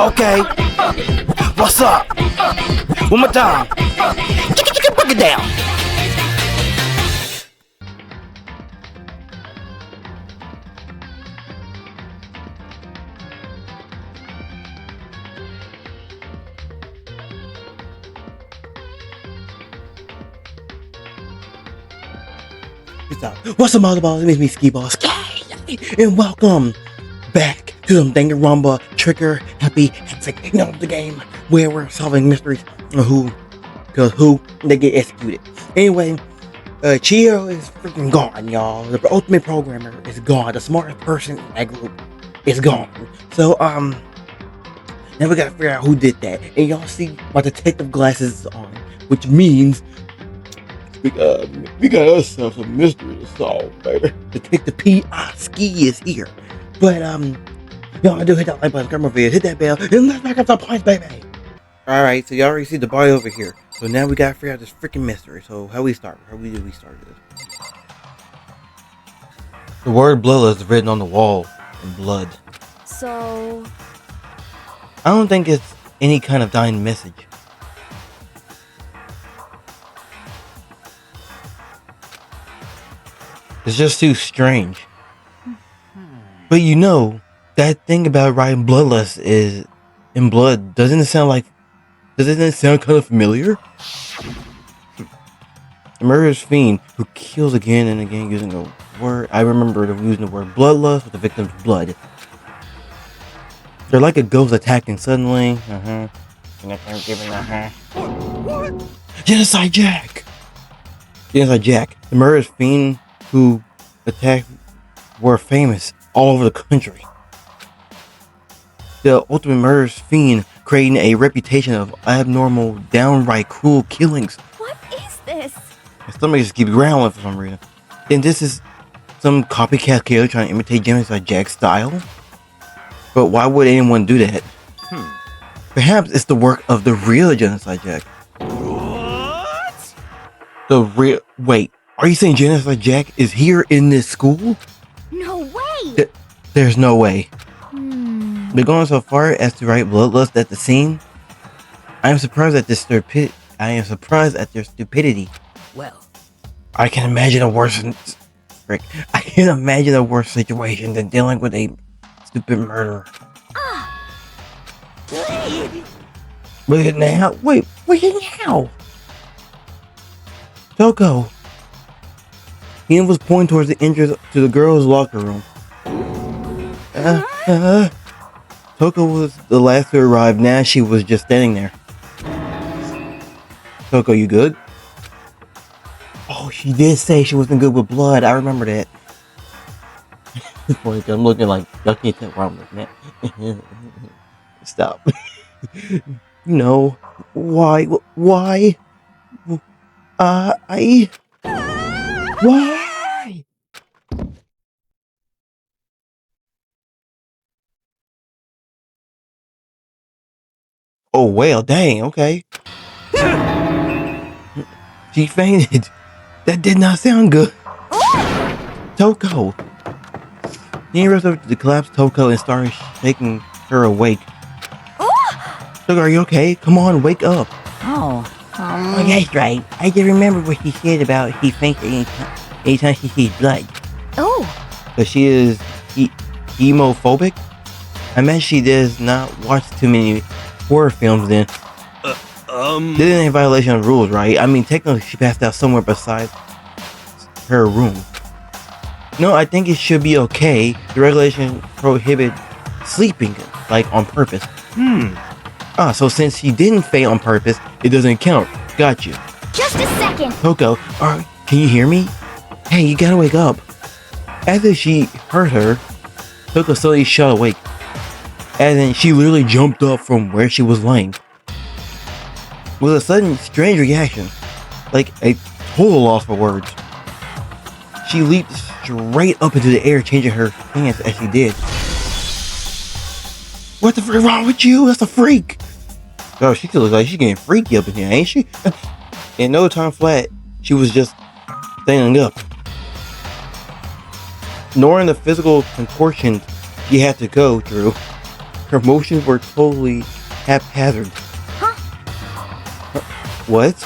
Okay. What's up? One more time. Break it down. What's up, motherballs? It makes me Ski Balls, and welcome back to some Danganronpa Trigger Happy Havoc. You know, the game where we're solving mysteries of who they get executed. Anyway, Chihiro is freaking gone, y'all. The ultimate programmer is gone. The smartest person in that group is gone. So now we gotta figure out who did that. And y'all see my detective glasses on, which means we got ourselves a mystery to solve, baby. Detective P.I.Ski is here. But y'all do hit that like button, camera video, hit that bell, and let's back up some points, baby. Alright, so y'all already see the body over here. So now we gotta figure out this freaking mystery. So how do we start this? The word bloodlust is written on the wall in blood. So I don't think it's any kind of dying message. It's just too strange. But you know, that thing about writing bloodlust is in blood. Doesn't it sound kind of familiar? The murderous fiend who kills again and again using the word. I remember them using the word bloodlust with the victim's blood. They're like a ghost attacking suddenly. What? Genocide Jack! Genocide Jack. The murderous fiend who attacked were famous all over the country. The ultimate murderous fiend creating a reputation of abnormal, downright cruel killings. what is this? My stomach just keeps growling for some reason. And this is some copycat killer trying to imitate Genocide Jack's style? But why would anyone do that? Perhaps it's the work of the real Genocide Jack. What? Wait, are you saying Genocide Jack is here in this school? No way! There's no way. They're going so far as to write bloodlust at the scene. I am surprised at their stupidity. Well, I can imagine a worse situation than dealing with a stupid murderer. Look at now. Wait at now. Toko. Ian was pointing towards the entrance to the girls' locker room. Toko was the last to arrive. Now she was just standing there. Toko, you good? Oh, she did say she wasn't good with blood. I remember that. I'm looking like y'all can't tell where I'm looking at. Stop. No. Why? Why? Oh, well, dang, okay. She fainted. That did not sound good. Toko. He rushed over to collapse Toko and started shaking her awake. Toko, are you okay? Come on, wake up. Oh, that's right. I just remember what she said about he faints anytime she sees blood. Oh, So she is hemophobic? I imagine she does not watch too many horror films then. This isn't a violation of rules, right? I mean, technically she passed out somewhere besides her room. No, I think it should be okay. The regulation prohibit sleeping, like on purpose. So since she didn't faint on purpose, it doesn't count. Got you. just a second. Toko, alright, can you hear me? Hey, you gotta wake up. After she heard her, Toko suddenly shot awake. And then she literally jumped up from where she was lying. With a sudden strange reaction, like a total loss for words. She leaped straight up into the air, changing her stance as she did. What the frick wrong with you? That's a freak. Oh, she looks like she's getting freaky up in here, ain't she? In no time flat, she was just standing up. Ignoring the physical contortions she had to go through, Her motions were totally haphazard. Huh? What?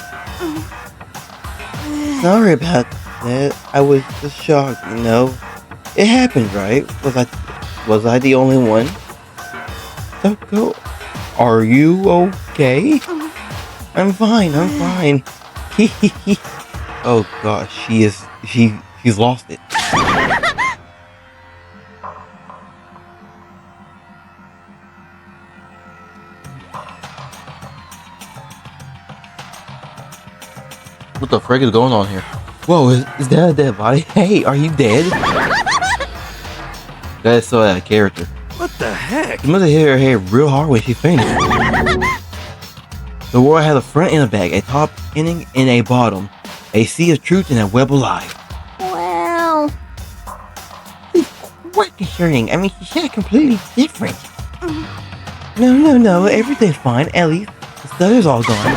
Sorry about that. I was just shocked, you know. It happened, right? Was I the only one? Toko, are you okay? I'm fine. Oh gosh, she's lost it. What the frick is going on here? Whoa, is that a dead body? Hey, are you dead? That is so out of character. What the heck? She must have hit her head real hard when she fainted. The world has a front and a back, a top ending and a bottom, a sea of truth and a web of lies. Well, What concerning? I mean, she said completely different. No, everything's fine. At least the stutter's all gone.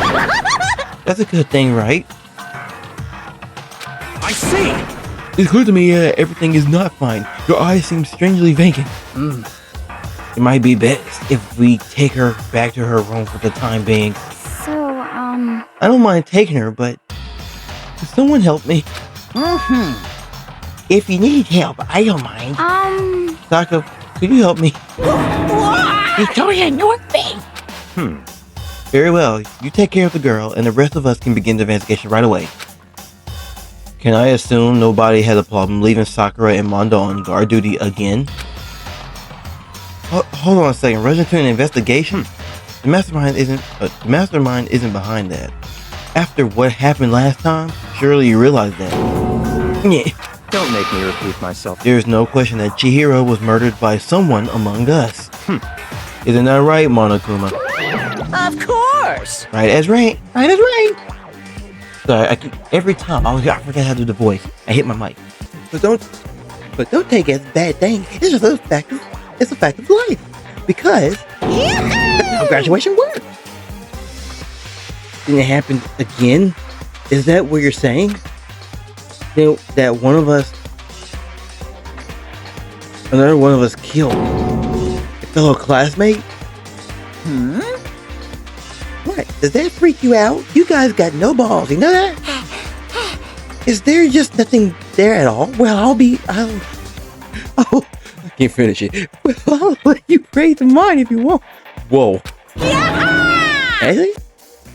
That's a good thing, right? I see. It's clear to me everything is not fine. Your eyes seem strangely vacant. It might be best if we take her back to her room for the time being. so, I don't mind taking her, but could someone help me? If you need help, I don't mind. Doctor, could you help me? Victoria, no face. Very well. You take care of the girl, and the rest of us can begin the investigation right away. Can I assume nobody had a problem leaving Sakura and Mondo on guard duty again? Hold on a second. Rushing to an investigation? The mastermind isn't behind that. After what happened last time, surely you realize that. Yeah. Don't make me repeat myself. There is no question that Chihiro was murdered by someone among us. Isn't that right, Monokuma? Of course! Right as rain. Sorry, every time I forget how to do the voice. I hit my mic. But don't take it as a bad thing. It's just a fact. It's a fact of life. Because graduation worked. Didn't it happen again? Is that what you're saying? That another one of us killed a fellow classmate? What? Does that freak you out? You guys got no balls, you know that? Is there just nothing there at all? Well, I can't finish it. Well, I'll let you praise mine if you want. Whoa. Actually,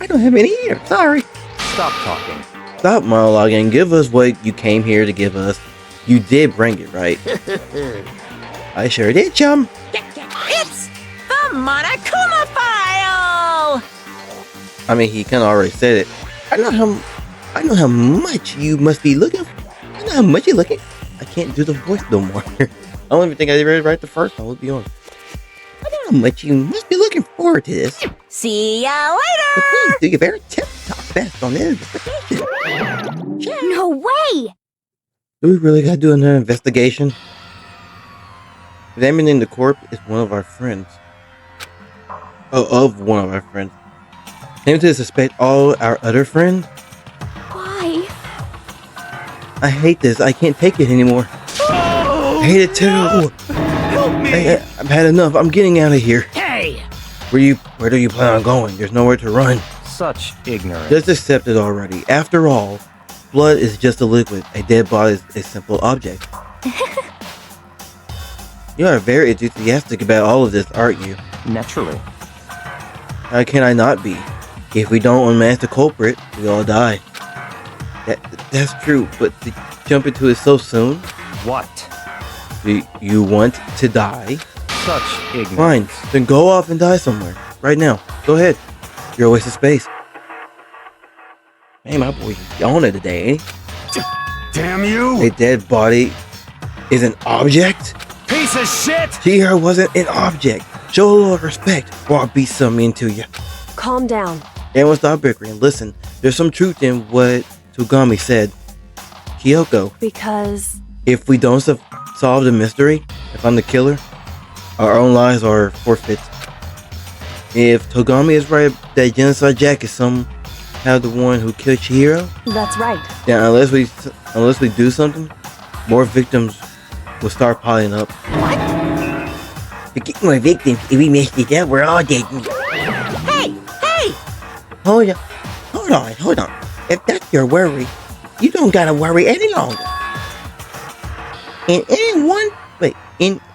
I don't have any either. Sorry. Stop talking. Stop monologuing. Give us what you came here to give us. You did bring it, right? I sure did, chum. It's the Monokuma file! I mean, he kind of already said it. I know how much you must be looking. I know how much you're looking. I can't do the voice no more. I don't even think I read it right the first time. Let's be honest. I know how much you must be looking forward to this. See ya But later! please do your very tip-top best on this investigation. No way! Do we really gotta do another investigation? Examining the corpse is one of our friends. Of one of our friends. Aim to suspect all our other friends? Why? I hate this. I can't take it anymore. I hate it too. Help me! I've had enough. I'm getting out of here. Hey! Where do you plan on going? There's nowhere to run. Such ignorance. Just accept it already. After all, blood is just a liquid. A dead body is a simple object. You are very enthusiastic about all of this, aren't you? Naturally. How can I not be? If we don't unmask the culprit, we all die. That's true, but to jump into it so soon? What? Do you want to die? Such ignorance. Fine, then go off and die somewhere. Right now. Go ahead. You're a waste of space. Man, my boy's yawning today, ain't he? Damn you! A dead body is an object? Piece of shit! Chihiro wasn't an object. Show a little respect, or I'll beat something into you. Calm down. Everyone stop bickering. Listen, there's some truth in what Togami said. Kyoko, Because if we don't solve the mystery, if I'm the killer, our own lives are forfeit. If Togami is right that Genocide Jack is somehow the one who killed Chihiro, that's right. then unless we do something, more victims will start piling up. To get more victims, if we mess it up, we're all dead. Hey! Hey! Hold on. If that's your worry, you don't gotta worry any longer. In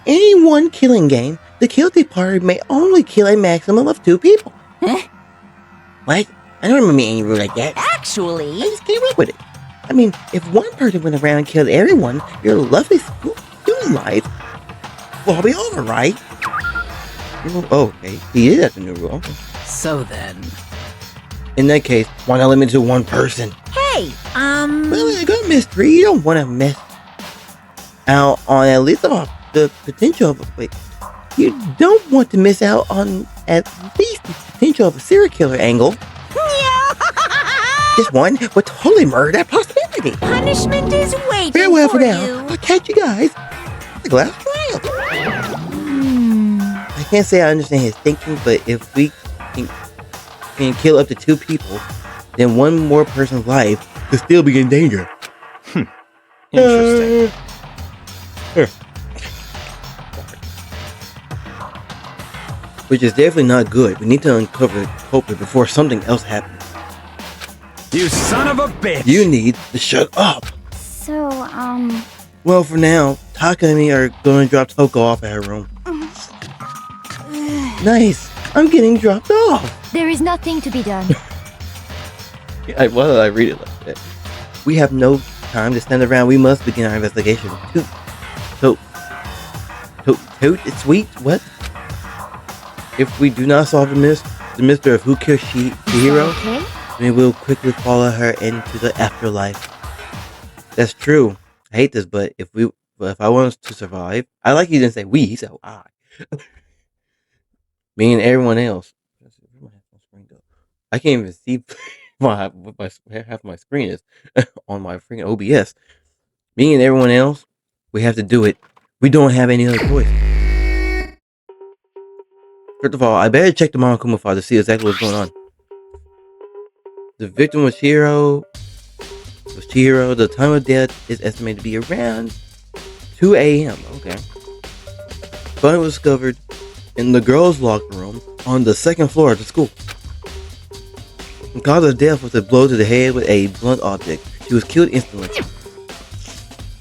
any one killing game, the guilty party may only kill a maximum of 2 people. Huh? What? I don't remember any rule like that. Actually... I just came up with it. I mean, if one person went around and killed everyone, your lovely student life will all be over, right? Oh, okay. He is at the new rule. Okay. So then... In that case, why not limit it to one person? Hey, Well, it's a good mystery. You don't want to miss out on at least the potential of you don't want to miss out on at least the potential of a serial killer angle. This one would totally murder that possibility. Punishment is waiting Farewell for for now. you. I'll catch you guys. The glass trial. I can't say I understand his thinking, but if we can kill up to 2 people, then one more person's life could still be in danger. Interesting. Which is definitely not good. We need to uncover the culprit before something else happens. You son of a bitch! You need to shut up. So, Well, for now, Taka and me are going to drop Toko off at her room. Nice. I'm getting dropped off. there is nothing to be done. Why did I read it like that? We have no time to stand around. We must begin our investigation. Toot, it's sweet. What? If we do not solve the mystery of who killed Chihiro, Okay. then we'll quickly follow her into the afterlife. That's true. I hate this, but if I want us to survive, I like you didn't say we, he said I. Me and everyone else. I can't even see what half my screen is on my freaking OBS. Me and everyone else, we have to do it. We don't have any other choice. First of all, I better check the Monokuma file to see exactly what's going on. The victim was Chihiro. The time of death is estimated to be around 2 a.m. Okay. Body was discovered in the girls' locker room on the 2nd floor of the school. The cause of death was a blow to the head with a blunt object. She was killed instantly.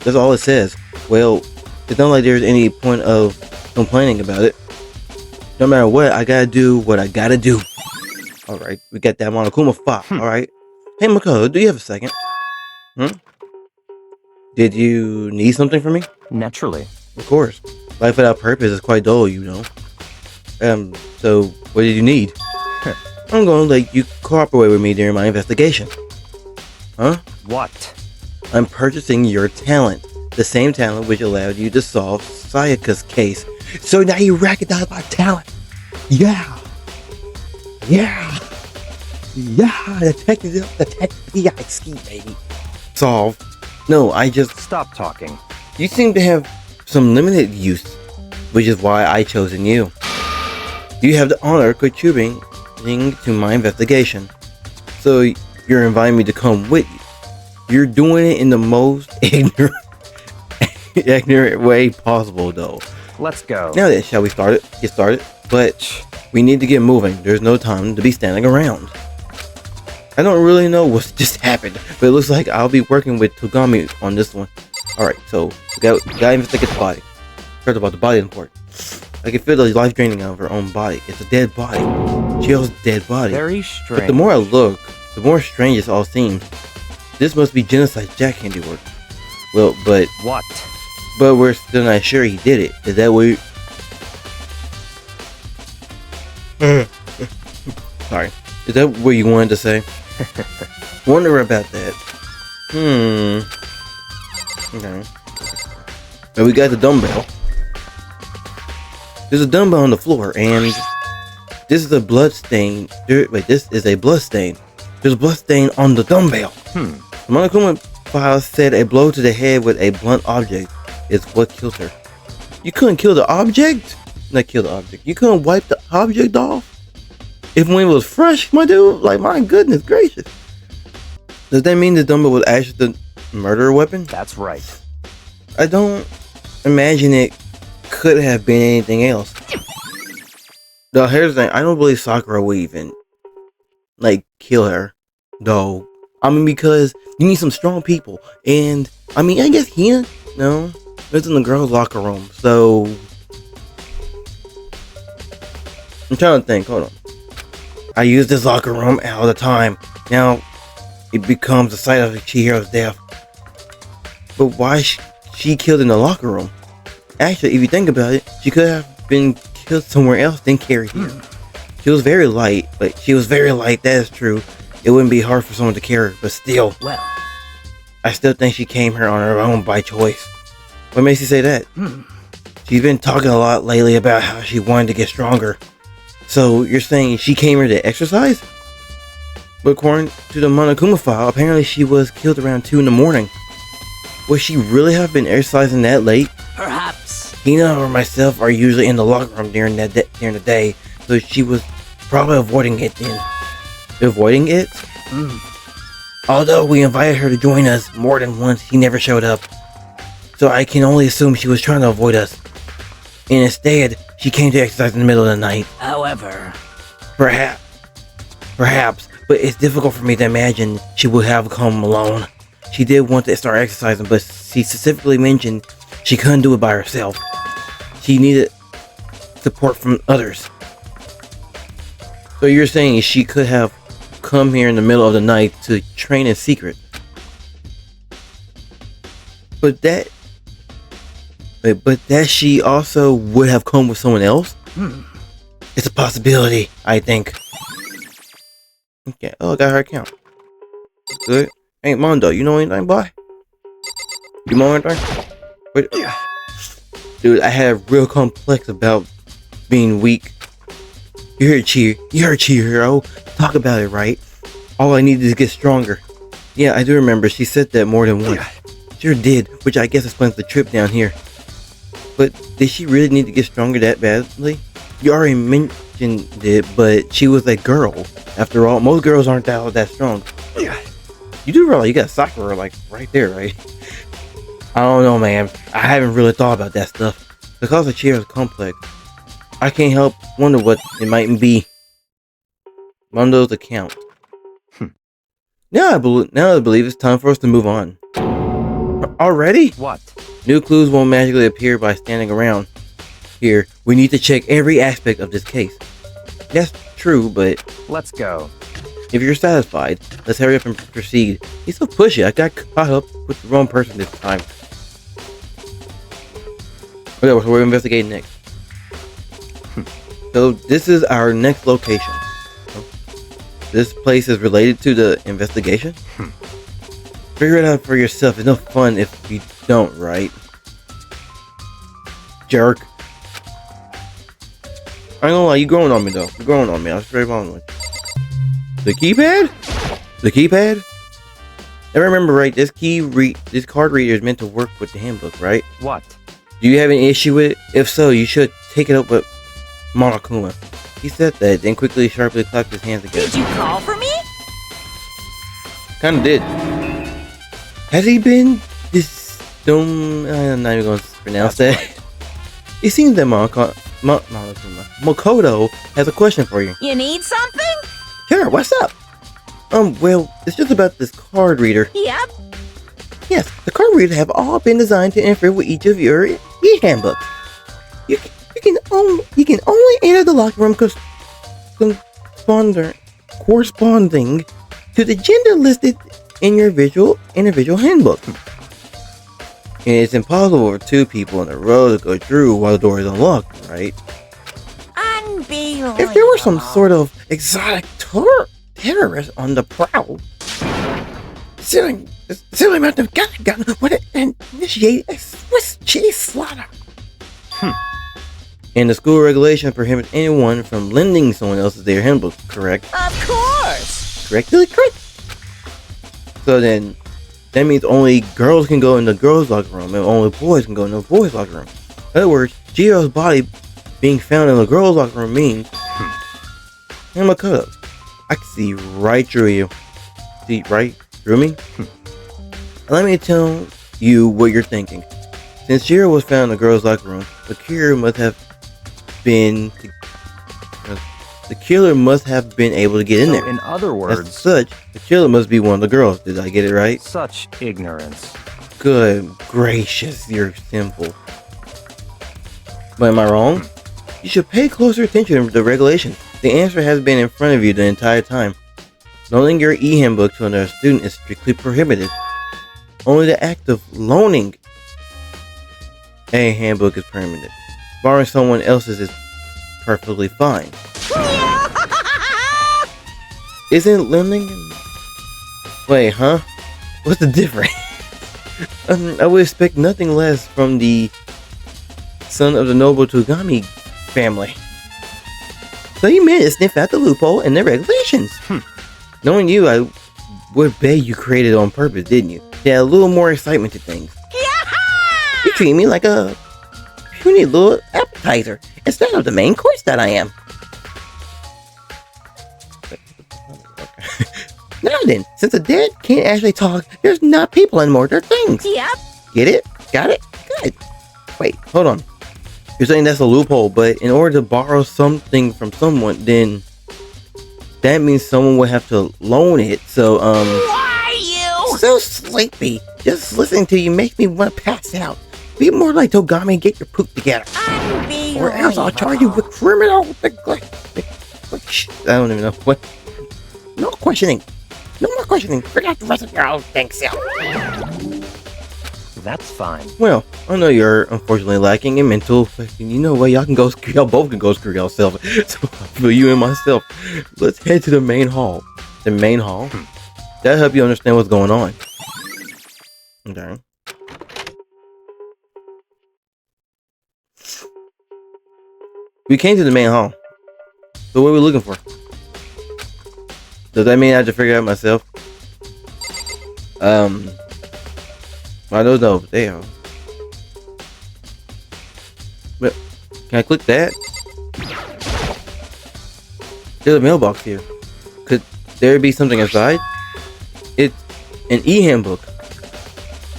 That's all it says. Well, it's not like there's any point of complaining about it. No matter what, I gotta do what I gotta do. Alright, we got that Monokuma file. Alright. Hey, Mako, do you have a second? Did you need something from me? Naturally. Of course. Life without purpose is quite dull, you know. So what did you need? I'm gonna let you cooperate with me during my investigation. Huh? What? I'm purchasing your talent. The same talent which allowed you to solve Sayaka's case. So now you recognize my talent. Yeah. The ski, baby. Solve. No, I just... Stop talking. You seem to have some limited use, which is why I chosen you. You have the honor of contributing to my investigation. So you're inviting me to come with you. You're doing it in the most ignorant way possible, though. Let's go. Now then, shall we get started? But we need to get moving. There's no time to be standing around. I don't really know what just happened, but it looks like I'll be working with Togami on this one. Alright, so we gotta investigate the body. First of all, the body is important. I can feel the life draining out of her own body. It's a dead body. Chih's dead body. Very strange. But the more I look, the more strange it all seems. This must be genocide Jack handiwork. Well, but... What? But we're still not sure he did it. Is that what you... Sorry. Is that what you wanted to say? Wonder about that. Okay. Now we got the dumbbell. There's a dumbbell on the floor, and this is a blood stain. Wait, this is a blood stain. There's a blood stain on the dumbbell. The Monokuma file said a blow to the head with a blunt object is what killed her. You couldn't kill the object? Not kill the object. You couldn't wipe the object off? If when it was fresh, my dude? Like, my goodness gracious. Does that mean the dumbbell was actually the murder weapon? That's right. I don't imagine it could have been anything else. Though here's the thing, I don't believe Sakura will even like kill her. Though, I mean, because you need some strong people, and I mean, I guess Hina, no, it's in the girls' locker room. So I'm trying to think. Hold on. I use this locker room all the time. Now it becomes the site of Chihiro's death. But why she killed in the locker room? Actually, if you think about it, she could have been killed somewhere else, then carried here. She was very light, that is true. It wouldn't be hard for someone to carry her, but still. Well, I still think she came here on her own by choice. What makes you say that? She's been talking a lot lately about how she wanted to get stronger. So you're saying she came here to exercise? But according to the Monokuma file, apparently she was killed around 2 in the morning. Would she really have been exercising that late? perhaps. Hina or myself are usually in the locker room during the day, so she was probably avoiding it then. Avoiding it? Although we invited her to join us more than once, she never showed up. So I can only assume she was trying to avoid us. And instead, she came to exercise in the middle of the night. However, Perhaps, but it's difficult for me to imagine she would have come alone. She did want to start exercising, but she specifically mentioned she couldn't do it by herself. She needed support from others. So you're saying she could have come here in the middle of the night to train in secret. But that she also would have come with someone else? It's a possibility, I think. Okay, oh, I got her account. Good. Hey, Mondo, you know anything, boy? You know anything? Wait. Dude, I had a real complex about being weak. You heard Chihiro. Talk about it, right? All I needed is to get stronger. Yeah, I do remember. She said that more than once. Sure did, which I guess explains the trip down here. But did she really need to get stronger that badly? You already mentioned it, but she was a girl. After all, most girls aren't that strong. You do realize you got Sakura like right there, right? I don't know, man. I haven't really thought about that stuff. Because of Chihiro's complex, I can't help wonder what it might be. Mondo's account. Now I believe it's time for us to move on. Already? What? New clues won't magically appear by standing around. Here, we need to check every aspect of this case. That's true, but Let's go. if you're satisfied, let's hurry up and proceed. He's so pushy, I got caught up with the wrong person this time. Okay, so we're investigating next. So this is our next location. This place is related to the investigation? Figure it out for yourself. It's no fun if you don't, right? Jerk. I ain't gonna lie, you growing on me though. You're growing on me. I was straight on with you. The keypad? The keypad? I remember right, this card reader is meant to work with the handbook, right? What? Do you have an issue with it? If so, you should take it up with Monokuma. He said that, then quickly sharply clapped his hands together. Did you call for me? Kinda did. Has he been this dumb? I'm not even gonna pronounce that. It seems that Makoto has a question for you. You need something? Sure, what's up? Well, it's just about this card reader. Yep. Yes, the card readers have all been designed to interfere with each of your handbooks. You can only enter the locker room corresponding to the gender listed in your individual handbook. And it's impossible for two people in a row to go through while the door is unlocked, right? Unbelievable. If there were some sort of exotic terrorist on the prowl, Silly amount of gun would initiate a Swiss cheese slaughter. And the school regulation prohibits anyone from lending someone else's their handbook, correct? Of course. Correct. So then, that means only girls can go in the girls' locker room, and only boys can go in the boys' locker room. In other words, Chihiro's body being found in the girls' locker room means, and Makoto, I can see right through you. See right through me? Let me tell you what you're thinking. Since Chihiro was found in the girls' locker room, the killer must have been able to get in So, there. in other As words, such, the killer must be one of the girls. Did I get it right? such ignorance. Good gracious, you're simple. But am I wrong? You should pay closer attention to the regulations. The answer has been in front of you the entire time. Loaning your e-handbook to another student is strictly prohibited. Only the act of loaning a handbook is permanent. Borrowing someone else's is perfectly fine. Isn't lending? Wait, huh? What's the difference? I would expect nothing less from the son of the noble Togami family. So you managed to sniff out the loophole in the regulations. Knowing you, I would bet you created it on purpose, didn't you? To add a little more excitement to things. You treat me like a puny little appetizer instead of the main course that I am. Now then, since the dead can't actually talk, there's not people anymore, they're things. Yep. Get it? Got it? Good. Wait, hold on. You're saying that's a loophole, but in order to borrow something from someone, then that means someone would have to loan it. So, Why you? so sleepy. Just listening to you makes me want to pass out. Be more like Togami and get your poop together. Or else I'll charge you with criminal neglect. I don't even know what. No questioning. No more questioning. Figure out the rest of your own thing, self. That's fine. Well, I know you're unfortunately lacking in mental. You know what? Y'all both can go screw yourself. So for you and myself, let's head to the main hall. The main hall. That'll help you understand what's going on. Okay. We came to the main hall. So what are we looking for? Does that mean I have to figure it out myself? I don't know. Damn. But can I click that? There's a mailbox here. Could there be something inside? It's an e-handbook.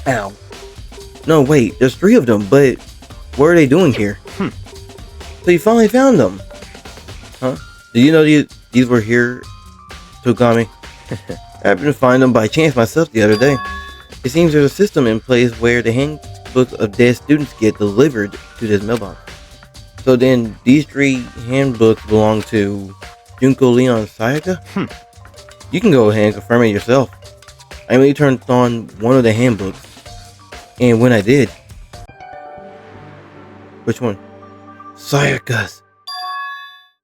Ow. No, wait. There's 3 of them, but what are they doing here? So you finally found them. Huh? Did you know these were here, Togami? I happened to find them by chance myself the other day. It seems there's a system in place where the handbooks of dead students get delivered to this mailbox. So then these 3 handbooks belong to Junko, Leon, Sayaka? You can go ahead and confirm it yourself. I only turned on one of the handbooks. And when I did... Which one? Sayaka's.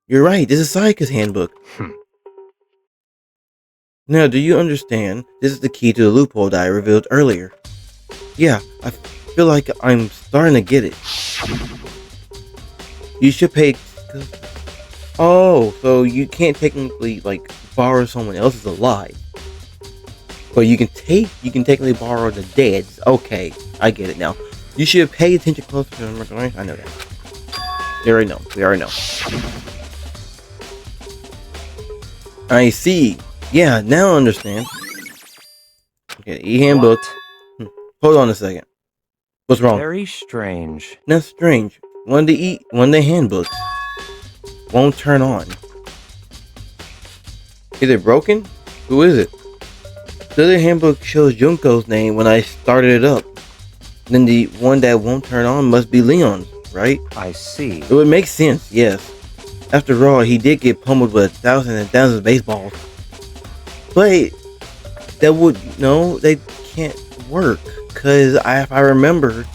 You're right, this is Sayaka's handbook. Now, do you understand? This is the key to the loophole that I revealed earlier. Yeah, I feel like I'm starting to get it. You should pay... Oh, so you can't technically, like, borrow someone else's alive. But you can technically borrow the dead's. Okay, I get it now. You should pay attention closer to them. I know that. We already know. I see. Yeah, now I understand. Okay, e-handbook. Hold on a second. What's wrong? Very strange. That's strange. One of the handbooks won't turn on. Is it broken? Who is it? The other handbook shows Junko's name when I started it up. Then the one that won't turn on must be Leon's, right? I see. It would make sense, yes. After all, he did get pummeled with thousands and thousands of baseballs. But they can't work. Cause if I remember,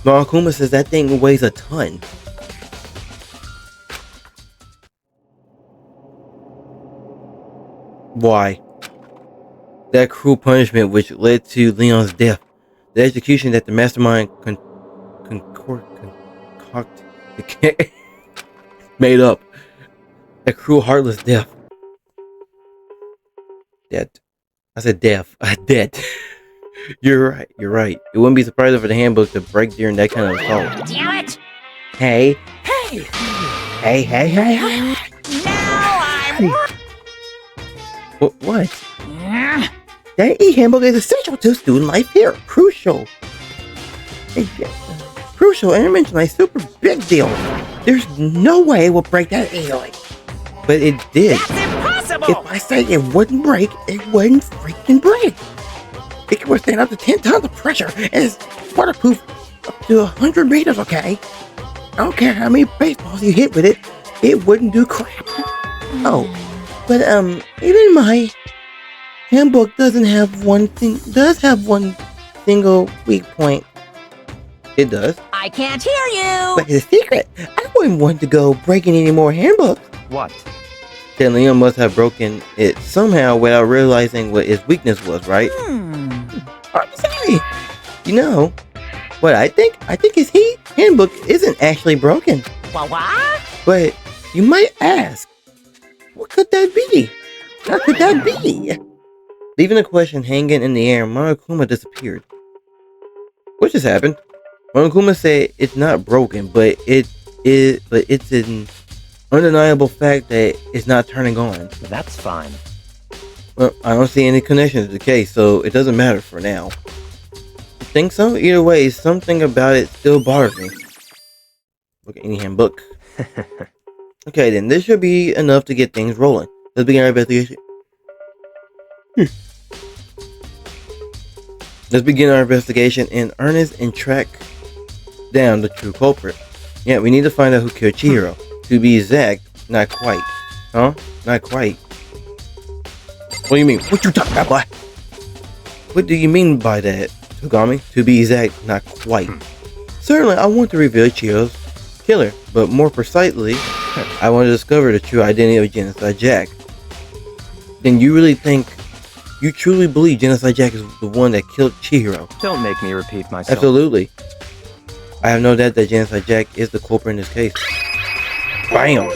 Marakuma says that thing weighs a ton. Why? That cruel punishment which led to Leon's death. The execution that the mastermind made up. A cruel, heartless death. Death. I said death. Dead. You're right. It wouldn't be surprising for the handbook to break during that kind of assault. Damn it! Hey. Now I'm... What? That e-handbook is essential to student life here. Crucial. Hey, crucial intervention, like super big deal. There's no way it will break that easily. But it did. That's impossible! If I say it wouldn't break, it wouldn't freaking break. It can withstand up to 10 tons of pressure and is waterproof up to 100 meters, okay? I don't care how many baseballs you hit with it, it wouldn't do crap. Oh, but even my handbook does have one single weak point. It does. I can't hear you! But it's a secret. I wouldn't want to go breaking any more handbooks. What? Then Leon must have broken it somehow without realizing what its weakness was, right? I'm sorry. You know what I think? I think his handbook isn't actually broken. What? But you might ask, what could that be? How could that be? Leaving the question hanging in the air, Monokuma disappeared. What just happened? Monokuma said it's not broken, but it's an undeniable fact that it's not turning on. That's fine. Well, I don't see any connection to the case, so it doesn't matter for now. You think so? Either way, something about it still bothers me. Look at any handbook. Okay, then this should be enough to get things rolling. Let's begin our investigation. Let's begin our investigation in earnest and track down the true culprit. Yeah, we need to find out who killed Chihiro. To be exact, not quite. Huh? Not quite. What do you mean? What you talking about, boy? What do you mean by that, Togami? To be exact, not quite. Certainly, I want to reveal Chihiro's killer, but more precisely, I want to discover the true identity of Genocide Jack. Then you truly believe Genocide Jack is the one that killed Chihiro? Don't make me repeat myself. Absolutely. I have no doubt that Genocide Jack is the culprit in this case. Bam!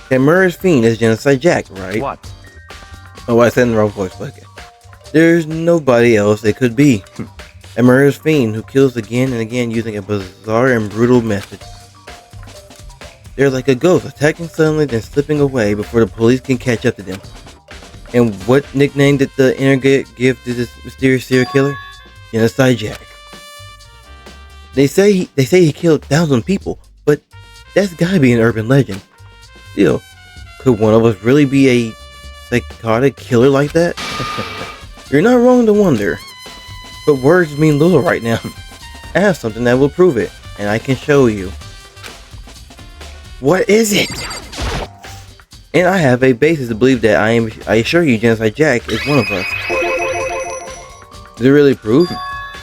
That murderous fiend is Genocide Jack, right? What? Oh, I said in the wrong voice, but okay. There's nobody else it could be. A murderous fiend who kills again and again using a bizarre and brutal method. They're like a ghost, attacking suddenly then slipping away before the police can catch up to them. And what nickname did the internet give to this mysterious serial killer? Genocide Jack. They say he killed 1,000 people, but that's gotta be an urban legend. Still, could one of us really be a psychotic killer like that? You're not wrong to wonder, but words mean little right now. I have something that will prove it, and I can show you. What is it? And I have a basis to believe that I assure you Genocide Jack is one of us. Is it really proof?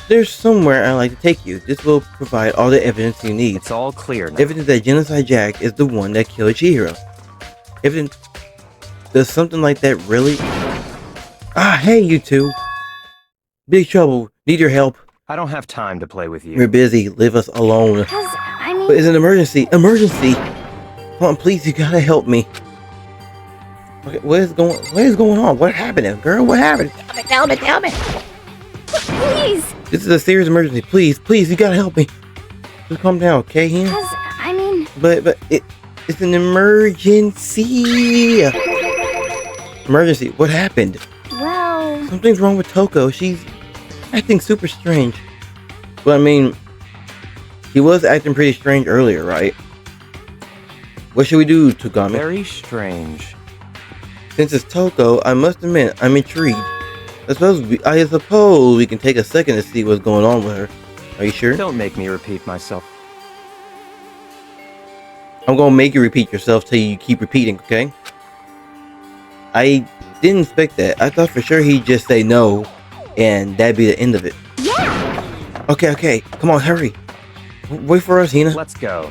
There's somewhere I'd like to take you. This will provide all the evidence you need. It's all clear now. Evidence that Genocide Jack is the one that killed Chihiro. Evidence. Does something like that really? Ah, hey, you two. Big trouble. Need your help. I don't have time to play with you. We're busy. Leave us alone. Because, I mean... But it's an emergency. Emergency. Come on, please. You gotta help me. Okay, what is going on? What happened, girl? What happened? Tell me! Please! This is a serious emergency. Please, you gotta help me. Just calm down, okay, Hina? Because, I mean... But it's an emergency. Emergency. What happened? Well... Something's wrong with Toko. She's acting super strange. Well, I mean, she was acting pretty strange earlier, right? What should we do, Togami? Very strange. Since it's Toko, I must admit, I'm intrigued. I suppose we can take a second to see what's going on with her. Are you sure? Don't make me repeat myself. I'm gonna make you repeat yourself till you keep repeating, okay? I didn't expect that. I thought for sure he'd just say no, and that'd be the end of it. Yeah! Okay. Come on, hurry. Wait for us, Hina. Let's go.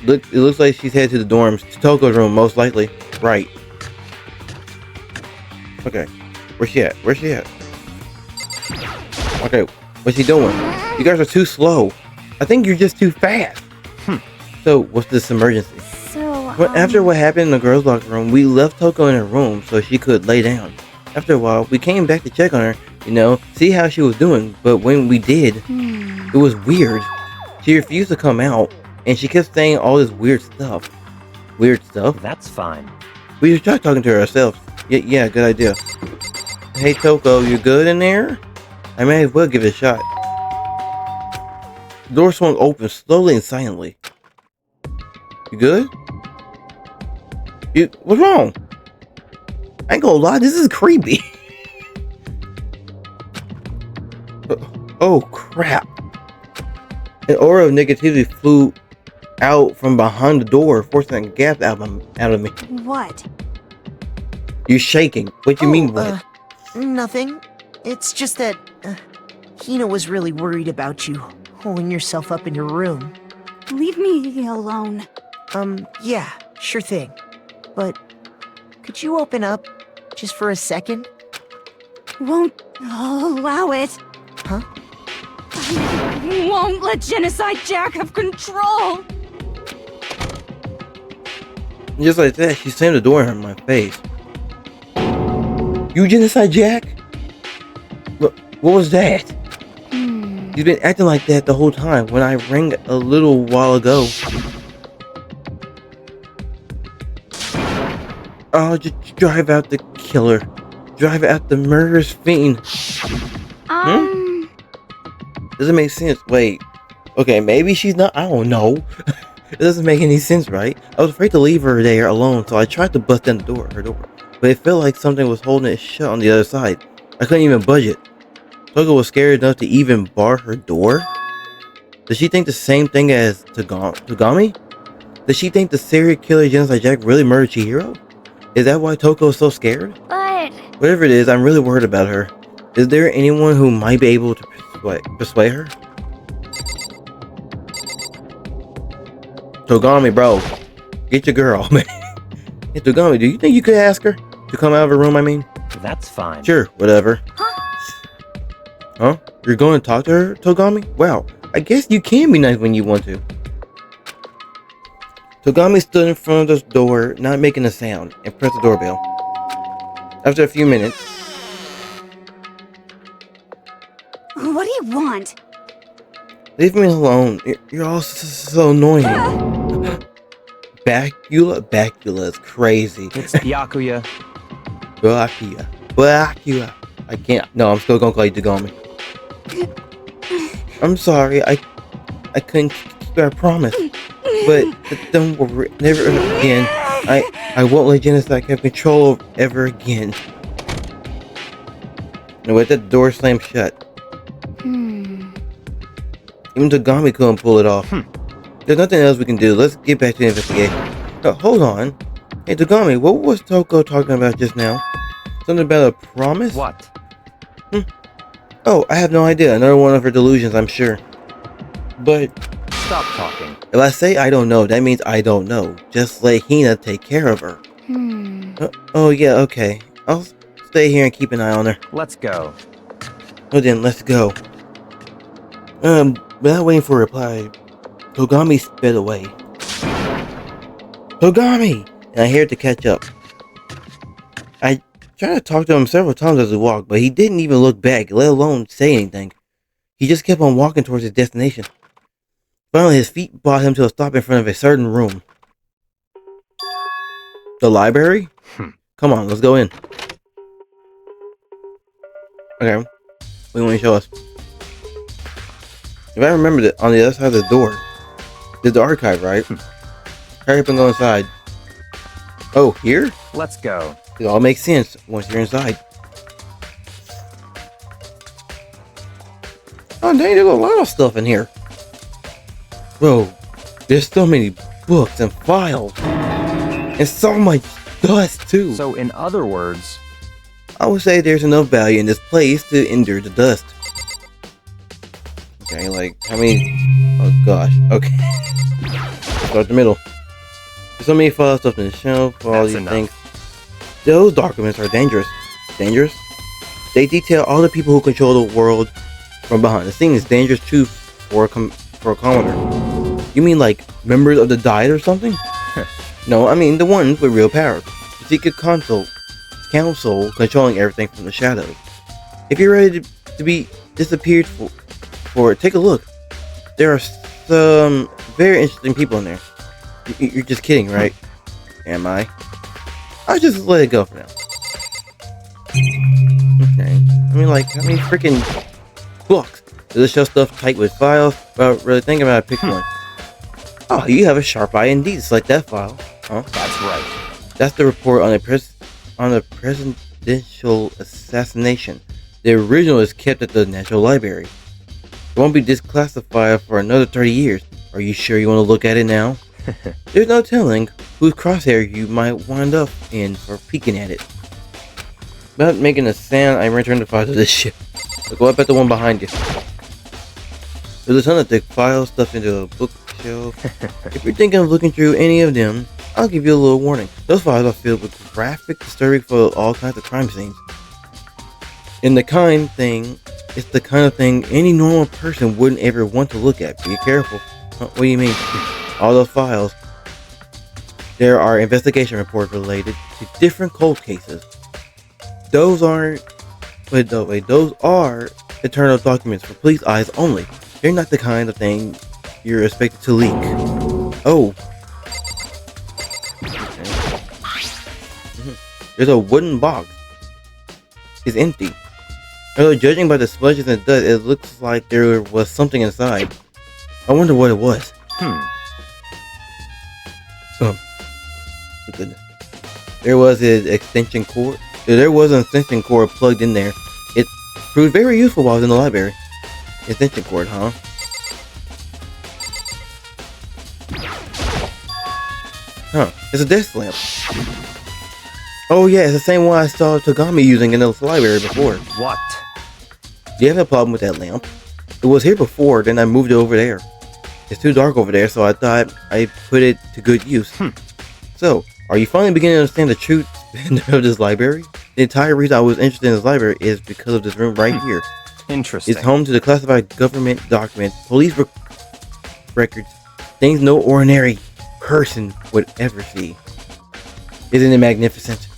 Look, it looks like she's headed to the dorms. To Toko's room, most likely. Right. Okay. Where's she at? Okay, what's she doing? You guys are too slow. I think you're just too fast. So, what's this emergency? So, Well, after what happened in the girls' locker room, we left Toko in her room so she could lay down. After a while, we came back to check on her, see how she was doing. But when we did, it was weird. She refused to come out, and she kept saying all this weird stuff. Weird stuff? That's fine. We just tried talking to her ourselves. Yeah, good idea. Hey Toko, you good in there? I may as well give it a shot. The door swung open slowly and silently. You good? What's wrong? I ain't gonna lie, this is creepy. Oh crap. An aura of negativity flew out from behind the door, forcing a gap out of me. What? You're shaking. What do you mean, what? Nothing. It's just that Hina was really worried about you, holding yourself up in your room. Leave me alone. Yeah, sure thing. But could you open up just for a second? Won't allow it. Huh? I won't let Genocide Jack have control. Just like that, she slammed the door in my face. You Genocide Jack? What was that? You've been acting like that the whole time when I rang a little while ago. Oh, just drive out the killer. Drive out the murderous fiend. Doesn't make sense. Wait. Okay, maybe she's not. I don't know. It doesn't make any sense, right? I was afraid to leave her there alone, so I tried to bust down her door. But it felt like something was holding it shut on the other side. I couldn't even budge it. Toko was scared enough to even bar her door? Does she think the same thing as Togami? Does she think the serial killer Genocide Jack really murdered Chihiro? Is that why Toko is so scared? But... Whatever it is, I'm really worried about her. Is there anyone who might be able to persuade her? Togami, bro. Get your girl, man. Hey, Togami, do you think you could ask her to come out of her room, I mean? That's fine. Sure, whatever. Huh? You're going to talk to her, Togami? Wow, I guess you can be nice when you want to. Togami stood in front of the door, not making a sound, and pressed the doorbell. After a few minutes... What do you want? Leave me alone. You're all so annoying. Bacula is crazy. It's Byakuya. Bacula. I can't. No, I'm still gonna call you Togami. I'm sorry. I couldn't keep our promise. But don't worry. Never again. I won't let Genocide have control ever again. And with that door slammed shut. Even Togami couldn't pull it off. There's nothing else we can do. Let's get back to the investigation. Hold on. Hey Togami, what was Toko talking about just now? Something about a promise? What? Oh, I have no idea. Another one of her delusions, I'm sure. But... Stop talking. If I say I don't know, that means I don't know. Just let Hina take care of her. Oh yeah, okay. I'll stay here and keep an eye on her. Let's go. Well then, let's go. Without waiting for a reply, Togami sped away. Togami! And I heard to catch up. I tried to talk to him several times as we walked, but he didn't even look back, let alone say anything. He just kept on walking towards his destination. Finally, his feet brought him to a stop in front of a certain room. The library? Come on, let's go in. Okay. What do you want to show us? If I remember that on the other side of the door, there's the archive, right? Hurry up and go inside. Oh, here? Let's go. It all makes sense once you're inside. Oh, dang, there's a lot of stuff in here. Whoa, there's so many books and files. And so much dust, too. So, in other words... I would say there's enough value in this place to endure the dust. Okay, like, how many... Oh, gosh. Okay. Start the middle. There's so many files stuff in the shelf, all these things. Those documents are dangerous. Dangerous? They detail all the people who control the world from behind the scenes. Dangerous too for a commoner. You mean like members of the Diet or something? No, I mean the ones with real power. The secret council controlling everything from the shadows. If you're ready to be disappeared for it, take a look. There are some very interesting people in there. You're just kidding, right? Am I? I'll just let it go for now. Okay. I mean, like, how many freaking books? Does it show stuff tight with files? Well, really think about it, pick one. Oh, you have a sharp eye indeed. Select that file. Huh? That's right. That's the report on the presidential assassination. The original is kept at the National Library. It won't be declassified for another 30 years. Are you sure you want to look at it now? There's no telling whose crosshair you might wind up in for peeking at it. Without making a sound, I return the file to this ship. So go up at the one behind you. There's a ton of thick files stuffed into a bookshelf. If you're thinking of looking through any of them, I'll give you a little warning. Those files are filled with graphic, disturbing for all kinds of crime scenes. It's the kind of thing any normal person wouldn't ever want to look at. Be careful. What do you mean? All the files. There are investigation reports related to different cold cases. Those are internal documents for police eyes only. They're not the kind of thing you're expected to leak. Oh. There's a wooden box. It's empty. Although judging by the smudges and dust, it looks like there was something inside. I wonder what it was. Oh goodness. There was an extension cord. There was an extension cord plugged in there. It proved very useful while I was in the library. Extension cord, huh? It's a desk lamp. Oh yeah, it's the same one I saw Togami using in the library before. What? Do you have a problem with that lamp? It was here before, then I moved it over there. It's too dark over there, so I thought I'd put it to good use. So, are you finally beginning to understand the truth of this library? The entire reason I was interested in this library is because of this room right here. Interesting. It's home to the classified government documents, police records, things no ordinary person would ever see. Isn't it magnificent?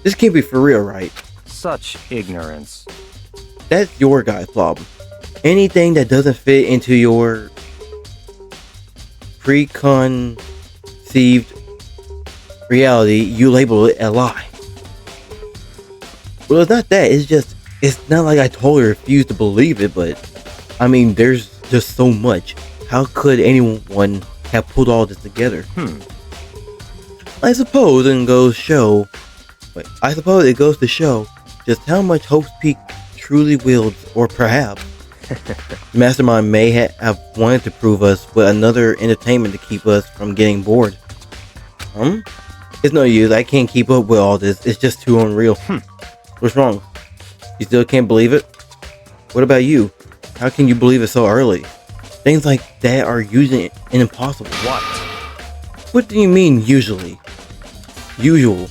This can't be for real, right? Such ignorance. That's your guy's problem. Anything that doesn't fit into your preconceived reality, you label it a lie. Well, it's not that. It's not like I totally refuse to believe it, but I mean, there's just so much. How could anyone have pulled all this together? I suppose it goes to show just how much Hope's Peak truly wields, or perhaps the mastermind may have wanted to prove us with another entertainment to keep us from getting bored. It's no use. I can't keep up with all this. It's just too unreal. What's wrong? You still can't believe it? What about you? How can you believe it so early? Things like that are usually impossible. What do you mean usually? Usual,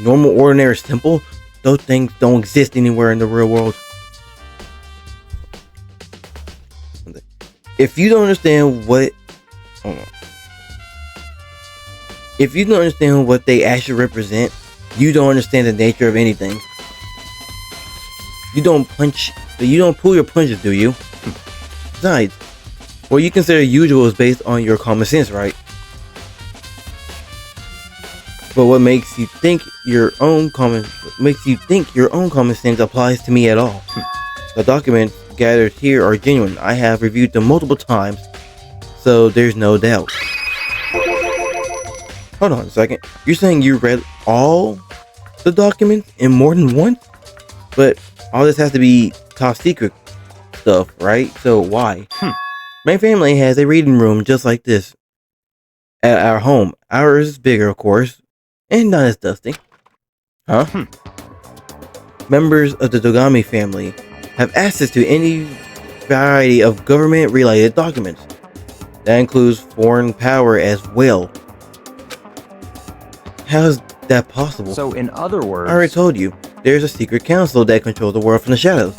normal, ordinary, simple? Those things don't exist anywhere in the real world. If you don't understand what they actually represent, you don't understand the nature of anything. You don't pull your punches, do you? Besides, what you consider usual is based on your common sense, right? But what makes you think your own common sense applies to me at all? The documents gathered here are genuine. I have reviewed them multiple times, so there's no doubt. Hold on a second. You're saying you read all the documents in more than once? But all this has to be top secret stuff, right? So why? My family has a reading room just like this at our home. Ours is bigger, of course, and not as dusty. Members of the Togami family have access to any variety of government-related documents. That includes foreign power as well. How is that possible? So, in other words... I already told you, there's a secret council that controls the world from the shadows.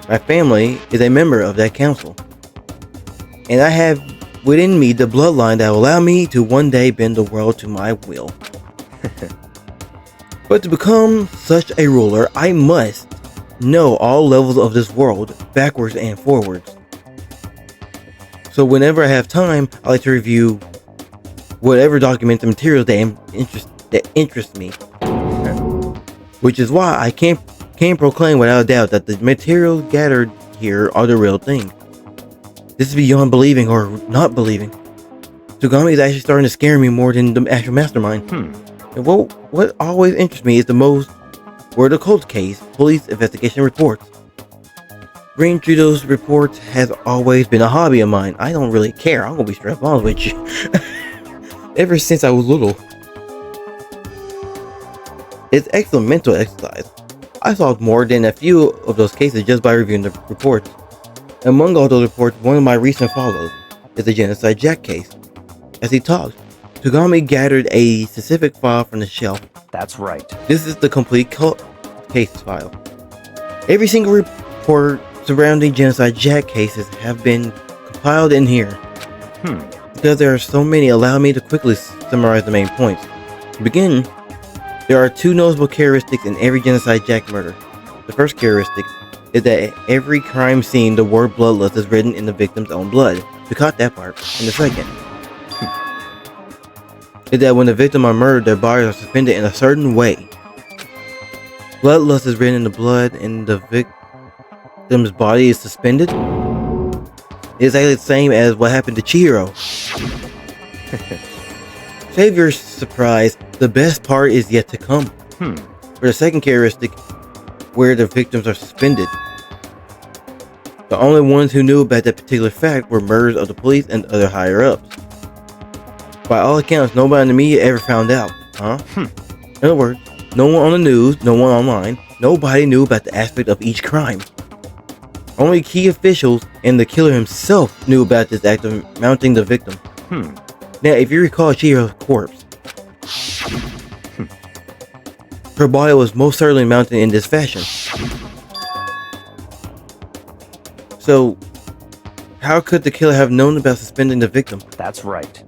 My family is a member of that council. And I have within me the bloodline that will allow me to one day bend the world to my will. But to become such a ruler, I must know all levels of this world, backwards and forwards. So whenever I have time, I like to review whatever documents and materials that interest me. Which is why I can proclaim without a doubt that the materials gathered here are the real thing. This is beyond believing or not believing. Togami is actually starting to scare me more than the actual mastermind. And what always interests me is the most were the cold case police investigation reports. Reading through those reports has always been a hobby of mine. I don't really care. I'm gonna be straight up honest with you. Ever since I was little. It's excellent mental exercise. I solved more than a few of those cases just by reviewing the reports. Among all those reports, one of my recent follows is the Genocide Jack case. As he talked, Togami gathered a specific file from the shelf. That's right. This is the complete case file. Every single report surrounding Genocide Jack cases have been compiled in here. Because there are so many, allow me to quickly summarize the main points. To begin, there are two noticeable characteristics in every Genocide Jack murder. The first characteristic is that at every crime scene, the word bloodlust is written in the victim's own blood. We caught that part. And the second is that when the victim are murdered, their bodies are suspended in a certain way. Bloodlust is written in the blood and the victim's body is suspended. It's actually the same as what happened to Chihiro. Save your surprise, the best part is yet to come. For the second characteristic, where the victims are suspended. The only ones who knew about that particular fact were members of the police and other higher ups. By all accounts, nobody in the media ever found out, In other words, no one on the news, no one online, nobody knew about the aspect of each crime. Only key officials and the killer himself knew about this act of mounting the victim. Now, if you recall Chihiro's corpse, her body was most certainly mounted in this fashion. So, how could the killer have known about suspending the victim? That's right.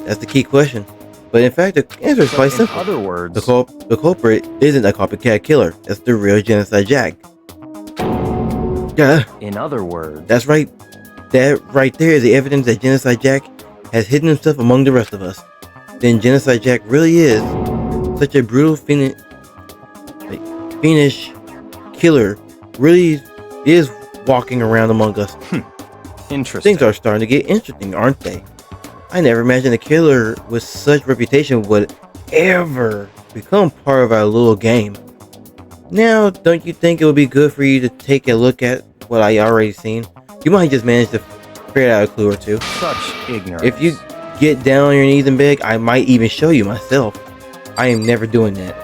That's the key question. But in fact, the answer is quite simple. In other words, The culprit isn't a copycat killer. That's the real Genocide Jack. Yeah, in other words, that's right. That right there is the evidence that Genocide Jack has hidden himself among the rest of us. Then Genocide Jack really is such a brutal fiendish killer. Really is walking around among us. interesting. Things are starting to get interesting, aren't they? I never imagined a killer with such reputation would ever become part of our little game. Now, don't you think it would be good for you to take a look at what I already seen? You might just manage to figure out a clue or two. Such ignorance. If you get down on your knees and beg, I might even show you myself. I am never doing that.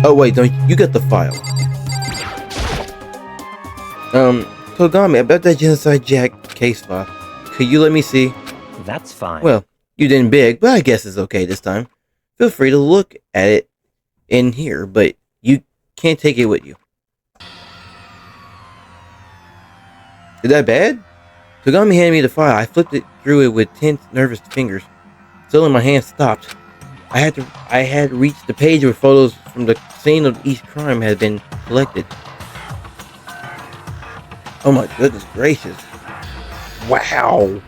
Oh wait, don't you got the file? Togami, about that Genocide Jack case file, could you let me see? That's fine. Well, you didn't beg, but I guess it's okay this time. Feel free to look at it in here, but you can't take it with you. Is that bad? Togami handed me the file. I flipped it through it with tense, nervous fingers. Suddenly my hand stopped. I had reached the page where photos from the scene of each crime had been collected. Oh my goodness gracious. Wow.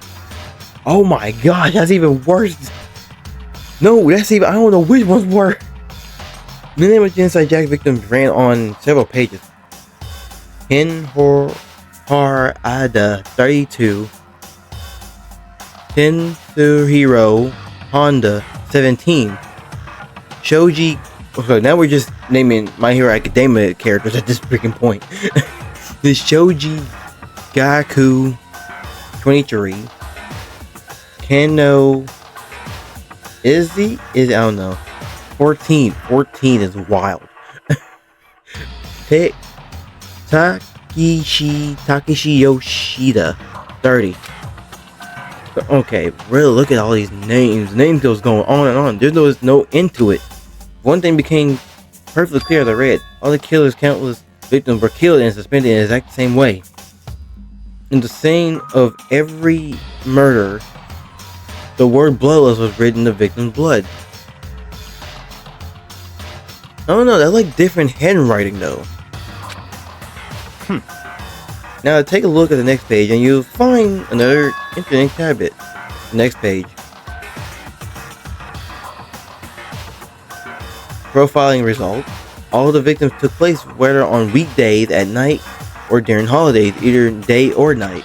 Oh my gosh, that's even worse. No, that's even, I don't know which ones were. The name of Genocide Jack victims ran on several pages. Ken Ada 32. Chihiro Honda 17. Shoji. Okay, now we're just naming My Hero Academia characters at this freaking point. The Shoji Gaku 23. Kano I don't know. 14 is wild. Takeshi Yoshida 30. Okay, really look at all these names. Names goes going on and on. There's no end to it. One thing became perfectly clear as I read. All the killers, countless victims were killed and suspended in the exact same way. In the scene of every murder, the word bloodlust was written in the victim's blood. I don't know, that's like different handwriting though. Now take a look at the next page and you'll find another interesting tidbit. Next page. Profiling results. All the victims took place whether on weekdays, at night, or during holidays, either day or night.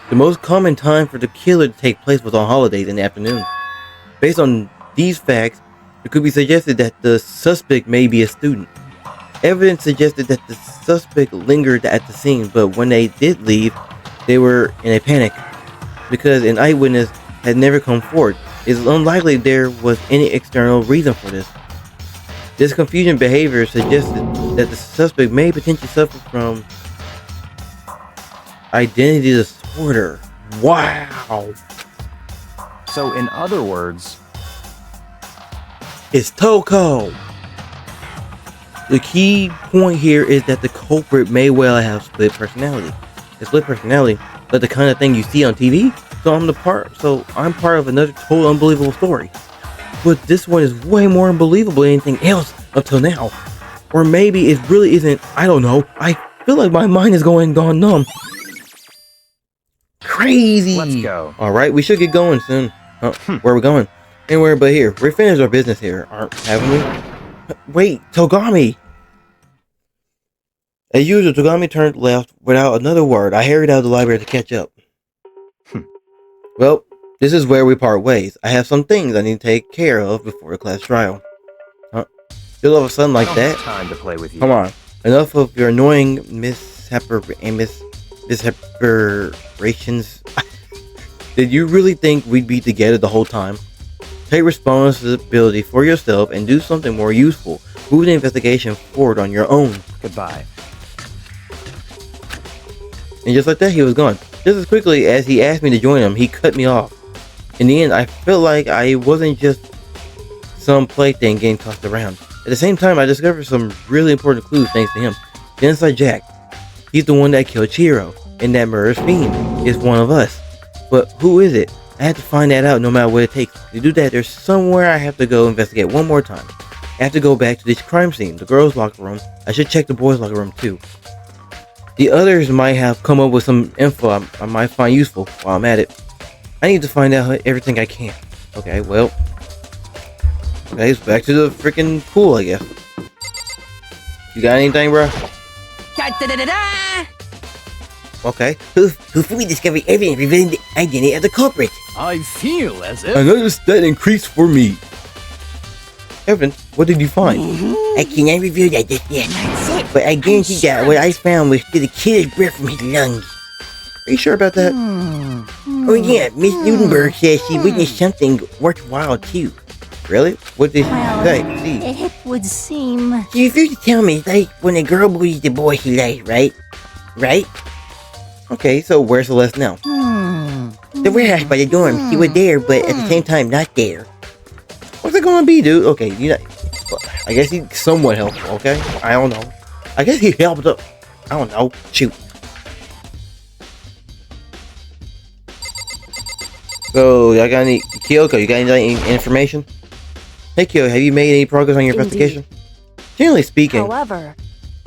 The most common time for the killer to take place was on holidays in the afternoon. Based on these facts, it could be suggested that the suspect may be a student. Evidence suggested that the suspect lingered at the scene, but when they did leave, they were in a panic because an eyewitness had never come forward. It is unlikely there was any external reason for this. This confusing behavior suggested that the suspect may potentially suffer from identity disorder. Wow. So, in other words, It's Toko. The key point here is that the culprit may well have split personality. The split personality, like the kind of thing you see on TV. So I'm part of another total unbelievable story. But this one is way more unbelievable than anything else up till now. Or maybe it really isn't. I don't know. I feel like my mind is gone numb. Crazy. let's go. All right, we should get going soon. Where are we going? Anywhere but here. We finished our business here, haven't we? Wait, Togami. As usual, Togami turned left without another word. I hurried out of the library to catch up. Well, this is where we part ways. I have some things I need to take care of before the class trial. Still all of a sudden like I don't that? have time to play with you. Come on. Enough of your annoying mishaperations. Did you really think we'd be together the whole time? Take responsibility for yourself and do something more useful. Move the investigation forward on your own. Goodbye. And just like that, he was gone. Just as quickly as he asked me to join him, he cut me off. In the end, I felt like I wasn't just some plaything getting tossed around. At the same time, I discovered some really important clues thanks to him. The inside Jack. He's the one that killed Chihiro, and that murder's fiend is one of us. But who is it? I have to find that out no matter what it takes. To do that, there's somewhere I have to go investigate one more time. I have to go back to this crime scene, the girls' locker room. I should check the boys' locker room too. The others might have come up with some info I might find useful while I'm at it. I need to find out everything I can. Okay, well. Okay, it's back to the freaking pool, I guess. You got anything, bro? Da-da-da-da-da! Okay. Before we discover evidence revealing the identity of the culprit. I feel as if Another stat increase for me. Evan, what did you find? I cannot reveal that just yet. But I guarantee that what I found was still the killer's breath from his lungs. Are you sure about that? Oh yeah, Miss Newdenberg says she witnessed something worthwhile too. Really? What did she Well, say? See. it would seem. She refused to tell me. It's like when a girl bullies the boy she likes, right? Right? Okay, so where's Celeste now? The warehouse by the dorm. She was there, but at the same time not there. What's it gonna be, dude? Okay, I guess he somewhat helped, okay? I don't know. I guess he helped up. I don't know. Shoot. So, I got any... Kyoko, you got any information? Hey, Kyoko, have you made any progress on your investigation? Generally speaking, However,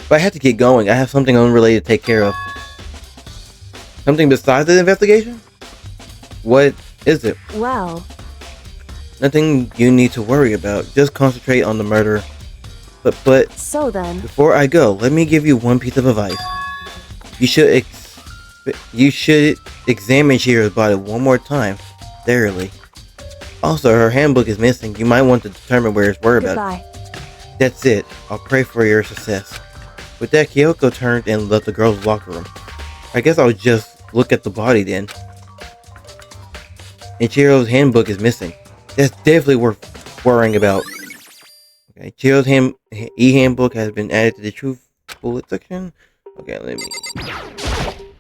but I have to get going. I have something unrelated to take care of. Something besides the investigation? What is it? well, Nothing you need to worry about. Just concentrate on the murder. But so then. before I go, let me give you one piece of advice. You should examine Chihiro's body one more time, thoroughly. Also, her handbook is missing. You might want to determine where it's worried about. Goodbye. That's it. I'll pray for your success. With that, Kyoko turned and left the girls' locker room. I guess I'll just look at the body then. And Chihiro's handbook is missing. That's definitely worth worrying about. Okay, Chihiro's handbook has been added to the truth bullet section. Okay, let me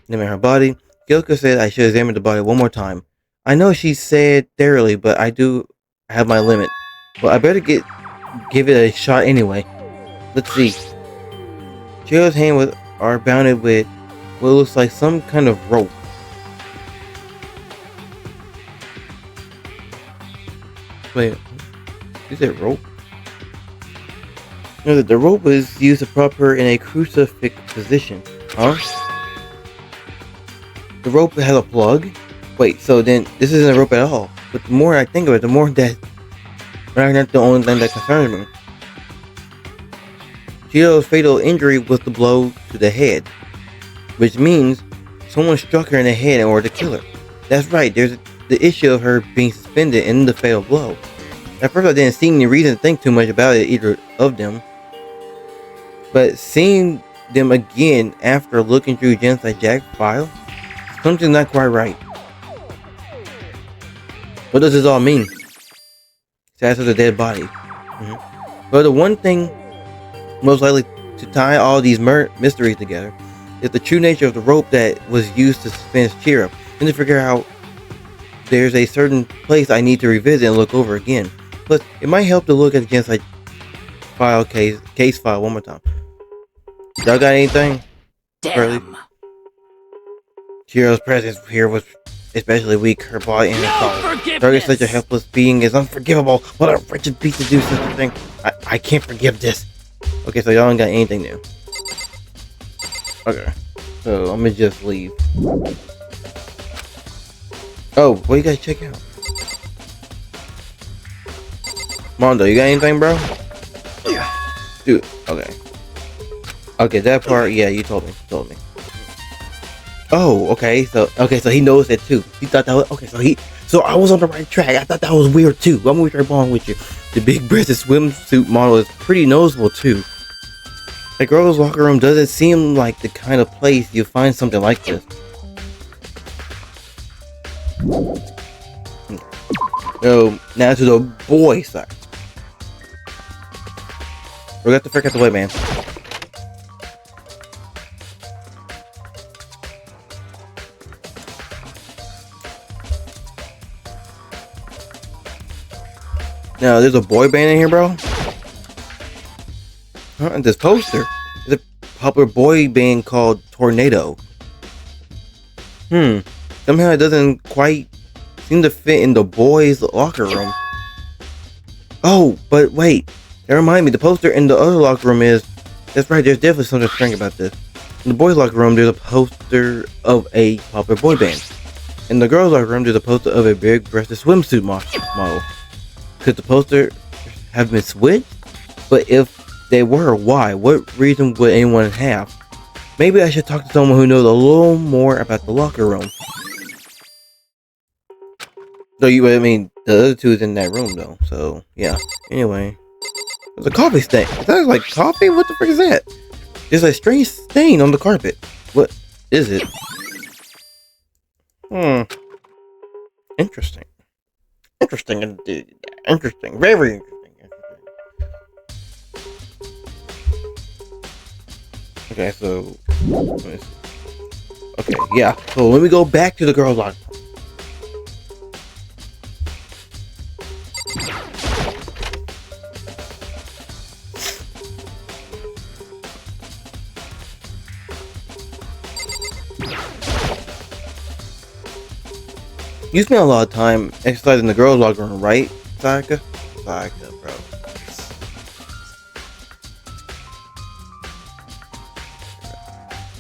examine her body. Kyoko said I should examine the body one more time. I know she said thoroughly, but I do have my limit. But I better give it a shot anyway. Let's see. Chihiro's hands are bounded with what looks like some kind of rope. Wait, is it rope? No, the rope was used to prop her in a crucifix position. Huh? The rope has a plug? Wait, so then this isn't a rope at all. But the more I think of it, the more that that's not the only thing that concerns me. Chihiro's fatal injury was the blow to the head, which means someone struck her in the head in order to kill her. That's right, there's the issue of her being suspended in the fatal blow. At first I didn't see any reason to think too much about it, either of them. But seeing them again after looking through Genocide Jack's file, something's not quite right. What does this all mean? Status of the dead body. Well, the one thing most likely to tie all these mysteries together is the true nature of the rope that was used to suspend Chihiro, and to figure out there's a certain place I need to revisit and look over again. Plus, it might help to look at the Genocide file case file one more time. Y'all got anything? Damn. Chihiro's presence here was especially weak. Her body and her soul. Target such a helpless being is unforgivable. What a wretched beast to do such a thing. I can't forgive this. Okay, so y'all ain't got anything new. Okay, so I'm gonna just leave. Oh, what you gotta check out? Mondo, you got anything, bro? Yeah. Dude, okay. Okay, that part, yeah, you told me. Oh, okay, so he knows that too. He thought that was okay. So I was on the right track. I thought that was weird too. I'm gonna be right along with you. The big breasted swimsuit model is pretty noticeable too. The girls' locker room doesn't seem like the kind of place you find something like this. So now to the boy side. We got the frick out the way, man. Now, there's a boy band in here, bro. And this poster is a popular boy band called Tornado. Somehow it doesn't quite seem to fit in the boys' locker room. Oh, but wait. That reminds me, the poster in the other locker room is... That's right, there's definitely something strange about this. In the boys' locker room, there's a poster of a popular boy band. In the girls' locker room, there's a poster of a big-breasted swimsuit model. Could the poster have been switched? But if they were, why? What reason would anyone have? Maybe I should talk to someone who knows a little more about the locker room. So I mean, the other two is in that room though, so yeah. Anyway, there's a coffee stain. Is that like coffee? What the frick is that? There's a strange stain on the carpet. What is it? Interesting. Interesting indeed. Interesting. Very interesting. Okay, so okay, yeah. So let me go back to the girls' locker. You spend a lot of time exercising in the girls' locker room, right, Sayaka? Sayaka, bro.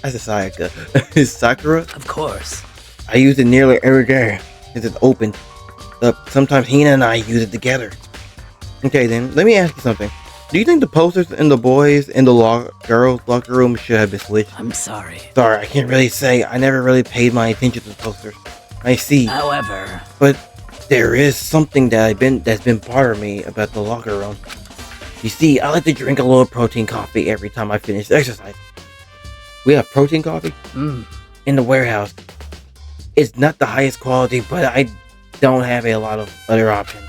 I said Sayaka. Is Sakura? Of course. I use it nearly every day. It's open. Sometimes Hina and I use it together. Okay then, let me ask you something. Do you think the posters in the boys and the girls' locker room should have been switched? I'm sorry. Sorry, I can't really say. I never really paid my attention to the posters. I see. However, but there is something that's been part of me about the locker room. You see, I like to drink a little protein coffee every time I finish exercise. We have protein coffee in the warehouse. It's not the highest quality, but I don't have a lot of other options.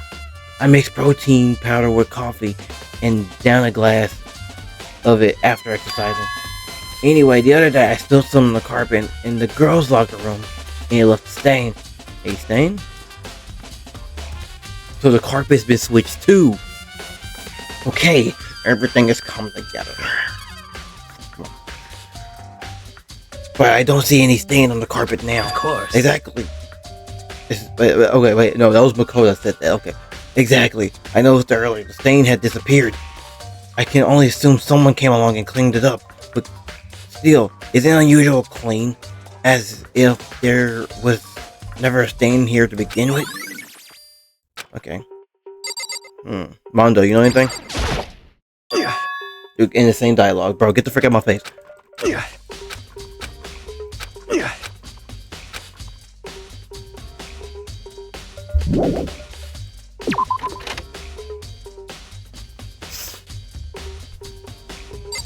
I mix protein powder with coffee and down a glass of it after exercising. Anyway, the other day I spilled some on the carpet in the girls' locker room. And it left a stain. A stain? So the carpet's been switched too. Okay, everything has come together. But I don't see any stain on the carpet now. Of course. Exactly. Wait. No, that was Makoto said that. Okay. Exactly. I noticed earlier the stain had disappeared. I can only assume someone came along and cleaned it up. But still, is it unusual clean? As if there was never a stain here to begin with? Okay. Mondo, you know anything? In the same dialogue, bro. Get the frick out of my face.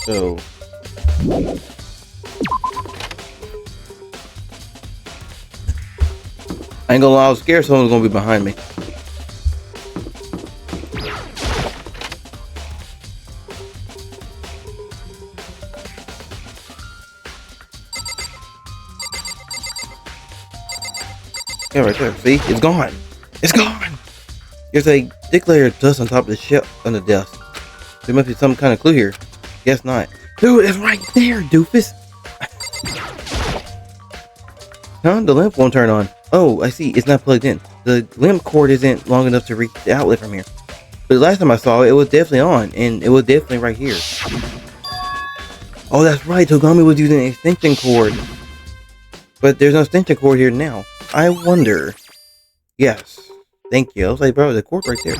So. I ain't gonna lie, I was scared someone was gonna be behind me. Yeah, right there. See? It's gone. It's gone! There's a thick layer of dust on top of the shelf on the desk. There must be some kind of clue here. Guess not. Dude, it's right there, doofus! Huh? The lamp won't turn on. Oh, I see. It's not plugged in. The lamp cord isn't long enough to reach the outlet from here. But the last time I saw it, it was definitely on. And it was definitely right here. Oh, that's right. Togami was using an extension cord. But there's no extension cord here now. I wonder. Yes. Thank you. I was like, bro, the cord right there.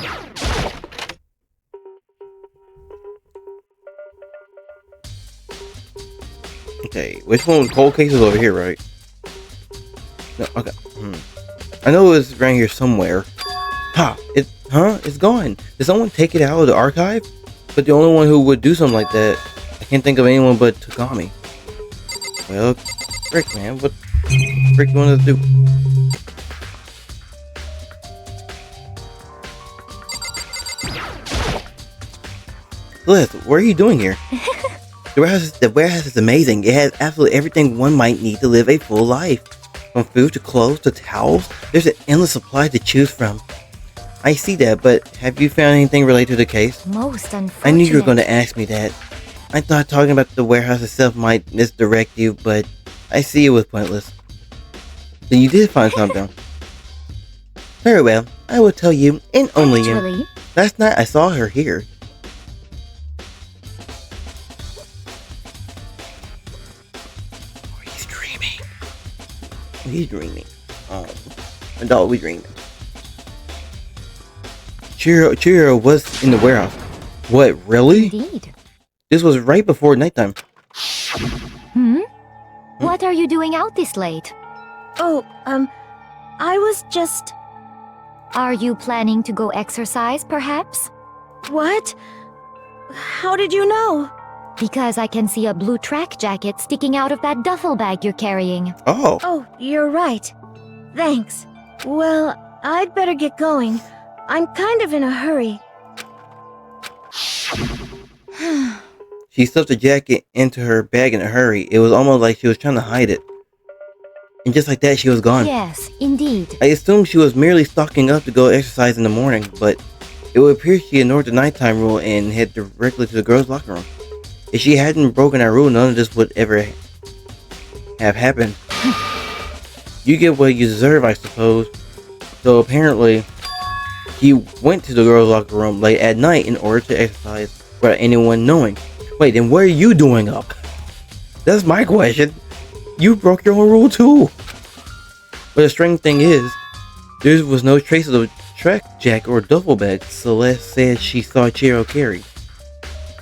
Okay, which one? Cold case is over here, right? No, okay. I know it was around here somewhere. It's gone. Did someone take it out of the archive? But the only one who would do something like that, I can't think of anyone but Togami. Well, frick, man. What the frick you want to do? Liz, what are you doing here? The warehouse is amazing. It has absolutely everything one might need to live a full life. From food to clothes to towels, there's an endless supply to choose from. I see that, but have you found anything related to the case? Most unfortunate. I knew you were going to ask me that. I thought talking about the warehouse itself might misdirect you, but I see it was pointless. Then you did find something. Very well, I will tell you, and only you. Actually, Last night I saw her here. He's dreaming. He's dreaming. My dog was dreaming. Chihiro was in the warehouse. What, really? indeed. This was right before nighttime. What are you doing out this late? Oh, I was just... Are you planning to go exercise, perhaps? What? How did you know? Because I can see a blue track jacket sticking out of that duffel bag you're carrying. Oh. Oh, you're right. Thanks. Well, I'd better get going. I'm kind of in a hurry. She stuffed the jacket into her bag in a hurry. It was almost like she was trying to hide it. And just like that, she was gone. Yes, indeed. I assumed she was merely stocking up to go exercise in the morning, but it would appear she ignored the nighttime rule and headed directly to the girls' locker room. If she hadn't broken that rule, none of this would ever have happened. You get what you deserve, I suppose. So apparently, he went to the girls' locker room late at night in order to exercise without anyone knowing. Wait, then what are you doing up? That's my question. You broke your own rule too. But the strange thing is, there was no trace of the track jacket or duffel bag Celeste said she saw Chihiro carry.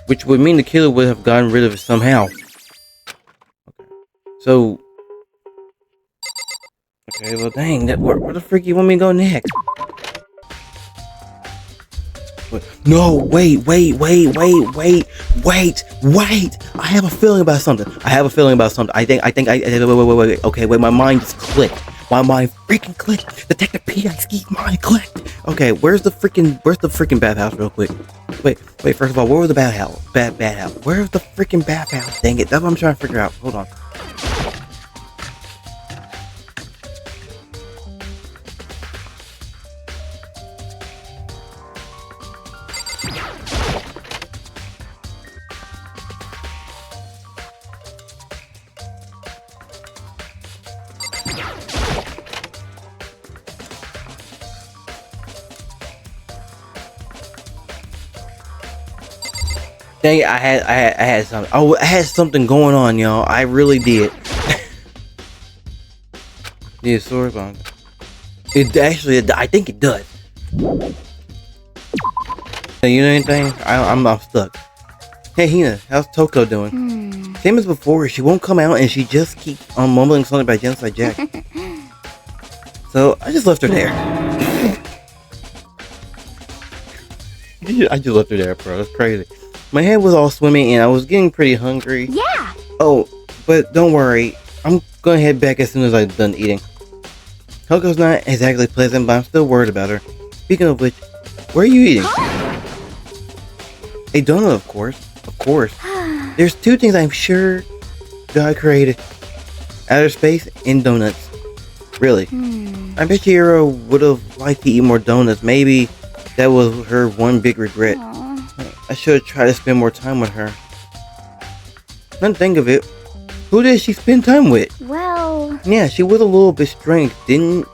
Which would mean the killer would have gotten rid of it somehow. Okay. So... Okay, well dang, where the freak you want me to go next? No, wait. I have a feeling about something. I think, wait. Okay, wait, my mind just clicked. My mind freaking clicked. Detective P.I.'s mind clicked. Okay, where's the freaking bathhouse real quick? Wait, first of all, where was the bathhouse? Bathhouse. Where's the freaking bathhouse? Dang it, that's what I'm trying to figure out. Hold on. Dang it, I had something. Oh, I had something going on, y'all. I really did. Yeah, sorry about it. It actually, I think it does. You know anything? I'm stuck. Hey Hina, how's Toko doing? Same as before, she won't come out and she just keeps on mumbling something about Genocide Jack. So I just left her there. I just left her there, bro. That's crazy. My head was all swimming and I was getting pretty hungry. Yeah. Oh, but don't worry. I'm gonna head back as soon as I'm done eating. Toko's not exactly pleasant, but I'm still worried about her. Speaking of which, where are you eating? A donut, of course. Of course. There's two things I'm sure God created. Outer space and donuts. Really. I bet Chihiro would have liked to eat more donuts. Maybe that was her one big regret. I should have tried to spend more time with her. Come to think of it, who did she spend time with? Well, Yeah, she was a little bit strange. Didn't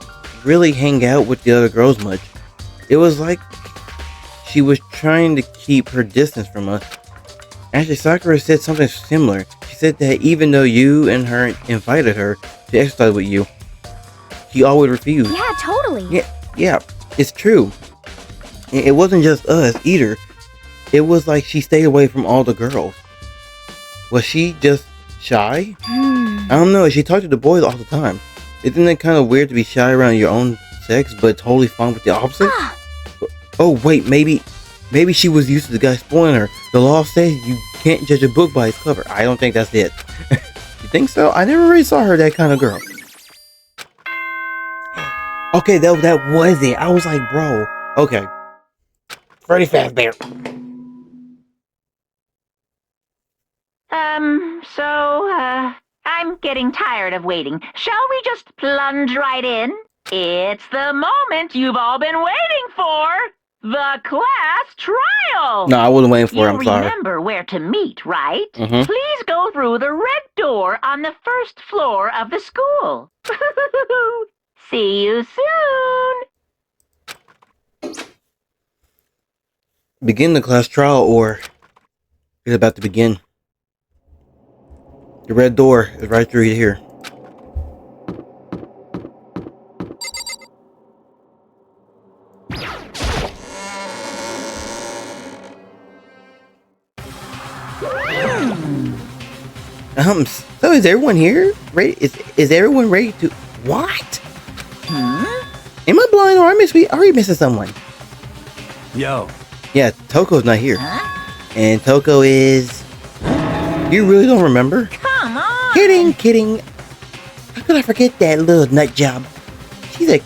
really hang out with the other girls much. It was like she was trying to keep her distance from us. Actually, Sakura said something similar. She said that even though you and her invited her to exercise with you, she always refused. yeah, totally. Yeah, it's true. It wasn't just us either. It was like she stayed away from all the girls. Was she just shy? I don't know. She talked to the boys all the time. Isn't it kind of weird to be shy around your own sex, but totally fine with the opposite? Oh wait, maybe she was used to the guy spoiling her. The law says you can't judge a book by its cover. I don't think that's it. You think so? I never really saw her that kind of girl. Okay, that was it. I was like, bro. Okay. Freddy Fazbear. I'm getting tired of waiting. Shall we just plunge right in? It's the moment you've all been waiting for! The class trial! No, I wasn't waiting for it. I'm You sorry. remember where to meet, right? Mhm. Please go through the red door on the first floor of the school. See you soon! Begin the class trial, or it's about to begin. The red door is right through here. So is everyone here? Ready? Is everyone ready to... What? Am I blind or are you missing someone? Yo. Yeah, Toko's not here. And Toko is... You really don't remember? Come on! Kidding. How could I forget that little nut job? She's a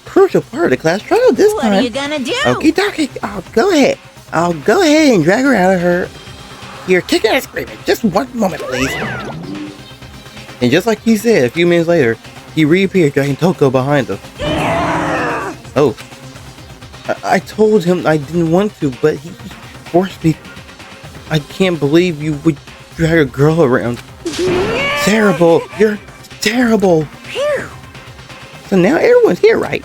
crucial part of the class trial this time. What are you gonna do? Okie dokie. I'll go ahead and drag her out of her. Here, kicking and screaming. Just one moment, please. And just like he said, a few minutes later, he reappeared, dragging Toko behind him. Oh. I told him I didn't want to, but he forced me. I can't believe you would drag a girl around. Terrible. You're terrible. So now everyone's here, right?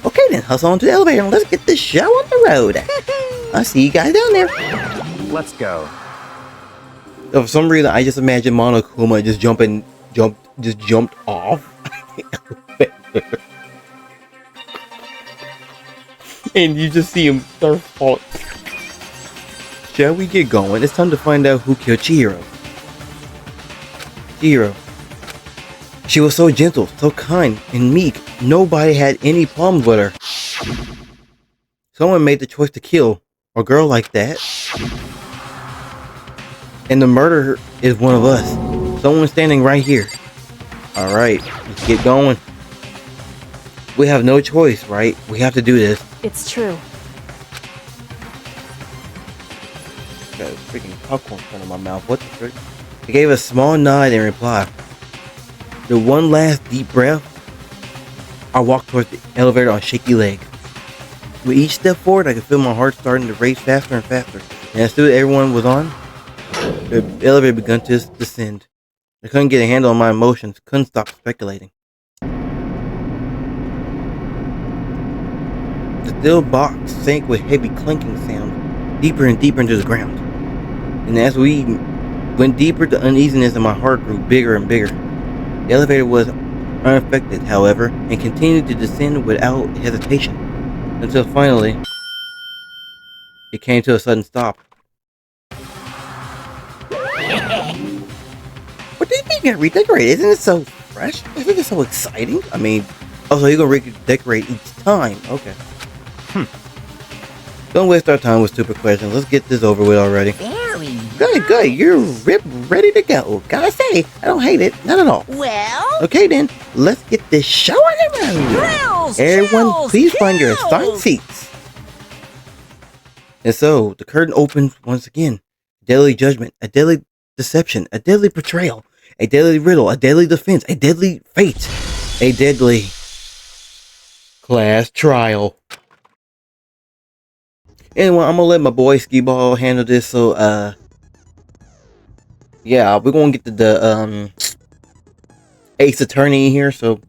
Okay then, hustle onto the elevator and let's get this show on the road. I'll see you guys down there. Let's go. For some reason, I just imagined Monokuma just jumped off. And you just see him start falling. Shall we get going? It's time to find out who killed Chihiro. Chihiro. She was so gentle, so kind, and meek. Nobody had any problems with her. Someone made the choice to kill a girl like that. And the murderer is one of us. Someone standing right here. Alright, let's get going. We have no choice, right? We have to do this. It's true. Got a freaking popcorn in front of my mouth. What the frick? I gave a small nod in reply. The one last deep breath, I walked towards the elevator on shaky leg. With each step forward, I could feel my heart starting to race faster and faster. And as soon as everyone was on, the elevator began to descend. I couldn't get a handle on my emotions, couldn't stop speculating. The steel box sank with heavy clinking sound, deeper and deeper into the ground. And as we went deeper, the uneasiness in my heart grew bigger and bigger. The elevator was unaffected, however, and continued to descend without hesitation, until finally, it came to a sudden stop. get redecorated. Isn't it so fresh? Isn't it so exciting? I mean, oh, so you're gonna redecorate each time? Okay. Don't waste our time with stupid questions. Let's get this over with already. Very Good. You're ready to go. Gotta say, I don't hate it. Not at all. well. Okay then, let's get this show on the road. Thrills, Everyone, chills, please find your assigned kills. seats. And so, the curtain opens once again. Deadly judgment, a deadly deception, a deadly betrayal, a deadly riddle, a deadly defense, a deadly fate, a deadly class trial. Anyway, I'm gonna let my boy Ski Ball handle this. So, yeah, we're gonna get to the Ace Attorney here. So,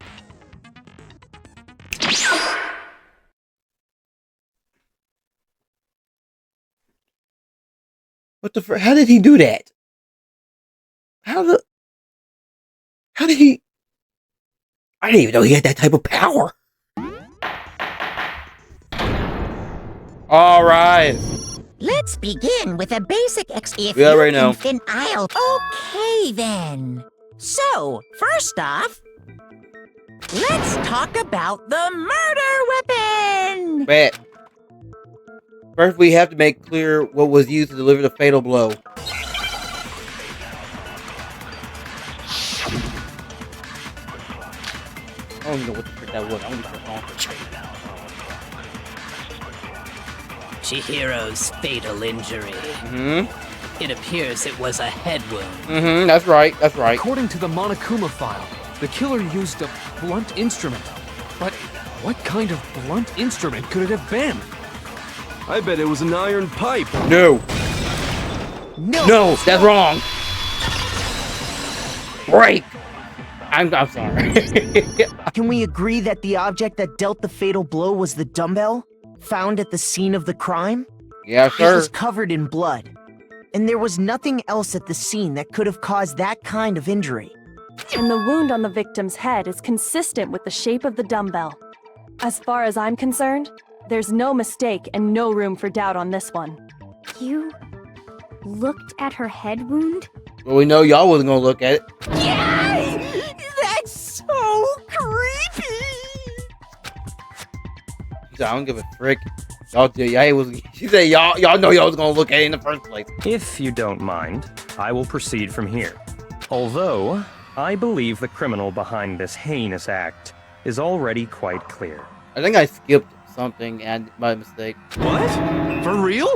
what the? How did he do that? How did he? I didn't even know he had that type of power. All right. Let's begin with a basic if Yeah, you right now. can I'll. Okay then. So, first off, let's talk about the murder weapon! Bet. First, we have to make clear what was used to deliver the fatal blow. I don't even know what the frick that was. I don't even know. Chihiro's fatal injury. It appears it was a head wound. That's right. According to the Monokuma file, the killer used a blunt instrument. But what kind of blunt instrument could it have been? I bet it was an iron pipe. No, that's wrong. Break. I'm sorry. Can we agree that the object that dealt the fatal blow was the dumbbell found at the scene of the crime? Yeah, It sir. was covered in blood, and there was nothing else at the scene that could have caused that kind of injury. And the wound on the victim's head is consistent with the shape of the dumbbell. As far as I'm concerned, there's no mistake and no room for doubt on this one. You looked at her head wound? Well, we know y'all wasn't gonna look at it. Yay! That's so creepy! She said, I don't give a frick. Y'all did. She said, y'all know y'all was gonna look at it in the first place. If you don't mind, I will proceed from here. Although, I believe the criminal behind this heinous act is already quite clear. I think I skipped something and by mistake. What? For real?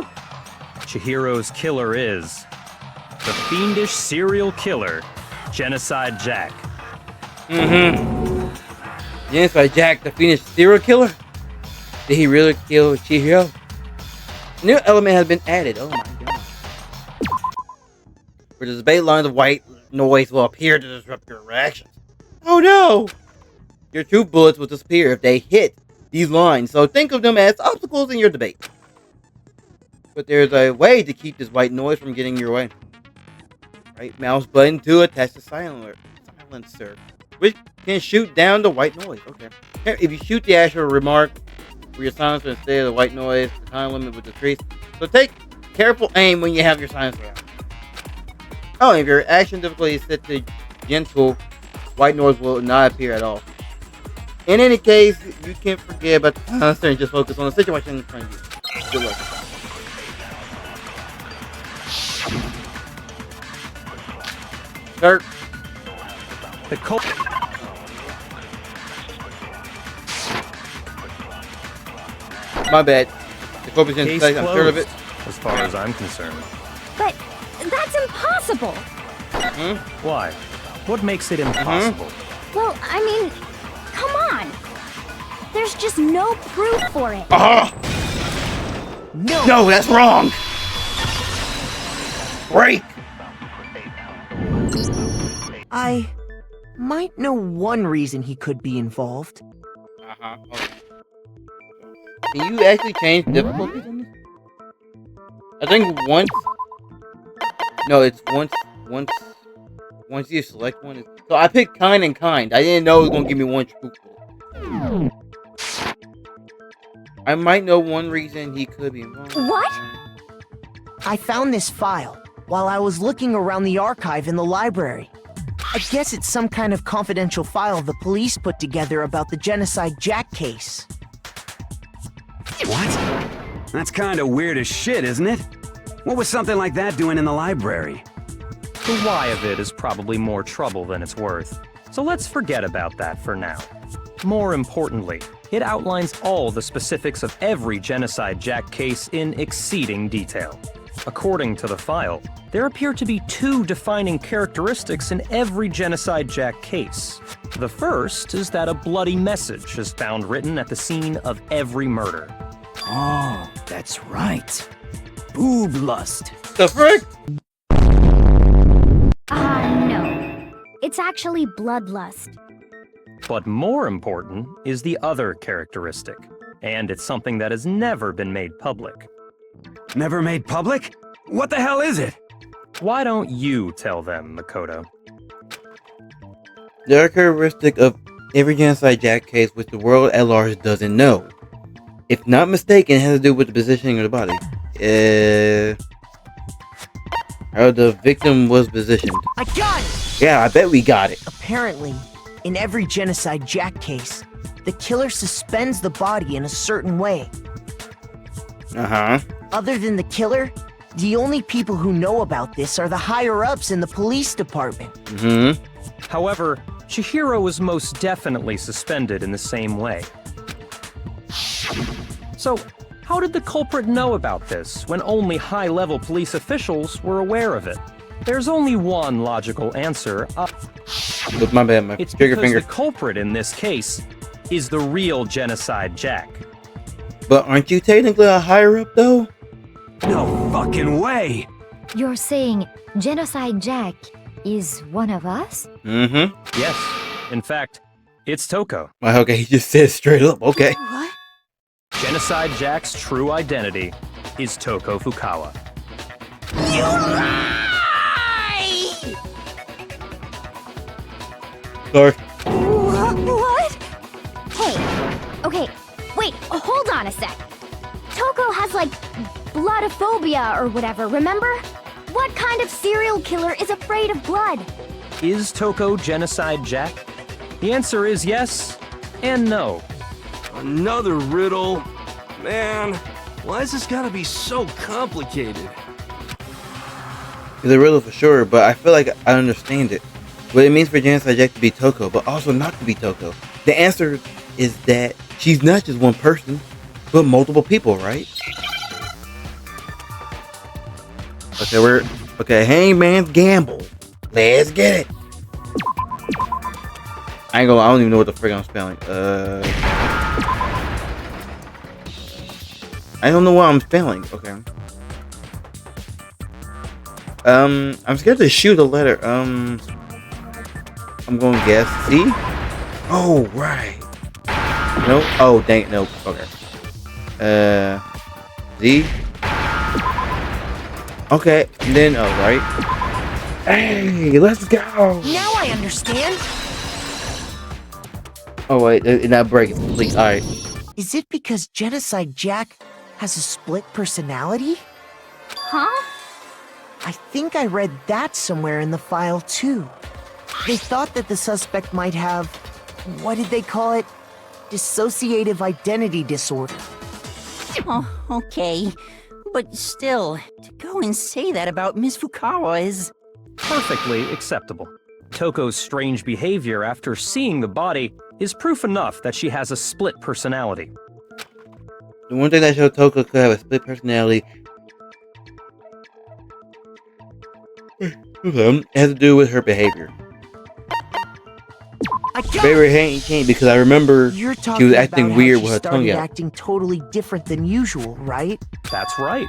Chihiro's killer is the fiendish serial killer, Genocide Jack. Genocide Jack, the finished serial killer? Did he really kill Chihiro? A new element has been added. Oh my god. Where the debate lines of white noise will appear to disrupt your reactions. Oh no! Your true bullets will disappear if they hit these lines, so think of them as obstacles in your debate. But there's a way to keep this white noise from getting your way. Right mouse button to attach the silencer, which can shoot down the white noise. Okay. Here, if you shoot the actual remark for your silencer instead of the white noise, the time limit would decrease. So take careful aim when you have your silencer out. Oh, if your action difficulty is set to gentle, white noise will not appear at all. In any case, you can't forget about the silencer and just focus on the situation in front of you. Good luck. Start. The My bad. The culprit didn't Case say, I'm sure of it. closed, as far as I'm concerned. But that's impossible. Why? What makes it impossible? Well, I mean, come on. There's just no proof for it. No, that's wrong. Break. I might know one reason he could be involved. Okay. Can you actually change difficulties on this? I think once. No, it's once you select one. So I picked kind and kind. I didn't know it was gonna give me one truthful. I might know one reason he could be involved. What? I found this file while I was looking around the archive in the library. I guess it's some kind of confidential file the police put together about the Genocide Jack case. What? That's kind of weird as shit, isn't it? What was something like that doing in the library? The why of it is probably more trouble than it's worth, so let's forget about that for now. More importantly, it outlines all the specifics of every Genocide Jack case in exceeding detail. According to the file, there appear to be 2 defining characteristics in every Genocide Jack case. The first is that a bloody message is found written at the scene of every murder. Oh, that's right. Boob lust. The frick? No. It's actually bloodlust. But more important is the other characteristic, and it's something that has never been made public. Never made public? What the hell is it? Why don't you tell them, Makoto? There are characteristics of every Genocide Jack case which the world at large doesn't know. If not mistaken, it has to do with the positioning of the body. How the victim was positioned. I got it! Yeah, I bet we got it. Apparently, in every Genocide Jack case, the killer suspends the body in a certain way. Uh-huh. Other than the killer, the only people who know about this are the higher-ups in the police department. Mm-hmm. However, Chihiro was most definitely suspended in the same way. So, how did the culprit know about this when only high-level police officials were aware of it? There's only one logical answer. With my bad, my it's trigger because finger. the culprit in this case is the real Genocide Jack. But aren't you technically a higher up though? No fucking way! You're saying Genocide Jack is one of us? Mm-hmm. Yes. In fact, it's Toko. Well, okay, he just said straight up, okay. What? Genocide Jack's true identity is Toko Fukawa. You lie! Sorry. What? Hey, okay, wait, hold on a sec. Toko has, like, bloodophobia or whatever, remember? What kind of serial killer is afraid of blood? Is Toko Genocide Jack? The answer is yes and no. Another riddle? Man, why is this gotta be so complicated? It's a riddle for sure, but I feel like I understand it. What it means for Genocide Jack to be Toko, but also not to be Toko. The answer is that she's not just one person, but multiple people, right? Okay, Hangman's Gamble. Let's get it. I don't even know what the frick I'm spelling. I don't know what I'm spelling. Okay. I'm scared to shoot a letter. I'm going to guess C. Oh, right. Nope. Oh, dang it. Nope. Okay. Z. Okay. And then, oh, right. Hey, let's go. Now I understand. Oh, wait. That break is complete. All right. Is it because Genocide Jack has a split personality? Huh? I think I read that somewhere in the file, too. They thought that the suspect might have, what did they call it? Dissociative identity disorder. Oh, okay. But still, to go and say that about Miss Fukawa is... Perfectly acceptable. Toko's strange behavior after seeing the body is proof enough that she has a split personality. The one thing that showed Toko could have a split personality has to do with her behavior. Behavior can't because I remember she was acting weird with her tongue out. Acting totally different than usual, right? That's right.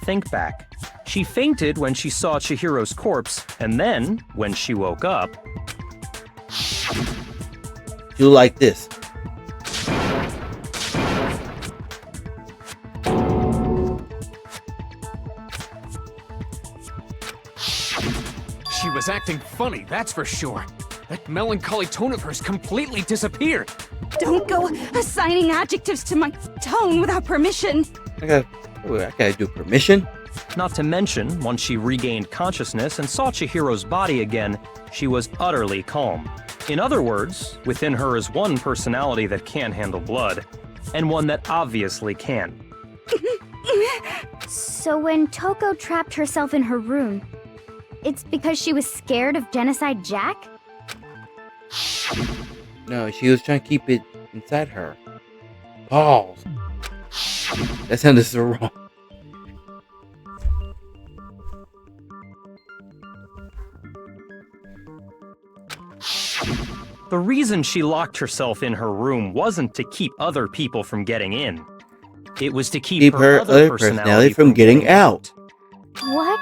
Think back. She fainted when she saw Chihiro's corpse, and then, when she woke up... She was like this. She was acting funny, that's for sure. That melancholy tone of hers completely disappeared. Don't go assigning adjectives to my tone without permission. I gotta do permission? Not to mention, once she regained consciousness and saw Chihiro's body again, she was utterly calm. In other words, within her is one personality that can handle blood, and one that obviously can. So when Toko trapped herself in her room, it's because she was scared of Genocide Jack? No, she was trying to keep it inside her. Pause. That sounded so wrong. The reason she locked herself in her room wasn't to keep other people from getting in. It was to keep her other personality from getting out. What?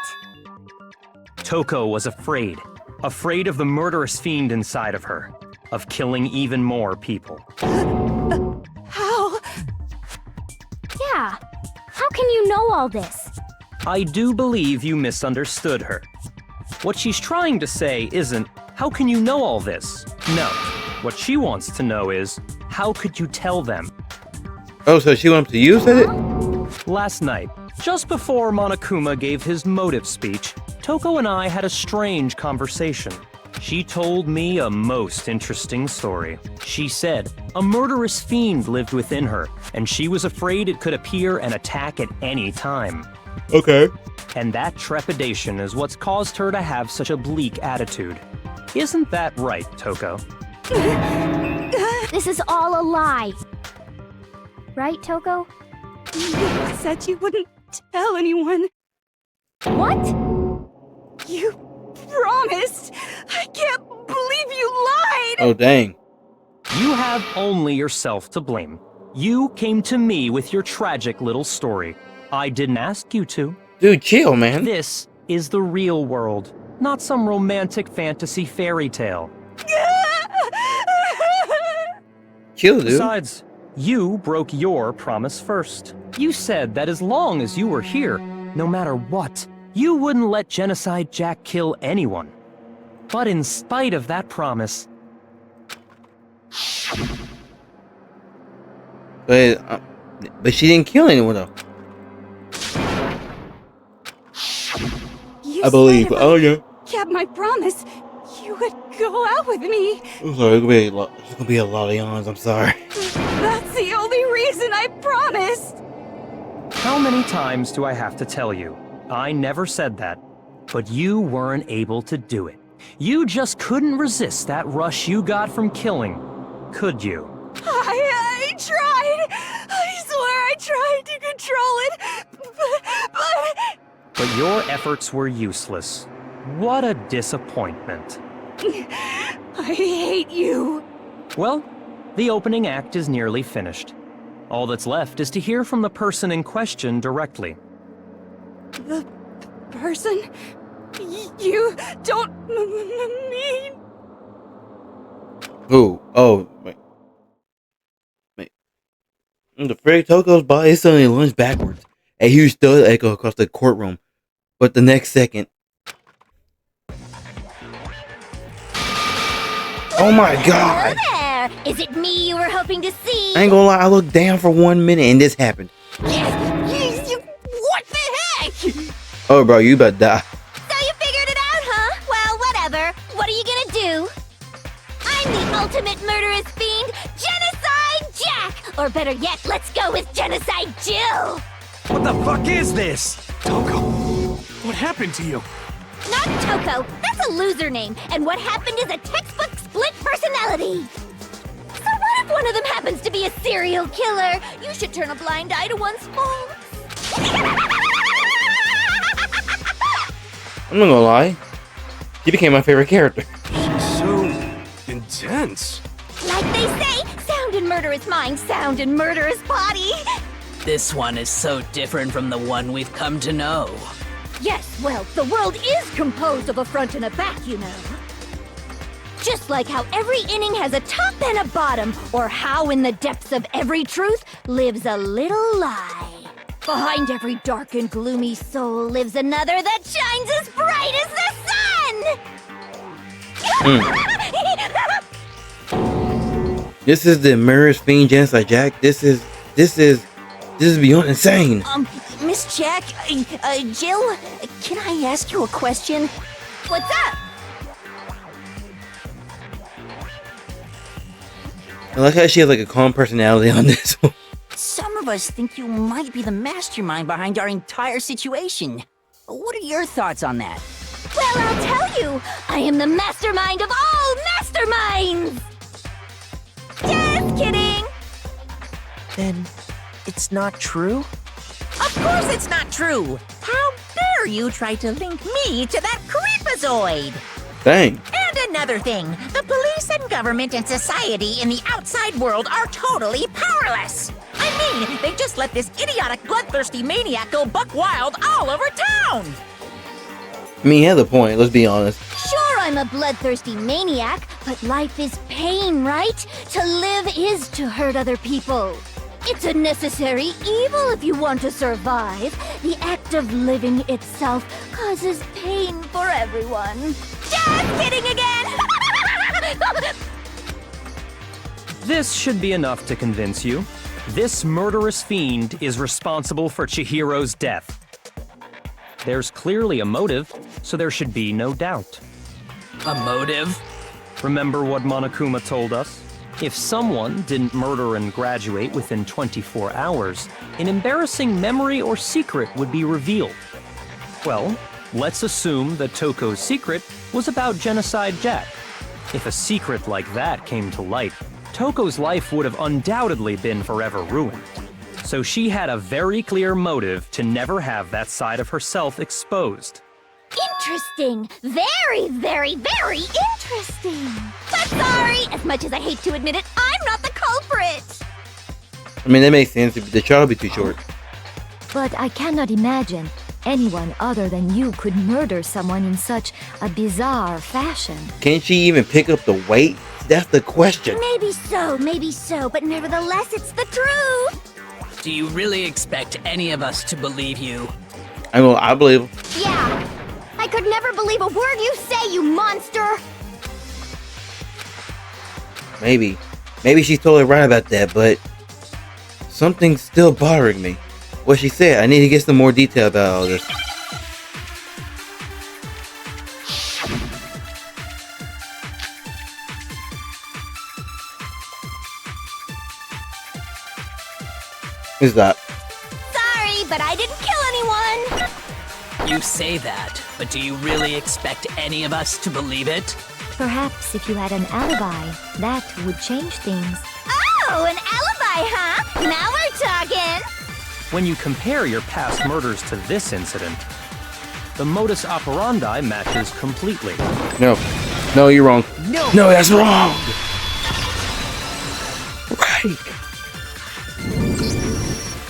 Toko was afraid. Afraid of the murderous fiend inside of her. Of killing even more people. How? Yeah. How can you know all this? I do believe you misunderstood her. What she's trying to say isn't, how can you know all this? No. What she wants to know is, how could you tell them? Oh, so she wants to use it? Last night, just before Monokuma gave his motive speech, Toko and I had a strange conversation. She told me a most interesting story. She said a murderous fiend lived within her, and she was afraid it could appear and attack at any time. Okay. And that trepidation is what's caused her to have such a bleak attitude. Isn't that right, Toko? This is all a lie. Right, Toko? You said you wouldn't tell anyone. What? You promised! I can't believe you lied! Oh, dang. You have only yourself to blame. You came to me with your tragic little story. I didn't ask you to. Dude, chill, man. This is the real world, not some romantic fantasy fairy tale. Chill, dude. Besides, you broke your promise first. You said that as long as you were here, no matter what, you wouldn't let Genocide Jack kill anyone. But in spite of that promise... But she didn't kill anyone, though. You I believe. said if Oh, yeah. kept my promise, you would go out with me. I'm sorry, there's gonna be a lot of yawns, I'm sorry. That's the only reason I promised. How many times do I have to tell you? I never said that. But you weren't able to do it. You just couldn't resist that rush you got from killing, could you? I tried. I swear I tried to control it, But your efforts were useless. What a disappointment. I hate you. Well, the opening act is nearly finished. All that's left is to hear from the person in question directly. The person? You don't mean... Who? Oh, wait. The Freddy Toko's body suddenly lunged backwards. A huge thud echoed across the courtroom. But the next second... Oh my god! Hello there! Is it me you were hoping to see? I ain't gonna lie, I looked down for 1 minute and this happened. What the heck? Oh, bro, you about to die. So you figured it out, huh? Well, whatever. What are you gonna do? I'm the ultimate murderous fiend, Genocide Jack! Or better yet, let's go with Genocide Jill! What the fuck is this? Toko, what happened to you? Not Toko, that's a loser name, and what happened is a textbook split personality! So what if one of them happens to be a serial killer? You should turn a blind eye to one's faults. I'm not gonna lie. He became my favorite character. So intense. Like they say, sound in murderous mind, sound in murderous body. This one is so different from the one we've come to know. Yes, well, the world is composed of a front and a back, you know. Just like how every inning has a top and a bottom, or how in the depths of every truth lives a little lie. Behind every dark and gloomy soul lives another that shines as bright as the sun! This is the murderous fiend Genocide Jack. This is beyond insane. Miss Jack, Jill, can I ask you a question? What's up? I like how she has like a calm personality on this one. Some of us think you might be the mastermind behind our entire situation. What are your thoughts on that? Well, I'll tell you, I am the mastermind of all masterminds! Just kidding! Then it's not true? Of course it's not true! How dare you try to link me to that creepazoid? Dang. And another thing, the police and government and society in the outside world are totally powerless. I mean, they just let this idiotic, bloodthirsty maniac go buck wild all over town. I mean, he has a point, let's be honest. Sure, I'm a bloodthirsty maniac, but life is pain, right? To live is to hurt other people. It's a necessary evil if you want to survive. The act of living itself causes pain for everyone. Just kidding again! This should be enough to convince you. This murderous fiend is responsible for Chihiro's death. There's clearly a motive, so there should be no doubt. A motive? Remember what Monokuma told us? If someone didn't murder and graduate within 24 hours, an embarrassing memory or secret would be revealed. Well, let's assume that Toko's secret was about Genocide Jack. If a secret like that came to light, Toko's life would have undoubtedly been forever ruined. So she had a very clear motive to never have that side of herself exposed. Interesting. Very, very, very interesting. But sorry, as much as I hate to admit it, I'm not the culprit. I mean, that makes sense. The trial would be too short. But I cannot imagine anyone other than you could murder someone in such a bizarre fashion. Can't she even pick up the weight? That's the question. Maybe so, but nevertheless, it's the truth. Do you really expect any of us to believe you? I believe him. Yeah. I could never believe a word you say, you monster! Maybe she's totally right about that, but something's still bothering me. What she said, I need to get some more detail about all this. Who's that? Sorry, but I didn't kill anyone! You say that, but do you really expect any of us to believe it? Perhaps if you had an alibi, that would change things. Oh, an alibi, huh? Now we're talking! When you compare your past murders to this incident, the modus operandi matches completely. No, you're wrong. No, that's wrong! Right.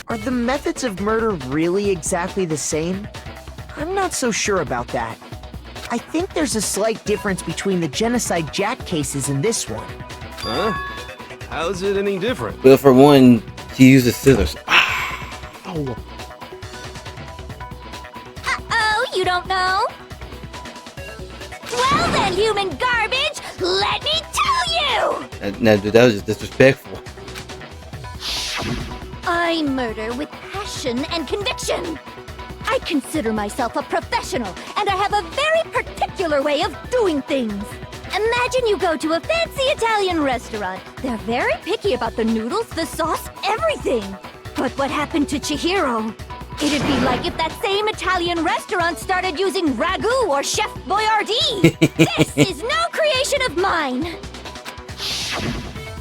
Are the methods of murder really exactly the same? I'm not so sure about that. I think there's a slight difference between the Genocide Jack cases and this one. Huh? How's it any different? Well, for one, she uses scissors. Ow. Uh-oh, you don't know? Well then, human garbage, let me tell you! No, dude, that was just disrespectful. I murder with passion and conviction. I consider myself a professional, and I have a very particular way of doing things. Imagine you go to a fancy Italian restaurant. They're very picky about the noodles, the sauce, everything. But what happened to Chihiro? It'd be like if that same Italian restaurant started using ragu or Chef Boyardee. This is no creation of mine.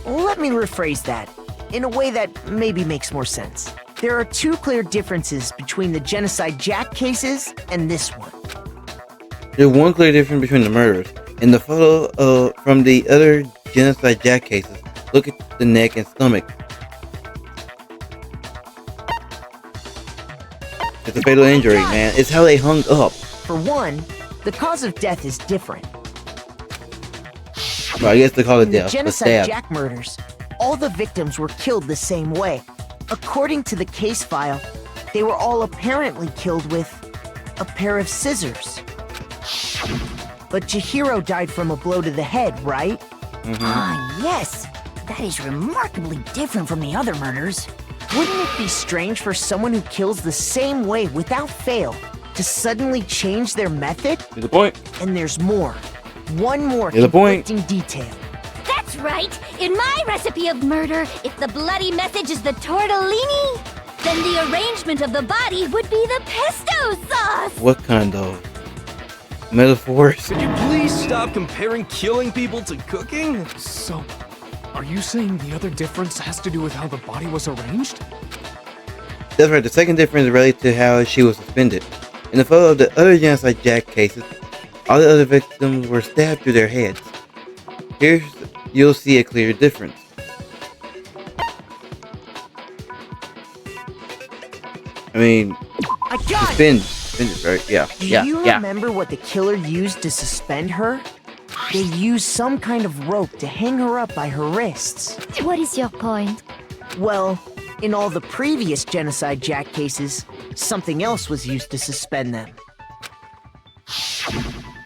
Let me rephrase that in a way that maybe makes more sense. There are two clear differences between the Genocide Jack cases and this one. There's one clear difference between the murders. In the photo from the other Genocide Jack cases, look at the neck and stomach. It's a fatal injury, man. It's how they hung up. For one, the cause of death is different. Well, I guess they call it In the death, but Genocide stab. Jack murders, all the victims were killed the same way. According to the case file, they were all apparently killed with a pair of scissors. But Chihiro died from a blow to the head, right? Ah, yes. That is remarkably different from the other murders. Wouldn't it be strange for someone who kills the same way without fail to suddenly change their method? To the point. And there's more. One more To the point. conflicting detail. That's right! In my recipe of murder, if the bloody message is the tortellini, then the arrangement of the body would be the pesto sauce! What kind of metaphors? Could you please stop comparing killing people to cooking? So, are you saying the other difference has to do with how the body was arranged? That's right, the second difference is related to how she was suspended. In the photo of the other genocide Jack cases, all the other victims were stabbed through their heads. Here, you'll see a clear difference. I mean, suspended, right? Yeah, Do you remember what the killer used to suspend her? They used some kind of rope to hang her up by her wrists. What is your point? Well, in all the previous genocide Jack cases, something else was used to suspend them.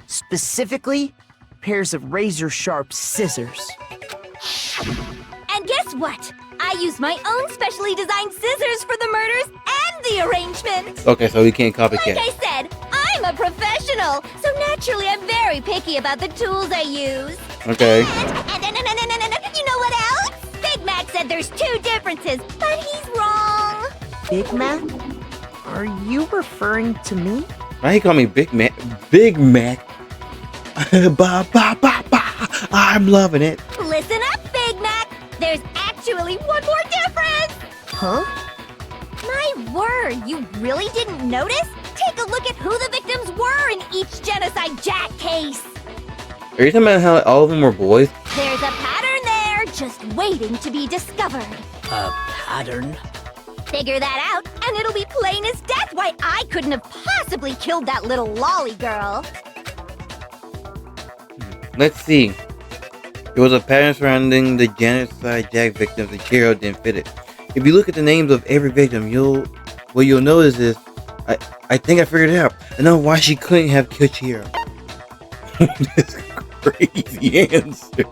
Specifically, pairs of razor-sharp scissors. And guess what? I used my own specially designed scissors for the murders and the arrangement! Okay, so we can't copycat. Like I said, I'm a professional, so naturally I'm very picky about the tools I use. Okay. And you know what else? Big Mac said there's two differences, but he's wrong. Big Mac? Are you referring to me? Why he call me Big Mac? Big Mac. Ba ba ba ba. I'm loving it. Listen up, Big Mac. There's actually one more difference. Huh? My word, you really didn't notice? Take a look at who the victims were in each genocide Jack case. Are you talking about how all of them were boys? There's a pattern there, just waiting to be discovered. A pattern? Figure that out, and it'll be plain as death why I couldn't have possibly killed that little lolly girl. Let's see. There was a pattern surrounding the genocide Jack victims, and Chihiro didn't fit it. If you look at the names of every victim, what you'll notice is, I think I figured it out. I know why she couldn't have killed Chihiro. That's a crazy answer.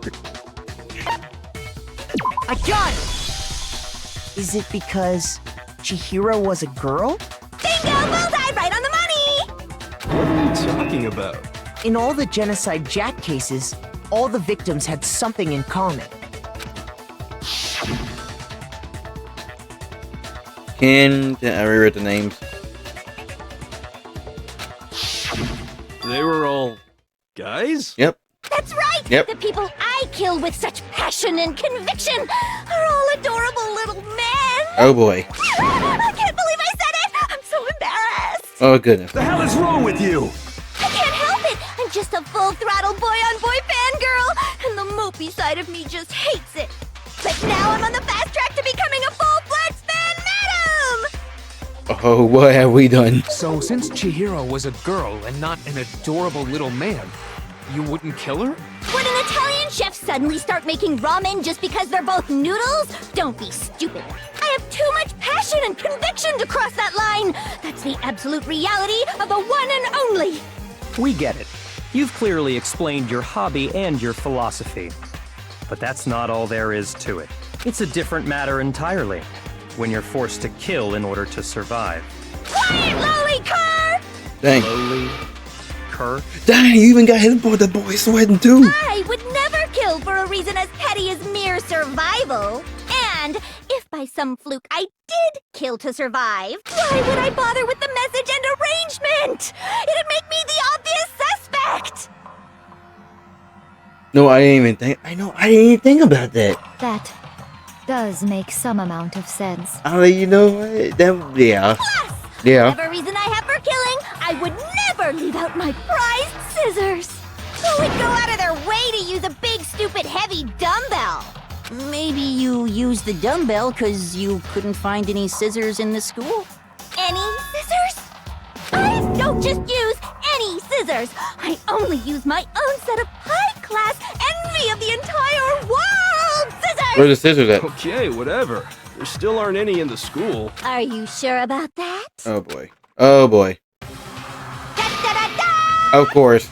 I got it! Is it because Chihiro was a girl? Bingo! Bullseye! Right on the money! What are you talking about? In all the genocide Jack cases, all the victims had something in common. I reread the names. They were all guys? Yep. That's right! Yep. The people I kill with such passion and conviction are all adorable little men! Oh boy. I can't believe I said it! I'm so embarrassed! Oh goodness. The hell is wrong with you? I can't help it! I'm just a full-throttle boy-on-boy fangirl, and the mopey side of me just hates it. But now I'm on the fast track to becoming a full-fledged fan madam! Oh, what have we done? So, since Chihiro was a girl and not an adorable little man, you wouldn't kill her? Would an Italian chef suddenly start making ramen just because they're both noodles? Don't be stupid. I have too much passion and conviction to cross that line. That's the absolute reality of the one and only. We get it. You've clearly explained your hobby and your philosophy. But that's not all there is to it. It's a different matter entirely, when you're forced to kill in order to survive. Quiet, lowly cur! Dang. Lowly cur? Dang, you even got hit by the boy sweating too. I would never kill for a reason as petty as mere survival. And if by some fluke I did kill to survive, why would I bother with the message and arrangement? It'd make me the obvious suspect. No, I didn't even think. I didn't even think about that. That does make some amount of sense. You know what? Yeah. Plus, Yeah. whatever reason I have for killing, I would never leave out my prized scissors. Who would go out of their way to use a big, stupid, heavy dumbbell? Maybe you used the dumbbell because you couldn't find any scissors in the school? Any scissors? I don't just use any scissors. I only use my own set of high-class envy of the entire world scissors! Where's the scissors at? Okay, whatever. There still aren't any in the school. Are you sure about that? Oh boy. Oh boy. Of course.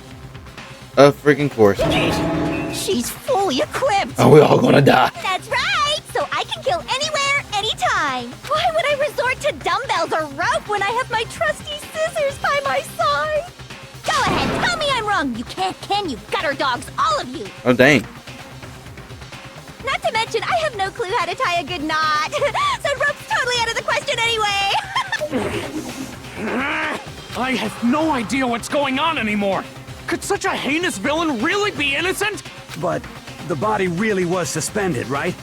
Of freaking course. She's fully equipped! Are we all gonna die? That's right! So I can kill anywhere, anytime. Why would I resort to dumbbells or rope when I have my trusty scissors by my side? Go ahead, tell me I'm wrong. You can't, can you? Gutter dogs, all of you. Oh, dang. Not to mention, I have no clue how to tie a good knot. So rope's totally out of the question anyway. I have no idea what's going on anymore. Could such a heinous villain really be innocent? But the body really was suspended, right?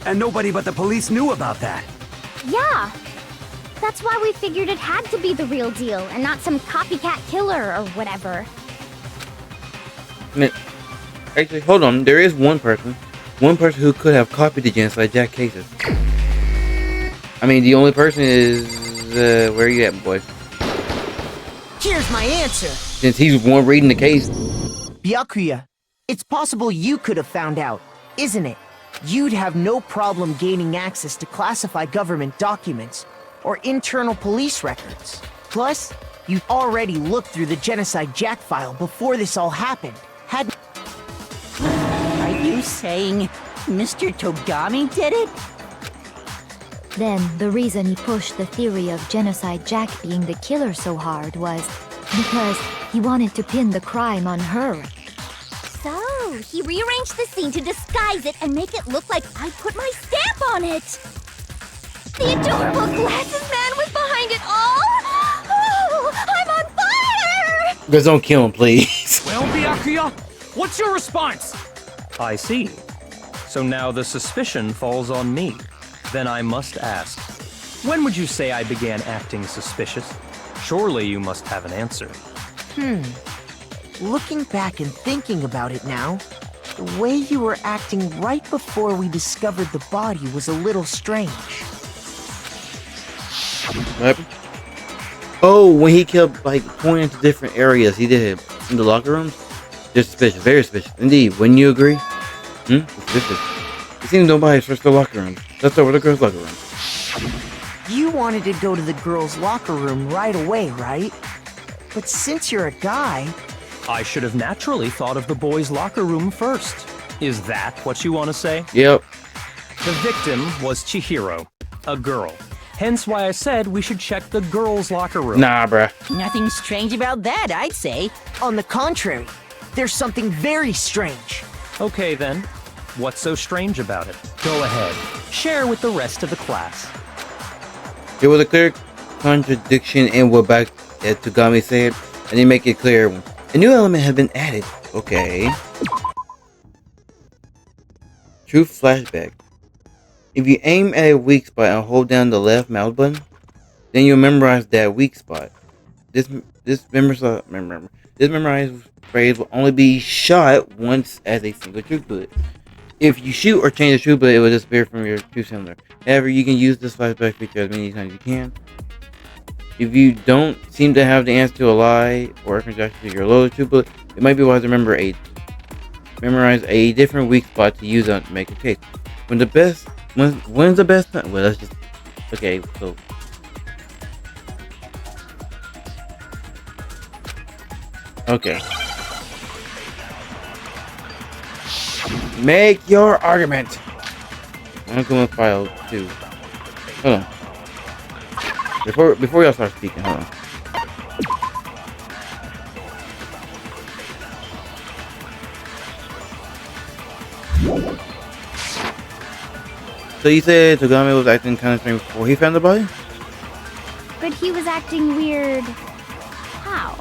And nobody but the police knew about that. Yeah. That's why we figured it had to be the real deal and not some copycat killer or whatever. Actually, hold on. There is one person who could have copied the genocide Jack cases. I mean, the only person is where are you at, boy? Here's my answer. Since he's the one reading the case. Byakuya, it's possible you could have found out, isn't it? You'd have no problem gaining access to classified government documents or internal police records. Plus, you'd already looked through the Genocide Jack file before this all happened. Are you saying Mr. Togami did it? Then, the reason he pushed the theory of Genocide Jack being the killer so hard was because he wanted to pin the crime on her. So, he rearranged the scene to disguise it and make it look like I put my stamp on it. The adorable glasses man was behind it all? Oh, I'm on fire! Just don't kill him, please. Well, Byakuya, what's your response? I see. So now the suspicion falls on me. Then I must ask, when would you say I began acting suspicious? Surely you must have an answer. Looking back and thinking about it now, the way you were acting right before we discovered the body was a little strange. What happened? Oh, when he kept like pointing to different areas, he did it in the locker rooms. Just suspicious, very suspicious. Indeed, wouldn't you agree? Suspicious. It seems nobody searched the locker room. Let's over the girls' locker room. You wanted to go to the girls' locker room right away, right? But since you're a guy... I should have naturally thought of the boys' locker room first. Is that what you want to say? Yep. The victim was Chihiro, a girl. Hence why I said we should check the girls' locker room. Nah, bruh. Nothing strange about that, I'd say. On the contrary, there's something very strange. Okay then, what's so strange about it? Go ahead, share with the rest of the class. There was a clear contradiction in what back at Togami said, and they make it clear a new element had been added. Okay. True flashback. If you aim at a weak spot and hold down the left mouse button, then you'll memorize that weak spot. This memorized phrase will only be shot once as a single true bullet. If you shoot or change the true bullet, it will disappear from your true cylinder. However, you can use this flashback feature as many times as you can. If you don't seem to have the answer to a lie or a contradiction to your loaded true bullet, it might be wise to memorize a different weak spot to use on to make a case. When's the best time? Well, that's just okay. So okay. Make your argument. I'm going to file 2. Hold on. Before y'all start speaking, hold on. So you said Togami was acting kind of strange before he found the body? But he was acting weird. How?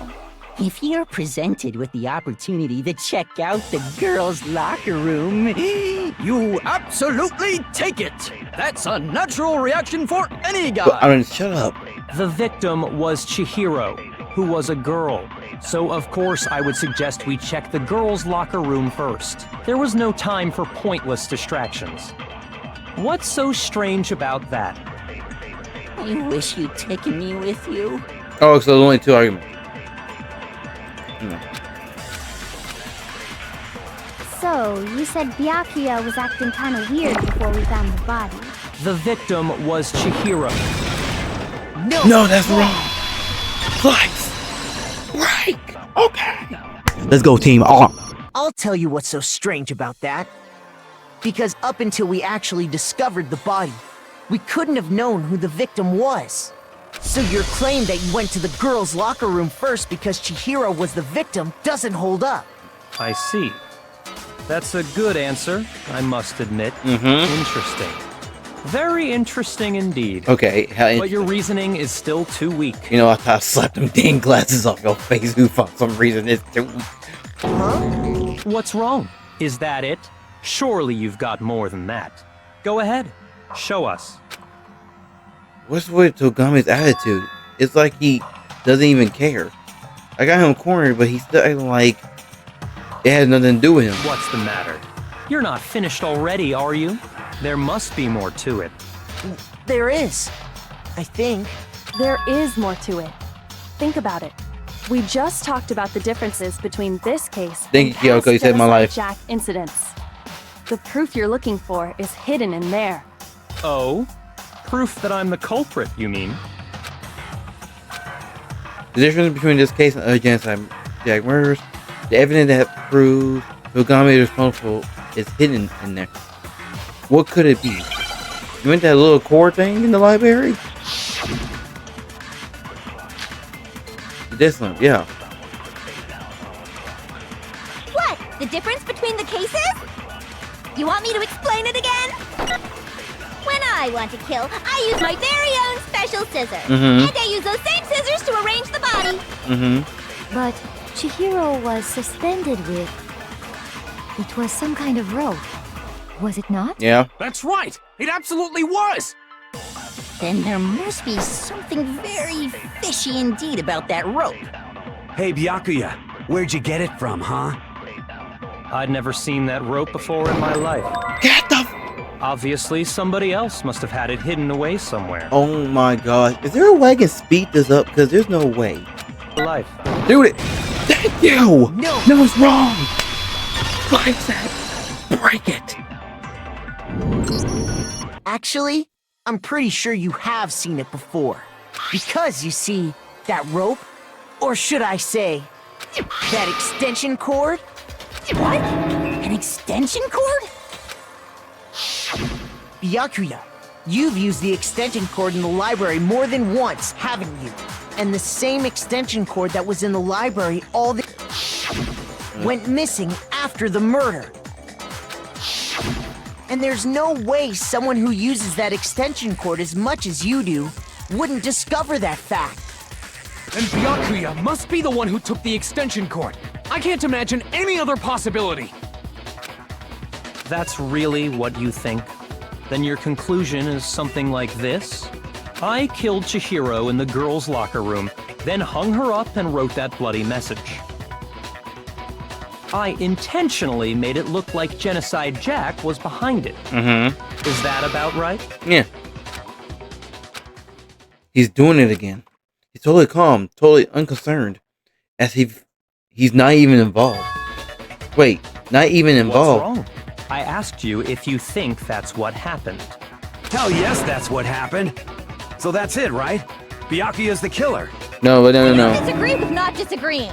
If you're presented with the opportunity to check out the girls' locker room, you absolutely take it. That's a natural reaction for any guy. But, I mean, shut up. The victim was Chihiro, who was a girl. So of course I would suggest we check the girls' locker room first. There was no time for pointless distractions. What's so strange about that? I wish you'd taken me with you. Oh, so there's only 2 arguments. So, you said Byakuya was acting kind of weird before we found the body. The victim was Chihiro. No, that's wrong. Twice. Right. Okay. Let's go, team. I'll tell you what's so strange about that. Because up until we actually discovered the body, We couldn't have known who the victim was. So your claim that you went to the girls' locker room first because Chihiro was the victim doesn't hold up. I see. That's a good answer, I must admit. Interesting. Very interesting indeed. Okay. But your reasoning is still too weak. You know, I thought I slapped them dang glasses off your face who for some reason it's too weak. Huh? What's wrong? Is that it? Surely you've got more than that. Go ahead. Show us. What's with Togami's attitude? It's like he doesn't even care. I got him cornered, but he's still acting like it has nothing to do with him. What's the matter? You're not finished already, are you? There must be more to it. There is. I think. There is more to it. Think about it. We just talked about the differences between this case Thank you, Kyoko. You saved my life. Jack incidents. The proof you're looking for is hidden in there. Oh? Proof that I'm the culprit, you mean? The difference between this case and other genocide Jack murders, the evidence that proves Togami is responsible is hidden in there. What could it be? You meant that little core thing in the library? This one, yeah. What? The difference between the cases? You want me to explain it again? When I want to kill, I use my very own special scissors. And I use those same scissors to arrange the body. But Chihiro was suspended with... It was some kind of rope. Was it not? Yeah. That's right! It absolutely was! Then there must be something very fishy indeed about that rope. Hey, Byakuya, where'd you get it from, huh? I'd never seen that rope before in my life. Get the... Obviously, somebody else must have had it hidden away somewhere. Oh my god. Is there a way I can speed this up? Because there's no way. Life. Dude, thank you! No, it's wrong! Fix it! Break it! Actually, I'm pretty sure you have seen it before. Because, you see, that rope, or should I say, that extension cord? What? An extension cord? Byakuya, you've used the extension cord in the library more than once, haven't you? And the same extension cord that was in the library went missing after the murder. And there's no way someone who uses that extension cord as much as you do wouldn't discover that fact. And Byakuya must be the one who took the extension cord. I can't imagine any other possibility. That's really what you think? Then your conclusion is something like this? I killed Chihiro in the girls' locker room, then hung her up and wrote that bloody message. I intentionally made it look like Genocide Jack was behind it. Is that about right? Yeah. He's doing it again. He's totally calm, totally unconcerned, as if he's not even involved. Wait, not even involved. What's wrong? I asked you if you think that's what happened. Hell yes, that's what happened. So that's it, right? Byakuya's the killer. No. Disagree with not disagreeing.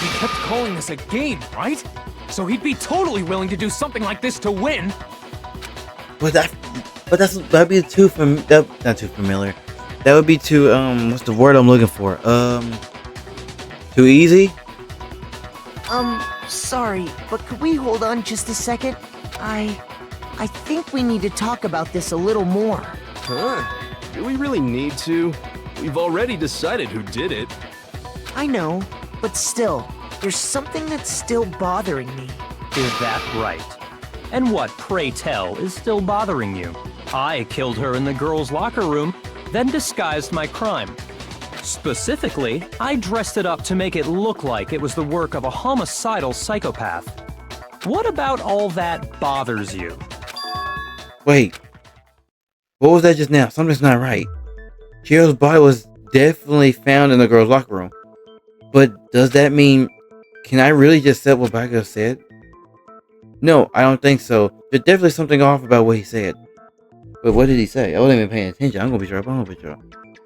He kept calling this a game, right? So he'd be totally willing to do something like this to win. That'd be too not too familiar. That would be too what's the word I'm looking for? Too easy? Sorry, but could we hold on just a second? I think we need to talk about this a little more. Huh? Do we really need to? We've already decided who did it. I know, but still, there's something that's still bothering me. Is that right? And what, pray tell, is still bothering you? I killed her in the girls' locker room, then disguised my crime. Specifically, I dressed it up to make it look like it was the work of a homicidal psychopath. What about all that bothers you? Wait. What was that just now? Something's not right. Chihiro's body was definitely found in the girls' locker room. But does that mean... Can I really just say what Byakuya said? No, I don't think so. There's definitely something off about what he said. But what did he say? I wasn't even paying attention. I'm gonna be sure.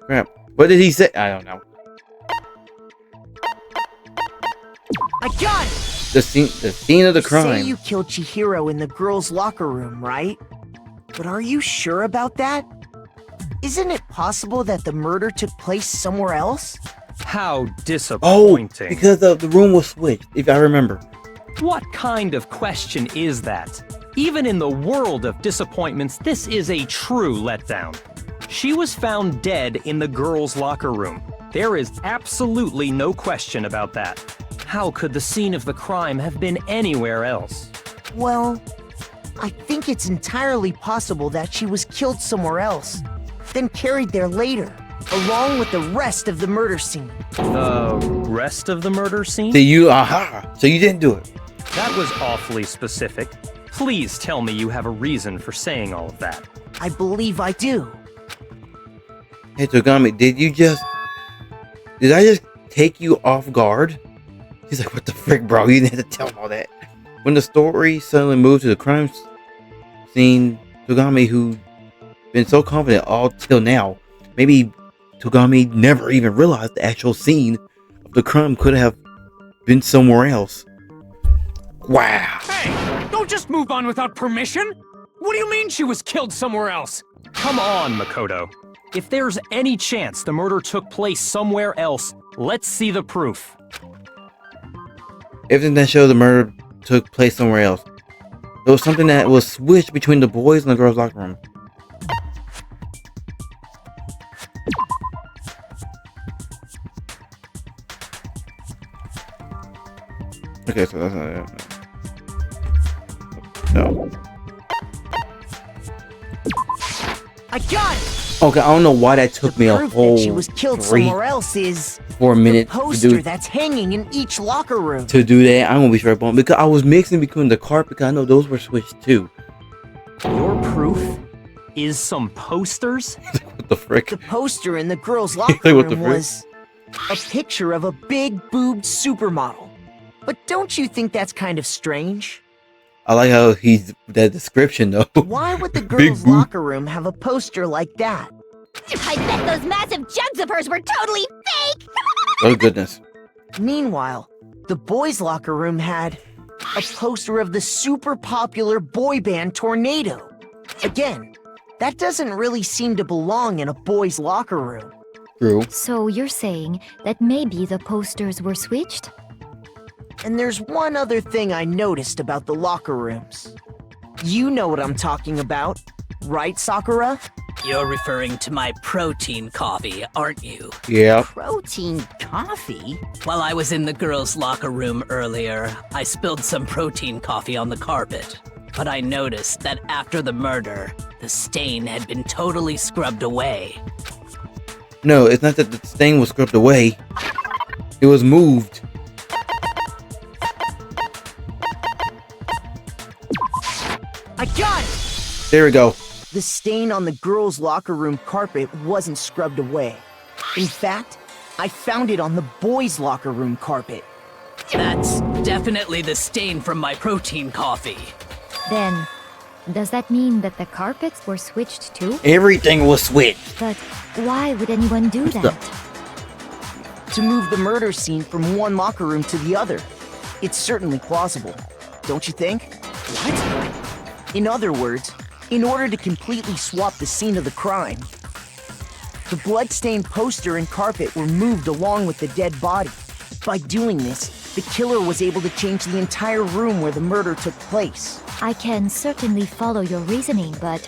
Crap. What did he say? I don't know. I got it! The scene of the crime. Say you killed Chihiro in the girls' locker room, right? But are you sure about that? Isn't it possible that the murder took place somewhere else? How Oh, disappointing. because the room was switched, if I remember. What kind of question is that? Even in the world of disappointments, this is a true letdown. She was found dead in the girls' locker room. There is absolutely no question about that. How could the scene of the crime have been anywhere else? Well, I think it's entirely possible that she was killed somewhere else, then carried there later, along with the rest of the murder scene. The rest of the murder scene? So you didn't do it. That was awfully specific. Please tell me you have a reason for saying all of that. I believe I do. Hey Togami, did I just take you off guard? He's like, what the frick, bro? You didn't have to tell him all that. When the story suddenly moved to the crime scene, Togami, who'd been so confident all till now, maybe Togami never even realized the actual scene of the crime could have been somewhere else. Wow. Hey, don't just move on without permission. What do you mean she was killed somewhere else? Come on, Makoto. If there's any chance the murder took place somewhere else, let's see the proof. Everything that shows the murder took place somewhere else. There was something that was switched between the boys and the girls' locker room. Okay, so that's not it. No. I got it! Okay, I don't know why that took me a Proof whole that she was killed somewhere else is 4 minutes the to poster do that's hanging in each locker room. that. I'm gonna be straight on because I was mixing between the carpet because I know those were switched too. Your proof is some posters? What the frick? The poster in the girls' locker What the room frick? was a picture of a big-boobed supermodel. But don't you think that's kind of strange? I like how he's that description though. Why would the Big girls' boob. locker room have a poster like that? I bet those massive jugs of hers were totally fake! Oh goodness. Meanwhile, the boys' locker room had a poster of the super popular boy band Tornado. Again, that doesn't really seem to belong in a boys' locker room. True. So you're saying that maybe the posters were switched? And there's one other thing I noticed about the locker rooms. You know what I'm talking about, right, Sakura? You're referring to my protein coffee, aren't you? Yeah. Protein coffee? While I was in the girls' locker room earlier, I spilled some protein coffee on the carpet. But I noticed that after the murder, the stain had been totally scrubbed away. No, it's not that the stain was scrubbed away. It was moved. I got it! There we go. The stain on the girls' locker room carpet wasn't scrubbed away. In fact, I found it on the boys' locker room carpet. That's definitely the stain from my protein coffee. Then, does that mean that the carpets were switched too? Everything was switched. But why would anyone do that? To move the murder scene from one locker room to the other. It's certainly plausible, don't you think? What? In other words, in order to completely swap the scene of the crime, the bloodstained poster and carpet were moved along with the dead body. By doing this, the killer was able to change the entire room where the murder took place. I can certainly follow your reasoning, but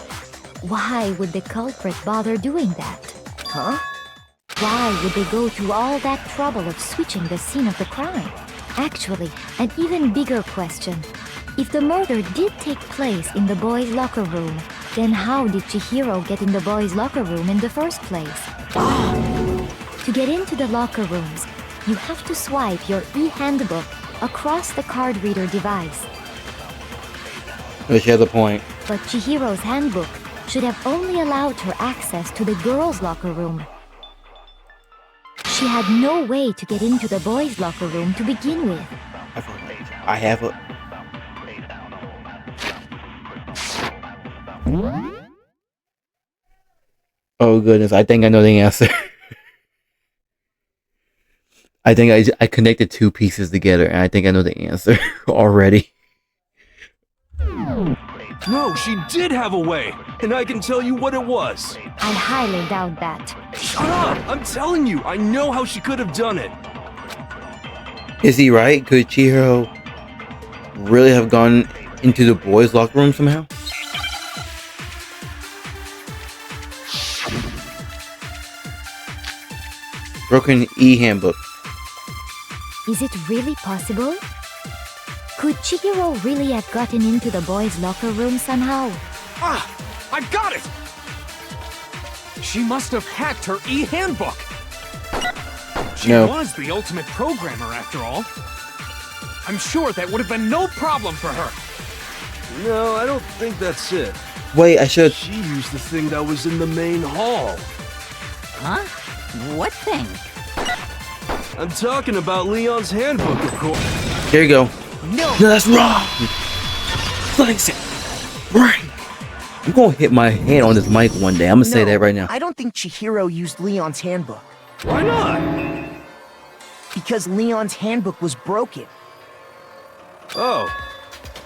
why would the culprit bother doing that? Huh? Why would they go through all that trouble of switching the scene of the crime? Actually, an even bigger question. If the murder did take place in the boys' locker room, then how did Chihiro get in the boys' locker room in the first place? To get into the locker rooms, you have to swipe your e-handbook across the card reader device. She has a point. But Chihiro's handbook should have only allowed her access to the girls' locker room. She had no way to get into the boys' locker room to begin with. I have a... Oh goodness, I think I know the answer. I think I connected two pieces together and I think I know the answer already. No, she did have a way, and I can tell you what it was. I highly doubt that. Shut up! I'm telling you, I know how she could have done it. Is he right? Could Chihiro really have gone into the boys' locker room somehow? Broken e-handbook. Is it really possible? Could Chihiro really have gotten into the boys' locker room somehow? Ah! I got it! She must have hacked her e-handbook! She was the ultimate programmer, after all. I'm sure that would have been no problem for her. No, I don't think that's it. Wait, I should... She used the thing that was in the main hall. Huh? What thing? I'm talking about Leon's handbook, of course. Here you go. No, that's wrong! Slice it! Right! I'm gonna hit my hand on this mic one day. I'm gonna say that right now. I don't think Chihiro used Leon's handbook. Why not? Because Leon's handbook was broken. Oh.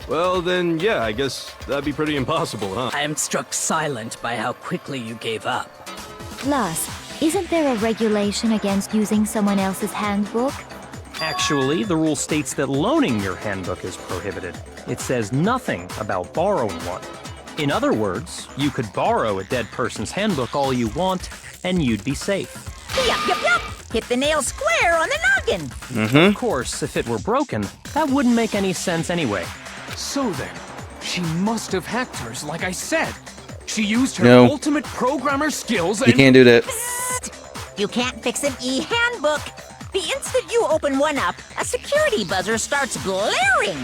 Well, then, yeah, I guess that'd be pretty impossible, huh? I am struck silent by how quickly you gave up. Plus, isn't there a regulation against using someone else's handbook? Actually, the rule states that loaning your handbook is prohibited. It says nothing about borrowing one. In other words, you could borrow a dead person's handbook all you want, and you'd be safe. Yup. Hit the nail square on the noggin. Of course, if it were broken, that wouldn't make any sense anyway. So then, she must have hacked hers, like I said. She used her No. ultimate programmer skills and— You can't do that. Psst. You can't fix an e-handbook. The instant you open one up, a security buzzer starts blaring.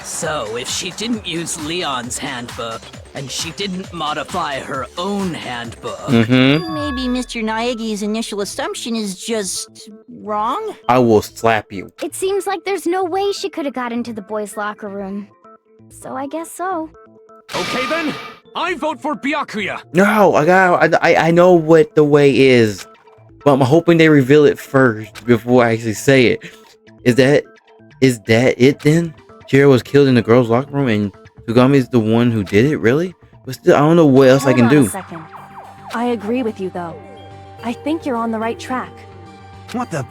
So, if she didn't use Leon's handbook, and she didn't modify her own handbook... Maybe Mr. Naegi's initial assumption is just wrong? I will slap you. It seems like there's no way she could have got into the boys' locker room. So I guess so. Okay then, I vote for Byakuya. No, I know what the way is, but I'm hoping they reveal it first before I actually say it. Is that it then? Chihiro was killed in the girls' locker room and Tsugami's the one who did it, really? But still, I don't know what else I can do. Hold on a second. I agree with you, though. I think you're on the right track. What the?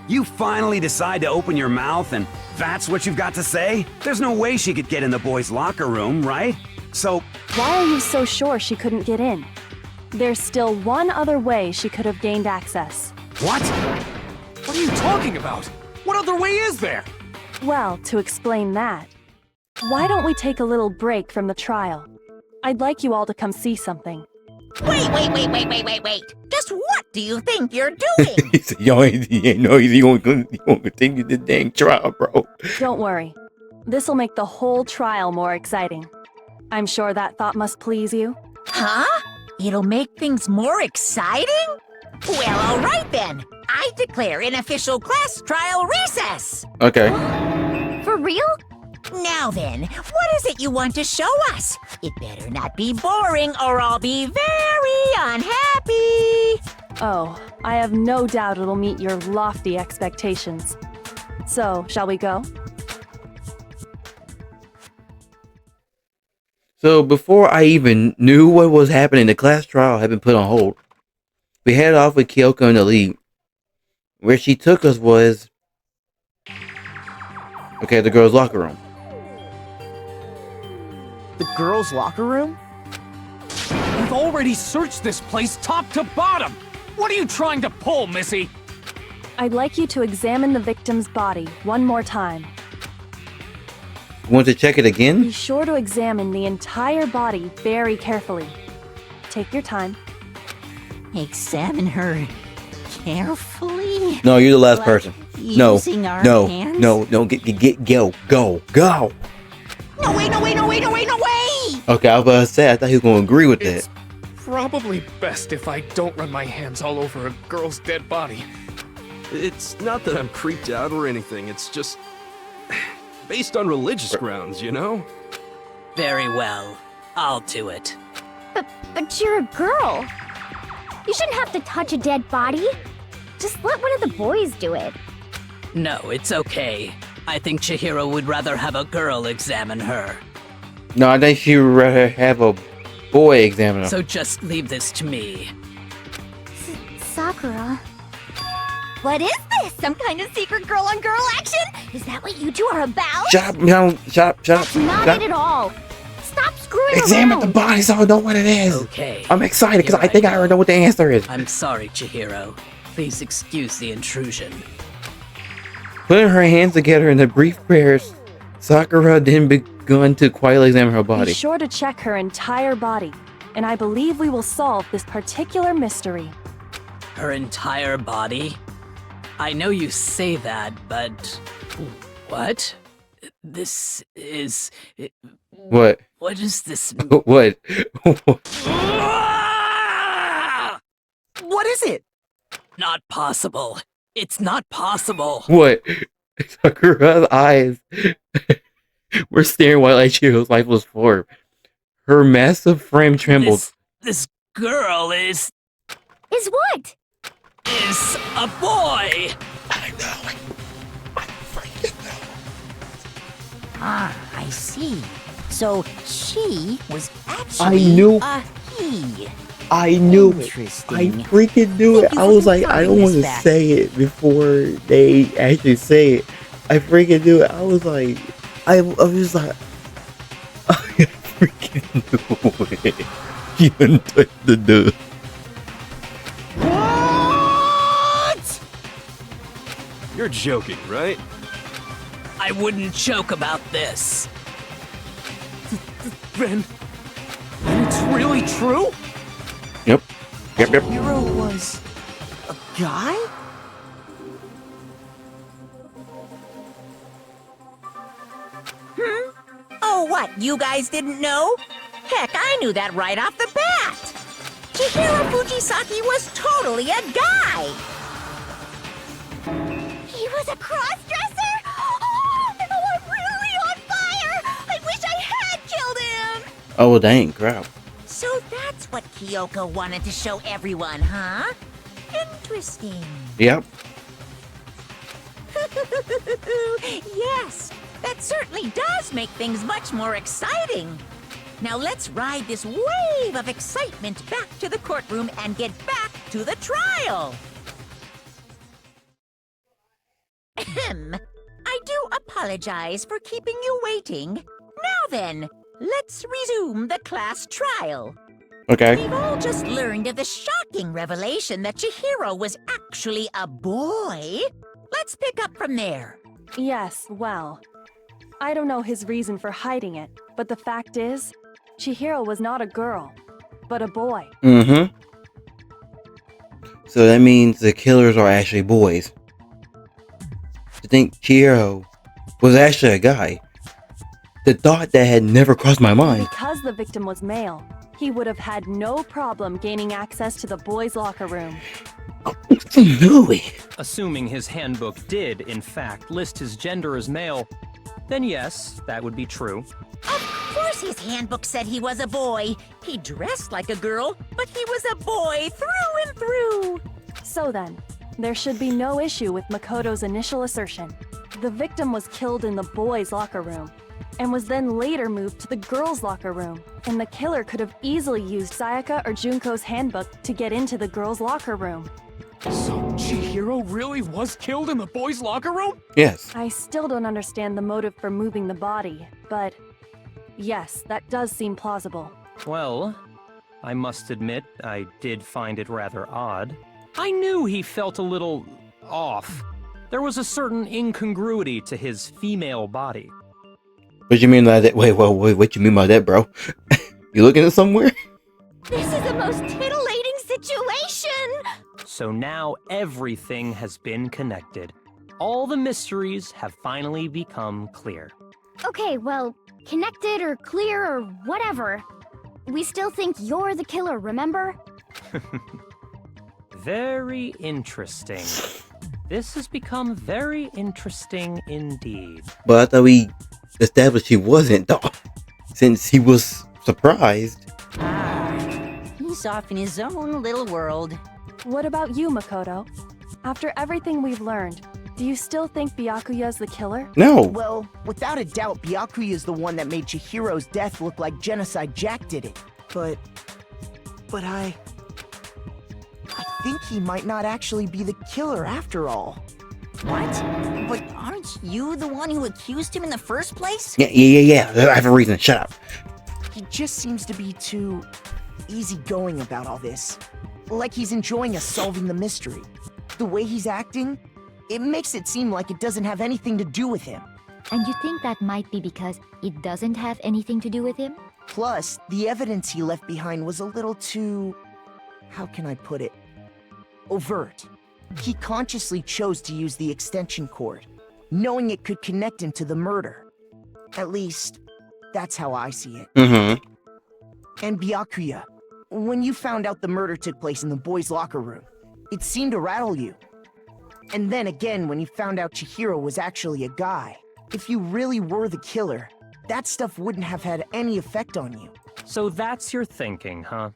You finally decide to open your mouth and that's what you've got to say? There's no way she could get in the boys' locker room, right? So... Why are you so sure she couldn't get in? There's still one other way she could have gained access. What? What are you talking about? What other way is there? Well, to explain that, why don't we take a little break from the trial? I'd like you all to come see something. Wait. Just what do you think you're doing? He said, yo, he gonna continue the dang trial, bro. Don't worry. This'll make the whole trial more exciting. I'm sure that thought must please you. Huh? It'll make things more exciting? Well, all right then. I declare an official class trial recess. Okay. For real? Now then, what is it you want to show us? It better not be boring or I'll be very unhappy. Oh, I have no doubt it'll meet your lofty expectations. So, shall we go? So before I even knew what was happening, the class trial had been put on hold. We headed off with Kyoko in the lead. Where she took us was... okay, the girls' locker room. The girls' locker room? We've already searched this place top to bottom! What are you trying to pull, Missy? I'd like you to examine the victim's body one more time. You want to check it again? Be sure to examine the entire body very carefully. Take your time. Examine her carefully? No, you're the last person. No, using our no, hands? no, go. No way! Okay, I was about to say, I thought he was going to agree with that. Probably best if I don't run my hands all over a girl's dead body. It's not that I'm creeped out or anything, it's just... based on religious grounds, you know? Very well. I'll do it. But you're a girl. You shouldn't have to touch a dead body. Just let one of the boys do it. No, it's okay. I think Chihiro would rather have a girl examine her. No, I think she would rather have a boy examine her. So just leave this to me. Sakura. What is this? Some kind of secret girl-on-girl action? Is that what you two are about? Shut up, no, shut up. That's not Shut it at all. Stop screwing Examine the around. body so I know what it is. Okay. I'm excited because Here I think I already know what the answer is. I'm sorry, Chihiro. Please excuse the intrusion. Putting her hands together in a brief prayer, Sakura then begun to quietly examine her body. Be sure to check her entire body, and I believe we will solve this particular mystery. Her entire body? I know you say that, but... What? This is... What? What is this? What? What is it? Not possible. It's not possible. What? Sakura's eyes were staring while Ichiro's life was formed. Her massive frame trembled. This girl is what? Is a boy. I know. I freaking know. Ah, I see. So she was actually I knew. a he. I knew it. Interesting. I freaking knew it. Thank you I for was like, I don't confirming want to this fact. say it before they actually say it. I freaking knew it. I was like, I was like, I freaking knew it. You didn't touch the dude. What? You're joking, right? I wouldn't joke about this. Then it's really true? Yep. Hero was a guy? Oh, what? You guys didn't know? Heck, I knew that right off the bat. Chihiro Fujisaki was totally a guy. He was a cross-dresser? Oh, I'm really on fire! I wish I had killed him! Oh, dang, crap. So that's what Kyoko wanted to show everyone, huh? Interesting. Yep. Yes, that certainly does make things much more exciting. Now let's ride this wave of excitement back to the courtroom and get back to the trial. Ahem. I do apologize for keeping you waiting. Now then, let's resume the class trial. Okay. We've all just learned of the shocking revelation that Chihiro was actually a boy. Let's pick up from there. Yes, well, I don't know his reason for hiding it, but the fact is, Chihiro was not a girl, but a boy. Mm-hmm. So that means the killers are actually boys. To think Chihiro was actually a guy. The thought that had never crossed my mind. Because the victim was male, he would have had no problem gaining access to the boys' locker room. Assuming his handbook did, in fact, list his gender as male, then yes, that would be true. Of course his handbook said he was a boy. He dressed like a girl, but he was a boy through and through. So then, there should be no issue with Makoto's initial assertion. The victim was killed in the boys' locker room, and was then later moved to the girls' locker room, and the killer could have easily used Sayaka or Junko's handbook to get into the girls' locker room. So Chihiro really was killed in the boys' locker room? Yes. I still don't understand the motive for moving the body, but yes, that does seem plausible. Well, I must admit, I did find it rather odd. I knew he felt a little off. There was a certain incongruity to his female body. What you mean by that? Wait, what you mean by that, bro? You looking at somewhere? This is the most titillating situation! So now everything has been connected. All the mysteries have finally become clear. Okay, well, connected or clear or whatever. We still think you're the killer, remember? Very interesting. This has become very interesting indeed. But I thought we established he wasn't, though. Since he was surprised. He's off in his own little world. What about you, Makoto? After everything we've learned, Do you still think Byakuya's the killer? No. Well, without a doubt, Byakuya is the one that made Chihiro's death look like Genocide Jack did it. But I think he might not actually be the killer after all. What? But aren't you the one who accused him in the first place? Yeah. I have a reason. Shut up. He just seems to be too easygoing about all this. Like he's enjoying us solving the mystery. The way he's acting, it makes it seem like it doesn't have anything to do with him. And you think that might be because it doesn't have anything to do with him? Plus, the evidence he left behind was a little too... how can I put it? Overt. He consciously chose to use the extension cord, knowing it could connect him to the murder. At least, that's how I see it. Mm-hmm. And Byakuya, when you found out the murder took place in the boys' locker room, it seemed to rattle you. And then again, when you found out Chihiro was actually a guy, if you really were the killer, that stuff wouldn't have had any effect on you. So that's your thinking, huh?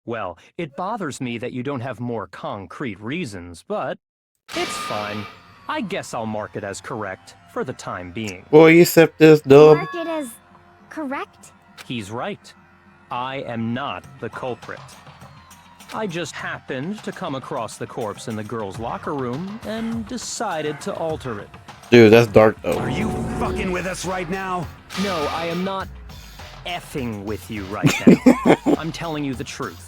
Well, it bothers me that you don't have more concrete reasons, but it's fine. I guess I'll mark it as correct for the time being. Boy, you accept this, dub. Mark it as correct? He's right. I am not the culprit. I just happened to come across the corpse in the girls' locker room and decided to alter it. Dude, that's dark though. Are you fucking with us right now? No, I am not effing with you right now. I'm telling you the truth.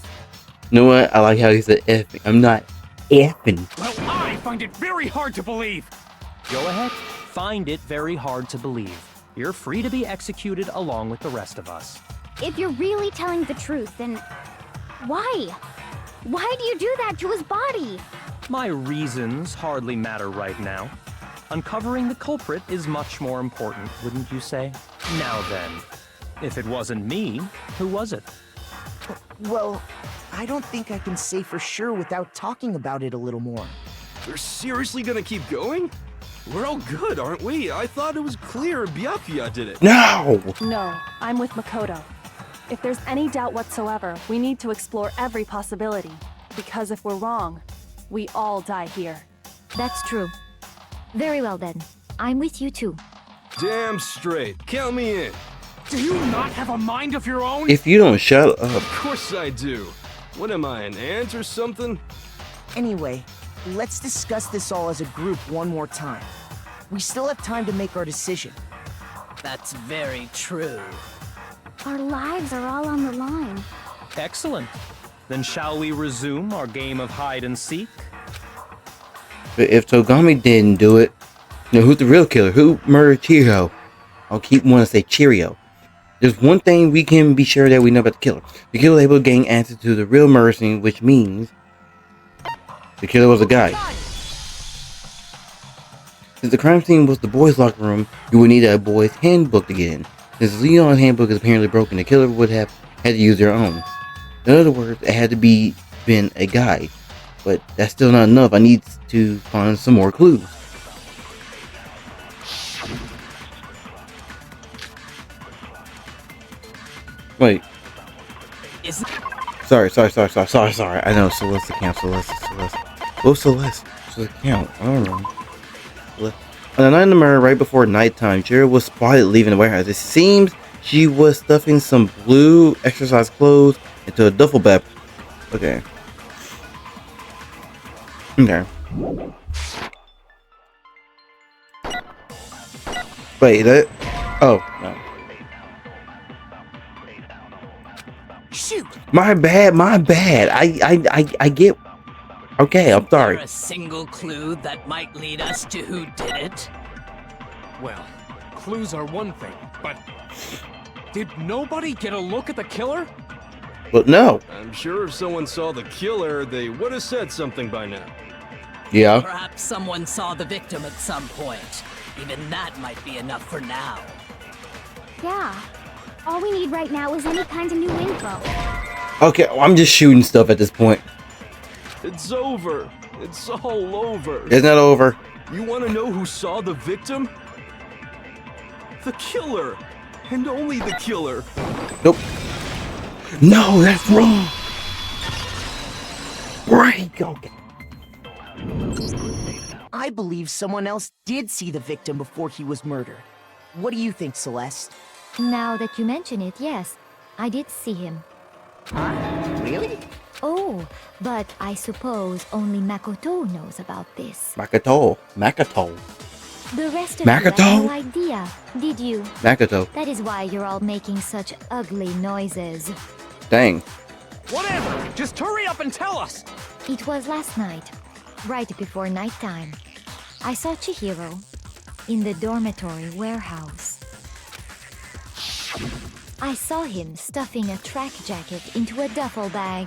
You know what? I like how he said effing. I'm not effing. Well, I find it very hard to believe. Go ahead. Find it very hard to believe. You're free to be executed along with the rest of us. If you're really telling the truth, then why? Why do you do that to his body? My reasons hardly matter right now. Uncovering the culprit is much more important, wouldn't you say? Now then, if it wasn't me, who was it? Well, I don't think I can say for sure without talking about it a little more. They're seriously gonna keep going? We're all good, aren't we? I thought it was clear Byakuya did it. No! No, I'm with Makoto. If there's any doubt whatsoever, we need to explore every possibility. Because if we're wrong, we all die here. That's true. Very well then. I'm with you too. Damn straight. Count me in. Do you not have a mind of your own? If you don't shut up. Of course I do. What am I, an ant or something? Anyway, let's discuss this all as a group one more time. We still have time to make our decision. That's very true. Our lives are all on the line. Excellent. Then shall we resume our game of hide and seek? But if Togami didn't do it, then who's the real killer? Who murdered Chihiro? I'll keep wanting to say Cheerio. There's one thing we can be sure that we know about the killer. The killer was able to gain answer to the real murder scene, which means the killer was a guy. Since the crime scene was the boys' locker room, you would need a boys' handbook to get in. Since Leon's handbook is apparently broken, the killer would have had to use their own. In other words, it had to been a guy. But that's still not enough. I need to find some more clues. Wait. Sorry. I know Celeste account. Celeste account. I don't know. On the night of the murder, right before nighttime, Chihiro was spotted leaving the warehouse. It seems she was stuffing some blue exercise clothes into a duffel bag. Okay. Wait, that... Oh, no. Shoot! My bad. I get... Okay, I'm sorry. Is there a single clue that might lead us to who did it? Well, clues are one thing, but did nobody get a look at the killer? But no. I'm sure if someone saw the killer, they would have said something by now. Yeah. Perhaps someone saw the victim at some point. Even that might be enough for now. Yeah. All we need right now is any kind of new info. Okay, I'm just shooting stuff at this point. It's over. It's all over. It's not over. You want to know who saw the victim? The killer. And only the killer. Nope. No, that's wrong. Break. Okay. I believe someone else did see the victim before he was murdered. What do you think, Celeste? Now that you mention it, yes, I did see him. Huh? Really? Oh, but I suppose only Makoto knows about this. Makoto. The rest of you had Makoto? no idea, did you? Makoto. That is why you're all making such ugly noises. Dang. Whatever! Just hurry up and tell us! It was last night, right before nighttime. I saw Chihiro in the dormitory warehouse. I saw him stuffing a track jacket into a duffel bag.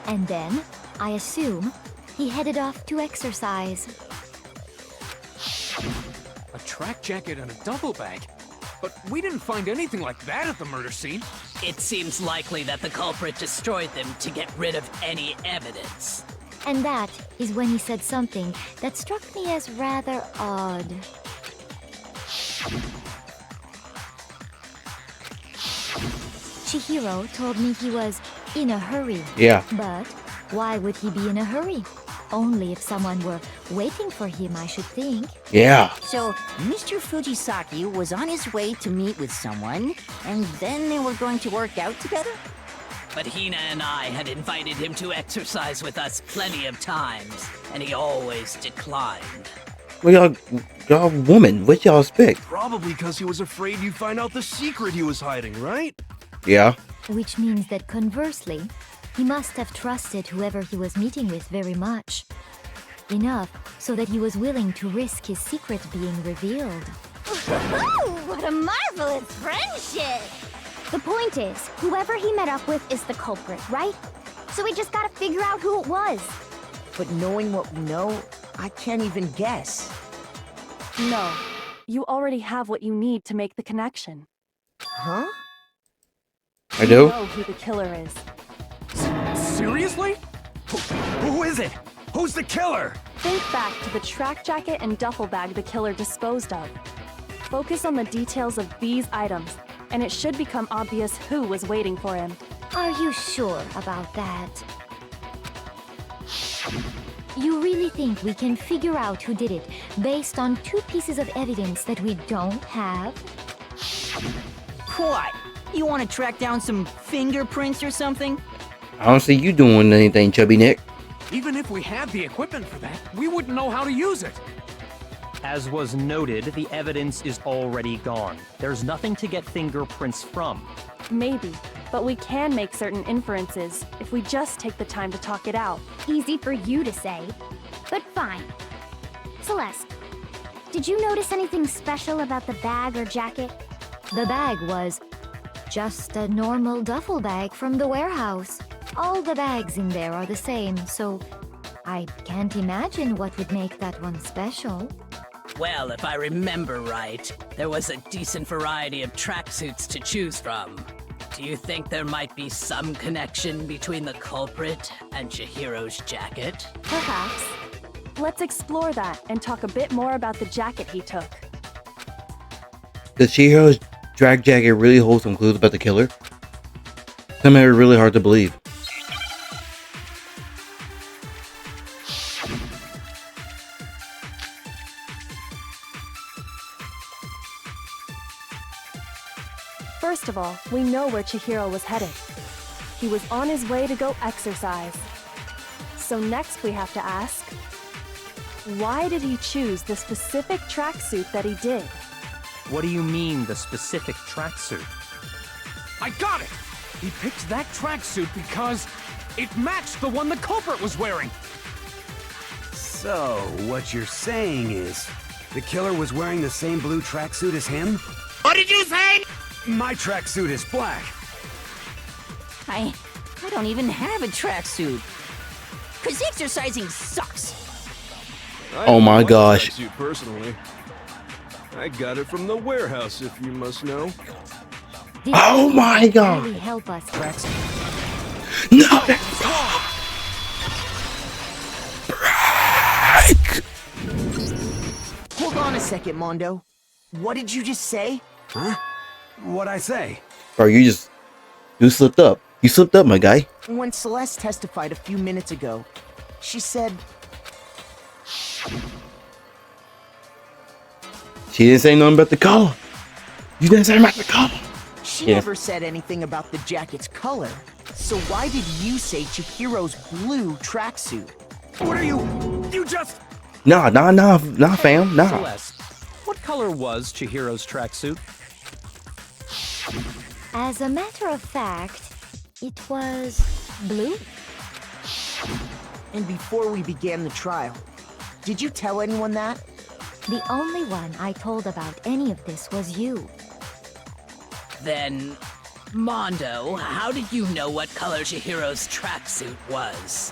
And then, I assume, he headed off to exercise. A track jacket and a duffel bag? But we didn't find anything like that at the murder scene. It seems likely that the culprit destroyed them to get rid of any evidence. And that is when he said something that struck me as rather odd. Chihiro told me he was in a hurry. Yeah. But why would he be in a hurry? Only if someone were waiting for him, I should think. Yeah. So, Mr. Fujisaki was on his way to meet with someone, and then they were going to work out together? But Hina and I had invited him to exercise with us plenty of times, and he always declined. Well, y'all woman, what y'all expect? Probably because he was afraid you'd find out the secret he was hiding, right? Yeah. Which means that conversely, he must have trusted whoever he was meeting with very much. Enough so that he was willing to risk his secret being revealed. What a marvelous friendship! The point is, whoever he met up with is the culprit, right? So we just gotta figure out who it was. But knowing what we know, I can't even guess. No. You already have what you need to make the connection. Huh? I do? You know who the killer is. Seriously? Who is it? Who's the killer? Think back to the track jacket and duffel bag the killer disposed of. Focus on the details of these items, and it should become obvious who was waiting for him. Are you sure about that? You really think we can figure out who did it based on 2 pieces of evidence that we don't have? What? You want to track down some fingerprints or something? I don't see you doing anything, Chubby Nick. Even if we had the equipment for that, we wouldn't know how to use it. As was noted, the evidence is already gone. There's nothing to get fingerprints from. Maybe, but we can make certain inferences if we just take the time to talk it out. Easy for you to say, but fine. Celeste, did you notice anything special about the bag or jacket? The bag was just a normal duffel bag from the warehouse. All the bags in there are the same, so I can't imagine what would make that one special. Well, if I remember right, there was a decent variety of tracksuits to choose from. Do you think there might be some connection between the culprit and Chihiro's jacket? Perhaps. Let's explore that and talk a bit more about the jacket he took. Does Chihiro's drag jacket really hold some clues about the killer? Some are really hard to believe. First of all, we know where Chihiro was headed. He was on his way to go exercise. So next we have to ask, why did he choose the specific tracksuit that he did? What do you mean, the specific tracksuit? I got it! He picked that tracksuit because it matched the one the culprit was wearing. So, what you're saying is, the killer was wearing the same blue tracksuit as him? What did you say? My tracksuit is black. I don't even have a tracksuit. 'Cause exercising sucks. Oh my gosh. You personally. I got it from the warehouse, if you must know. Oh my god. Really help us. No. Hold on a second, Mondo. What did you just say? Huh? What'd I say? Bro, you slipped up. You slipped up, my guy. When Celeste testified a few minutes ago, she said She didn't say nothing about the color. You didn't say about the color. She Yeah. never said anything about the jacket's color. So why did you say Chihiro's blue tracksuit? What are you? You just. Nah, fam, nah. Celeste, what color was Chihiro's tracksuit? As a matter of fact, it was blue. And before we began the trial, did you tell anyone that? The only one I told about any of this was you. Then, Mondo, how did you know what color Chihiro's tracksuit was?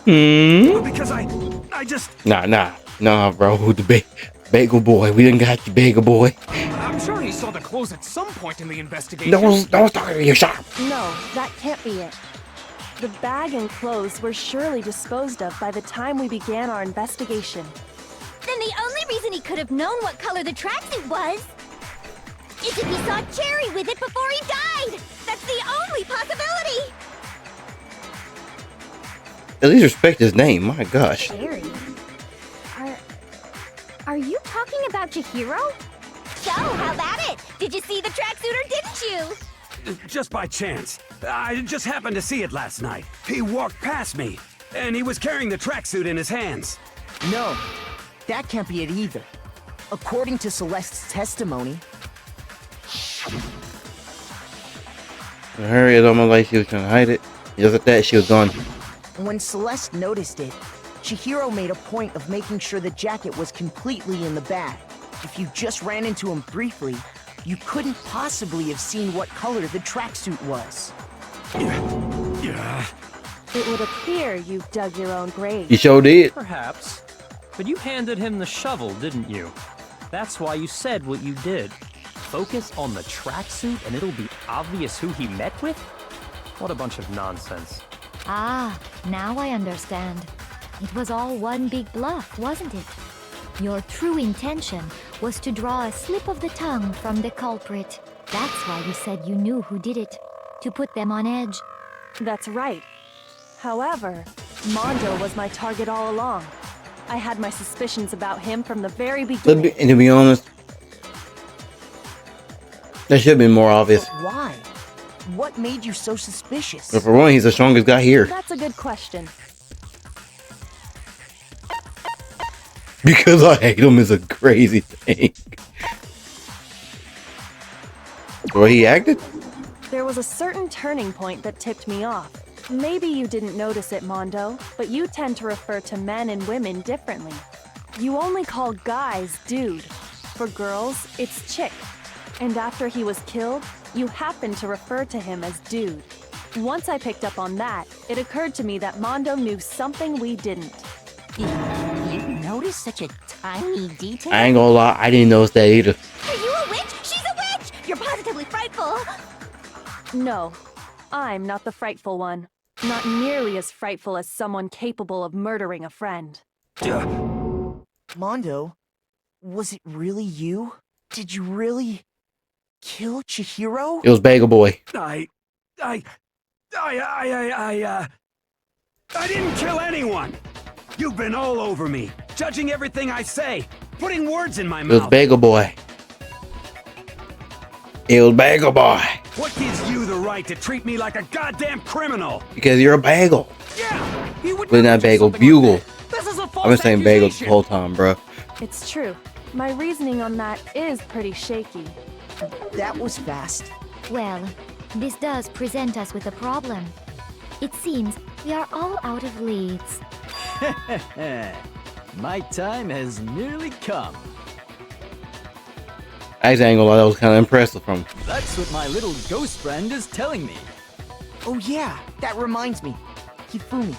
Because I just. Nah, bro. The bagel boy. We done got you, bagel boy. I'm sure he saw the clothes at some point in the investigation. Don't start your shop. No, that can't be it. The bag and clothes were surely disposed of by the time we began our investigation. Then the only reason he could have known what color the tracksuit was is if he saw Cherry with it before he died! That's the only possibility! At least respect his name. My gosh. Cherry? Are you talking about Chihiro? So, how about it? Did you see the tracksuit or didn't you? Just by chance. I just happened to see it last night. He walked past me, and he was carrying the tracksuit in his hands. No, that can't be it either. According to Celeste's testimony. Hurry, it almost like she was trying to hide it. Just like that, she was gone. When Celeste noticed it, Chihiro made a point of making sure the jacket was completely in the bag. If you just ran into him briefly, you couldn't possibly have seen what color the tracksuit was. Yeah. It would appear you dug your own grave. You sure did. Perhaps. But you handed him the shovel, didn't you? That's why you said what you did. Focus on the tracksuit and it'll be obvious who he met with? What a bunch of nonsense. Ah, now I understand. It was all one big bluff, wasn't it? Your true intention was to draw a slip of the tongue from the culprit. That's why you said you knew who did it, to put them on edge. That's right. However, Mondo was my target all along. I had my suspicions about him from the very beginning. And to be honest, that should have been more obvious. But why? What made you so suspicious? But for one, he's the strongest guy here. That's a good question. Because I hate him is a crazy thing. The way he acted? There was a certain turning point that tipped me off. Maybe you didn't notice it, Mondo, but you tend to refer to men and women differently. You only call guys dude. For girls, it's chick. And after he was killed, you happened to refer to him as dude. Once I picked up on that, it occurred to me that Mondo knew something we didn't. You noticed such a tiny detail? I ain't gonna lie, I didn't notice that either. Are you a witch? She's a witch! You're positively frightful! No, I'm not the frightful one. Not nearly as frightful as someone capable of murdering a friend. Mondo, was it really you? Did you really kill Chihiro? It was Bagel Boy. I didn't kill anyone! You've been all over me, judging everything I say, putting words in my It was mouth. Bagel Boy. It was Bagel Boy. What gives you the right to treat me like a goddamn criminal? Because you're a bagel. Yeah, he would But not bagel, bugle. This is a false I've been saying bagel the accusation. whole time, bro. It's true. My reasoning on that is pretty shaky. That was fast. Well, this does present us with a problem. It seems we are all out of leads. My time has nearly come. Actually, I ain't gonna lie, that was kind of impressive from him. That's what my little ghost friend is telling me. Oh yeah, that reminds me. Hifumi,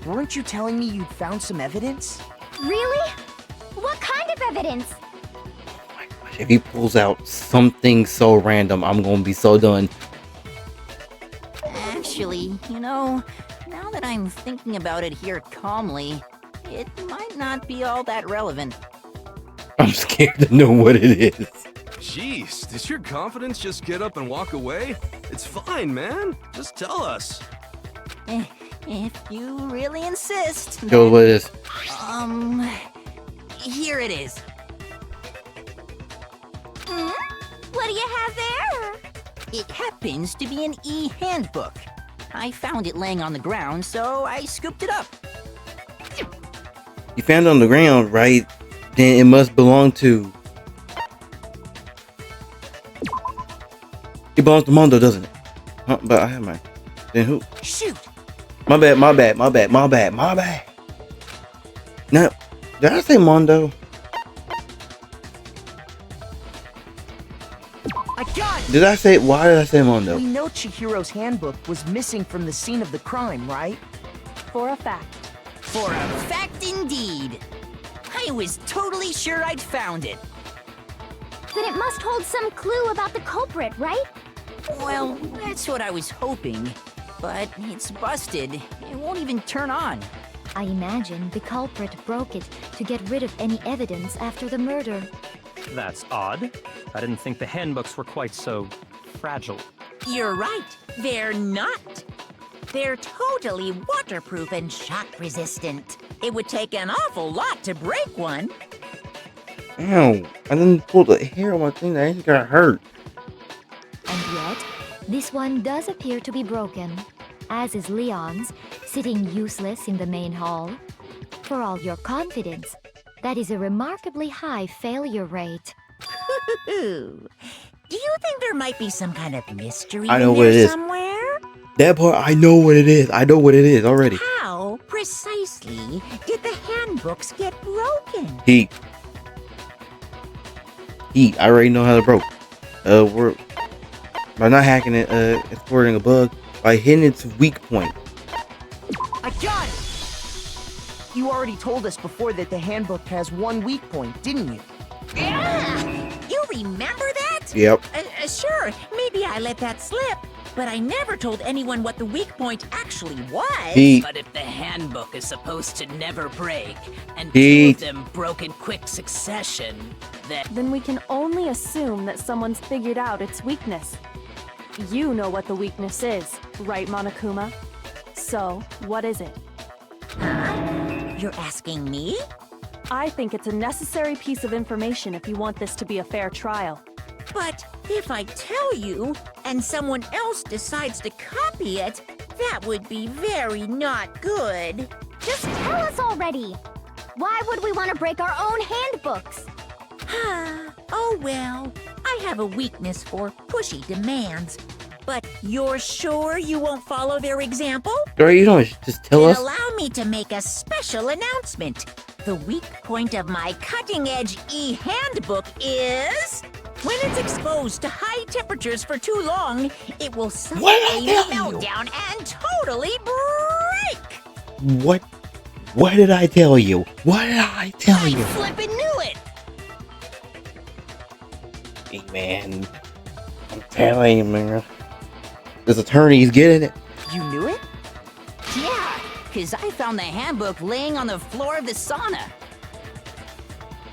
weren't you telling me you'd found some evidence? Really? What kind of evidence? If he pulls out something so random, I'm gonna be so done. Actually, you know, now that I'm thinking about it here calmly, it might not be all that relevant. I'm scared to know what it is. Jeez, does your confidence just get up and walk away? It's fine, man. Just tell us. If you really insist. Show us what it is. Here it is. What do you have there? It happens to be an e-handbook. I found it laying on the ground, so I scooped it up. You found it on the ground, right? Then it must belong to... It belongs to Mondo, doesn't it? Huh, but I have mine. Then who? Shoot! My bad. No, did I say Mondo? I got it! Did I say, why did I say Mondo? We know Chihiro's handbook was missing from the scene of the crime, right? For a fact. For a fact indeed. I was totally sure I'd found it. Then it must hold some clue about the culprit, right? Well, that's what I was hoping. But it's busted. It won't even turn on. I imagine the culprit broke it to get rid of any evidence after the murder. That's odd. I didn't think the handbooks were quite so fragile. You're right. They're not. They're totally waterproof and shock resistant. It would take an awful lot to break one. Ow, I didn't pull the hair on my thing. I just got hurt. And yet, this one does appear to be broken, as is Leon's, sitting useless in the main hall. For all your confidence, that is a remarkably high failure rate. Do you think there might be some kind of mystery I know in what there it is. somewhere? That part, I know what it is. I know what it is already. How precisely did the handbooks get broken? Heat. I already know how to broke. We're by not hacking it, exploiting a bug by hitting its weak point. I got it! You already told us before that the handbook has one weak point, didn't you? You remember that? Yep. Sure, maybe I let that slip. But I never told anyone what the weak point actually was. But if the handbook is supposed to never break, and Heat. 2 of them broke in quick succession, Then we can only assume that someone's figured out its weakness. You know what the weakness is, right, Monokuma? So, what is it? You're asking me? I think it's a necessary piece of information if you want this to be a fair trial. But if I tell you, and someone else decides to copy it, that would be very not good. Just tell us already. Why would we want to break our own handbooks? Oh well, I have a weakness for pushy demands. But you're sure you won't follow their example? Girl, you don't just tell Then us. allow me to make a special announcement. The weak point of my cutting-edge e-handbook is... when it's exposed to high temperatures for too long, it will suddenly melt down and totally break! What did I tell you? What did I tell you? Flippin' knew it! Hey, man. I'm telling you, man. This attorney's getting it. You knew it? Yeah, because I found the handbook laying on the floor of the sauna.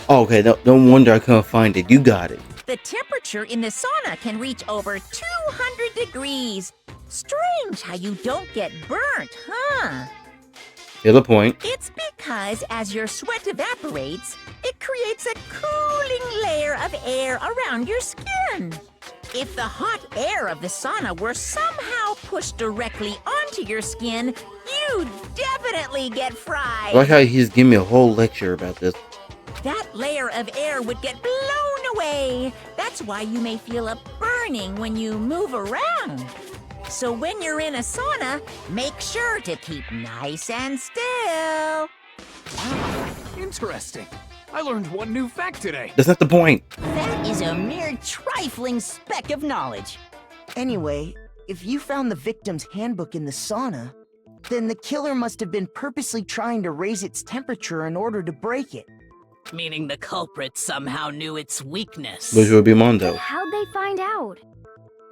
Okay, no wonder I couldn't find it. You got it. The temperature in the sauna can reach over 200 degrees. Strange how you don't get burnt, huh? Here's the point. It's because as your sweat evaporates, it creates a cooling layer of air around your skin. If the hot air of the sauna were somehow pushed directly onto your skin, you'd definitely get fried. I like how he's giving me a whole lecture about this. That layer of air would get blown away. That's why you may feel a burning when you move around. So when you're in a sauna, make sure to keep nice and still. Interesting. I learned one new fact today. That's not the point. That is a mere trifling speck of knowledge. Anyway, if you found the victim's handbook in the sauna, then the killer must have been purposely trying to raise its temperature in order to break it. meaning the culprit somehow knew its weakness. Which would be Mondo. How'd they find out?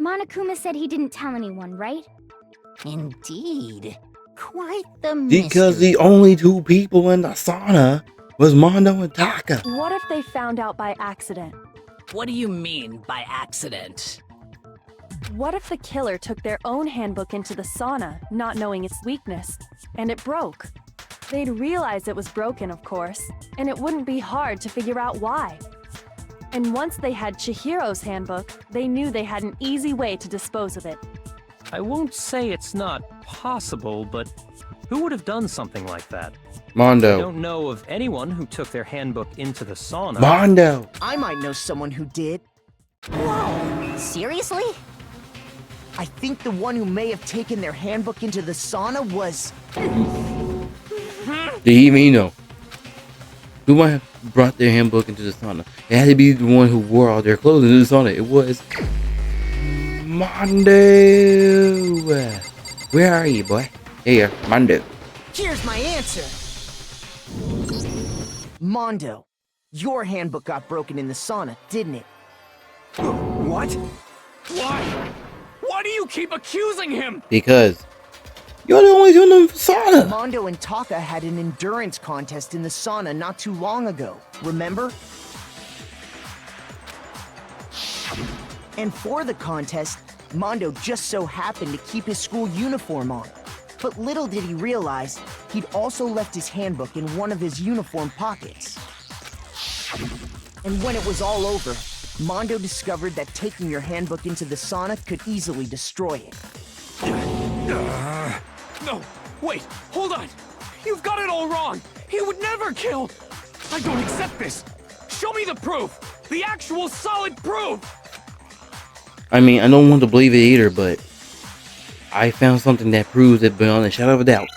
Monokuma said he didn't tell anyone, right? Indeed. Quite the mystery. Because the only two people in the sauna was Mondo and Taka. What if they found out by accident? What do you mean by accident? What if the killer took their own handbook into the sauna, not knowing its weakness, and it broke? They'd realize it was broken, of course, and it wouldn't be hard to figure out why. And once they had Chihiro's handbook, they knew they had an easy way to dispose of it. I won't say it's not possible, but who would have done something like that? Mondo. I don't know of anyone who took their handbook into the sauna. Mondo. I might know someone who did. Whoa, seriously? I think the one who may have taken their handbook into the sauna was... Did he even know? Who might have brought their handbook into the sauna? It had to be the one who wore all their clothes into the sauna. It was Mondo. Where are you, boy? Here, Mondo. Here's my answer. Mondo, your handbook got broken in the sauna, didn't it? What? Why? Why do you keep accusing him? Because you're the only one in the sauna. Mondo and Taka had an endurance contest in the sauna not too long ago, remember? And for the contest, Mondo just so happened to keep his school uniform on. But little did he realize, he'd also left his handbook in one of his uniform pockets. And when it was all over, Mondo discovered that taking your handbook into the sauna could easily destroy it. No, wait, hold on. You've got it all wrong. He would never kill. I don't accept this. Show me the proof. The actual solid proof. I mean, I don't want to believe it either, but I found something that proves it beyond a shadow of a doubt.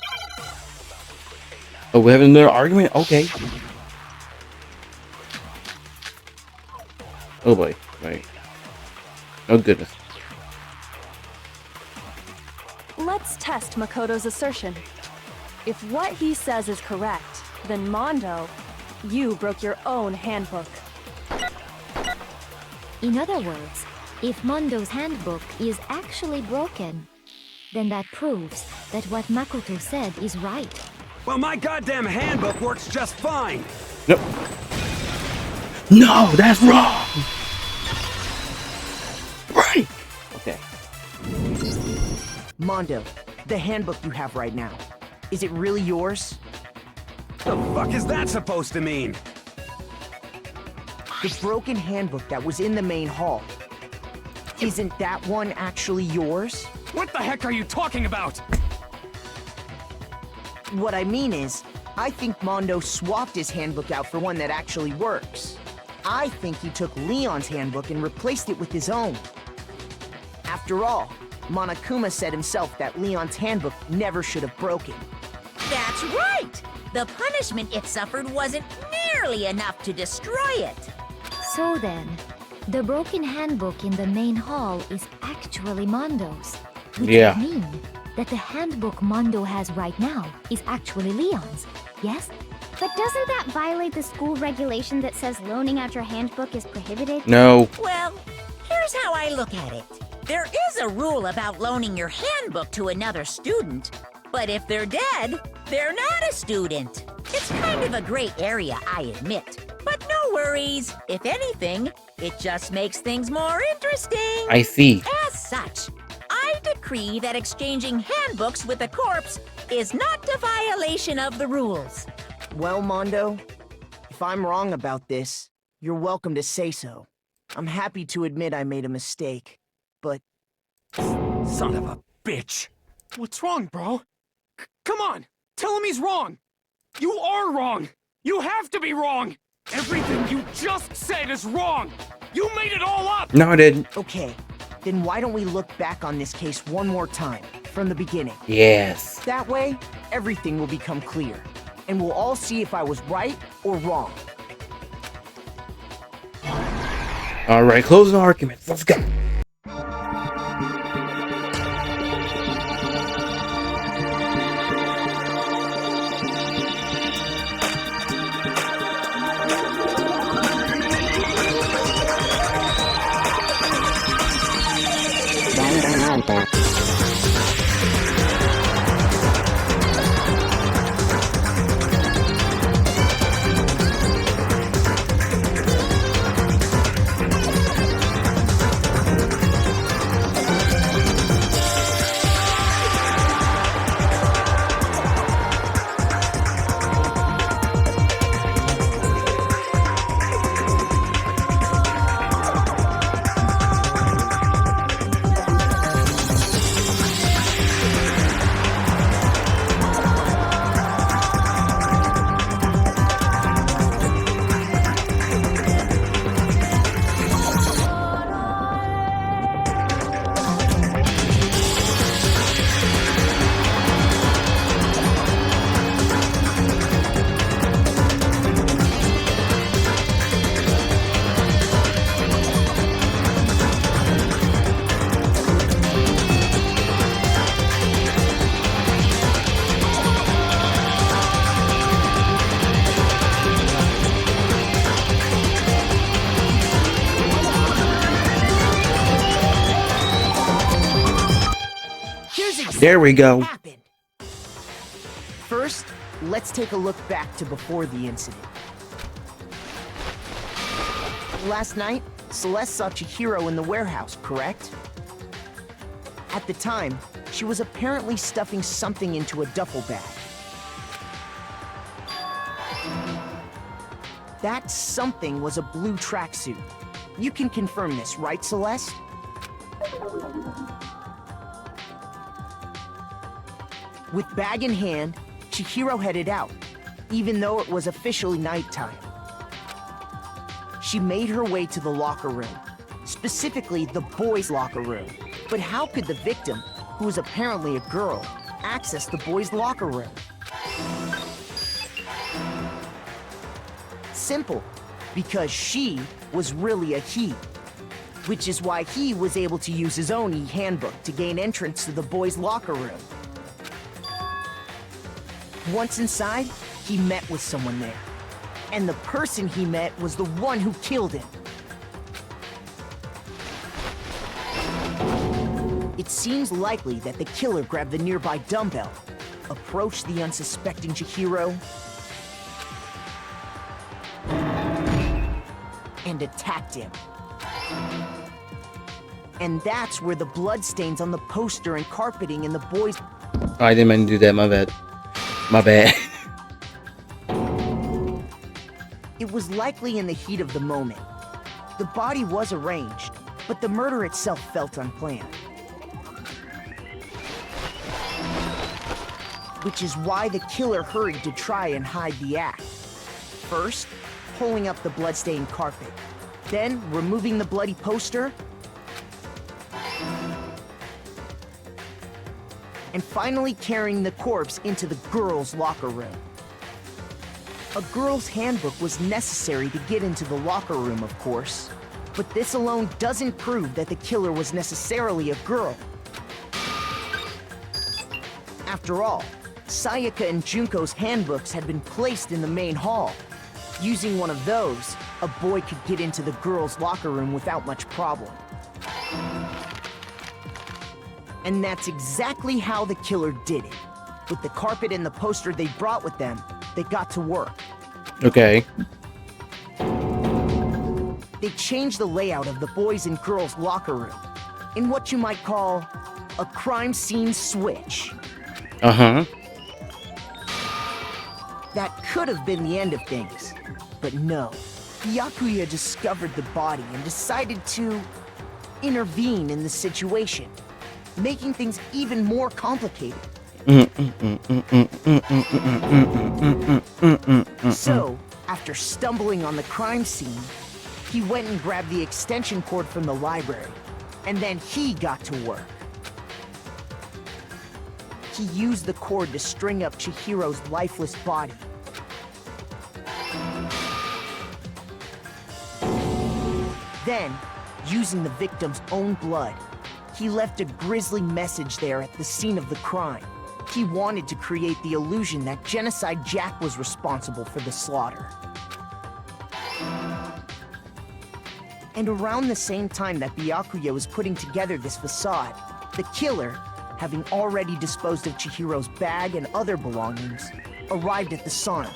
Oh, we have another argument? Okay. Oh boy, right. Oh goodness. Let's test Makoto's assertion. If what he says is correct, then Mondo, you broke your own handbook. In other words, if Mondo's handbook is actually broken, then that proves that what Makoto said is right. Well, my goddamn handbook works just fine. No. No, that's wrong. Right. Okay. Mondo, the handbook you have right now, is it really yours? The fuck is that supposed to mean? The broken handbook that was in the main hall. Isn't that one actually yours? What the heck are you talking about? What I mean is, I think Mondo swapped his handbook out for one that actually works. I think he took Leon's handbook and replaced it with his own. After all, Monokuma said himself that Leon's handbook never should have broken. That's right! The punishment it suffered wasn't nearly enough to destroy it. So then, the broken handbook in the main hall is actually Mondo's. Which Yeah. would mean that the handbook Mondo has right now is actually Leon's, yes? But doesn't that violate the school regulation that says loaning out your handbook is prohibited? No. Well, here's how I look at it. There is a rule about loaning your handbook to another student, but if they're dead, they're not a student. It's kind of a gray area, I admit. But no worries. If anything, it just makes things more interesting. I see. As such, I decree that exchanging handbooks with a corpse is not a violation of the rules. Well, Mondo, if I'm wrong about this, you're welcome to say so. I'm happy to admit I made a mistake, but... Son of a bitch. What's wrong, bro? Come on, tell him he's wrong. You are wrong. You have to be wrong. Everything you just said is wrong. You made it all up. No, I didn't. Okay, then why don't we look back on this case one more time, from the beginning? Yes. That way, everything will become clear, and we'll all see if I was right or wrong. All right, closing arguments. Let's go. Danganronpa. There we go. happened? First, let's take a look back to before the incident. Last night, Celeste saw Chihiro in the warehouse, correct? At the time, she was apparently stuffing something into a duffel bag. That something was a blue tracksuit. You can confirm this, right, Celeste? With bag in hand, Chihiro headed out, even though it was officially nighttime. She made her way to the locker room, specifically the boys' locker room. But how could the victim, who was apparently a girl, access the boys' locker room? Simple, because she was really a he, which is why he was able to use his own e-handbook to gain entrance to the boys' locker room. Once inside, he met with someone there, and the person he met was the one who killed him. It seems likely that the killer grabbed the nearby dumbbell, approached the unsuspecting Chihiro, and attacked him. And that's where the bloodstains on the poster and carpeting in the boys'... I didn't mean to do that, my bad. My bad. It was likely in the heat of the moment. The body was arranged, but the murder itself felt unplanned. Which is why the killer hurried to try and hide the act. First, pulling up the bloodstained carpet, then removing the bloody poster, and finally carrying the corpse into the girls' locker room. A girl's handbook was necessary to get into the locker room, of course, but this alone doesn't prove that the killer was necessarily a girl. After all, Sayaka and Junko's handbooks had been placed in the main hall. Using one of those, a boy could get into the girls' locker room without much problem. And that's exactly how the killer did it. With the carpet and the poster they brought with them, they got to work. Okay. They changed the layout of the boys' and girls' locker room in what you might call a crime scene switch. Uh-huh. That could have been the end of things, but no. Byakuya discovered the body and decided to intervene in the situation, making things even more complicated. So, after stumbling on the crime scene, he went and grabbed the extension cord from the library, and then he got to work. He used the cord to string up Chihiro's lifeless body. Then, using the victim's own blood, he left a grisly message there at the scene of the crime. He wanted to create the illusion that Genocide Jack was responsible for the slaughter. And around the same time that Byakuya was putting together this facade, the killer, having already disposed of Chihiro's bag and other belongings, arrived at the sauna.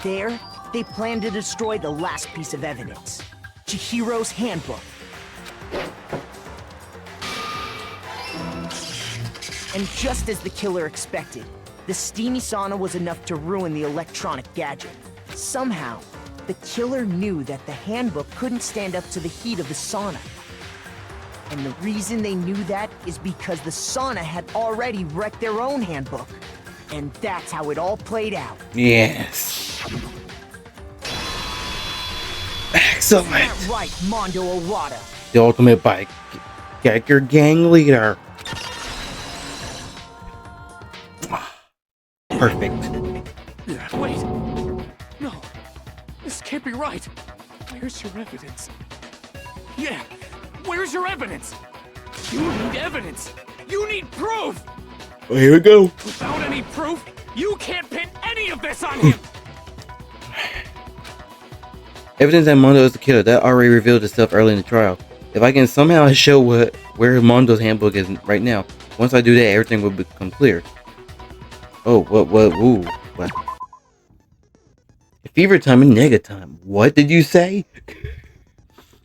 There, they planned to destroy the last piece of evidence, Chihiro's handbook. And just as the killer expected, the steamy sauna was enough to ruin the electronic gadget. Somehow, the killer knew that the handbook couldn't stand up to the heat of the sauna. And the reason they knew that is because the sauna had already wrecked their own handbook. And that's how it all played out. Yes. Excellent. That's right, Mondo Owada. The ultimate bike. Get your gang leader. Perfect. Wait. No. This can't be right. Where's your evidence? Yeah. Where's your evidence? You need evidence. You need proof. Well, here we go. Without any proof, you can't pin any of this on him. Evidence that Mondo is the killer, that already revealed itself early in the trial. If I can somehow show where Mondo's handbook is right now, Once I do that, everything will become clear. Oh, ooh, what? Fever time and nega time. What did you say?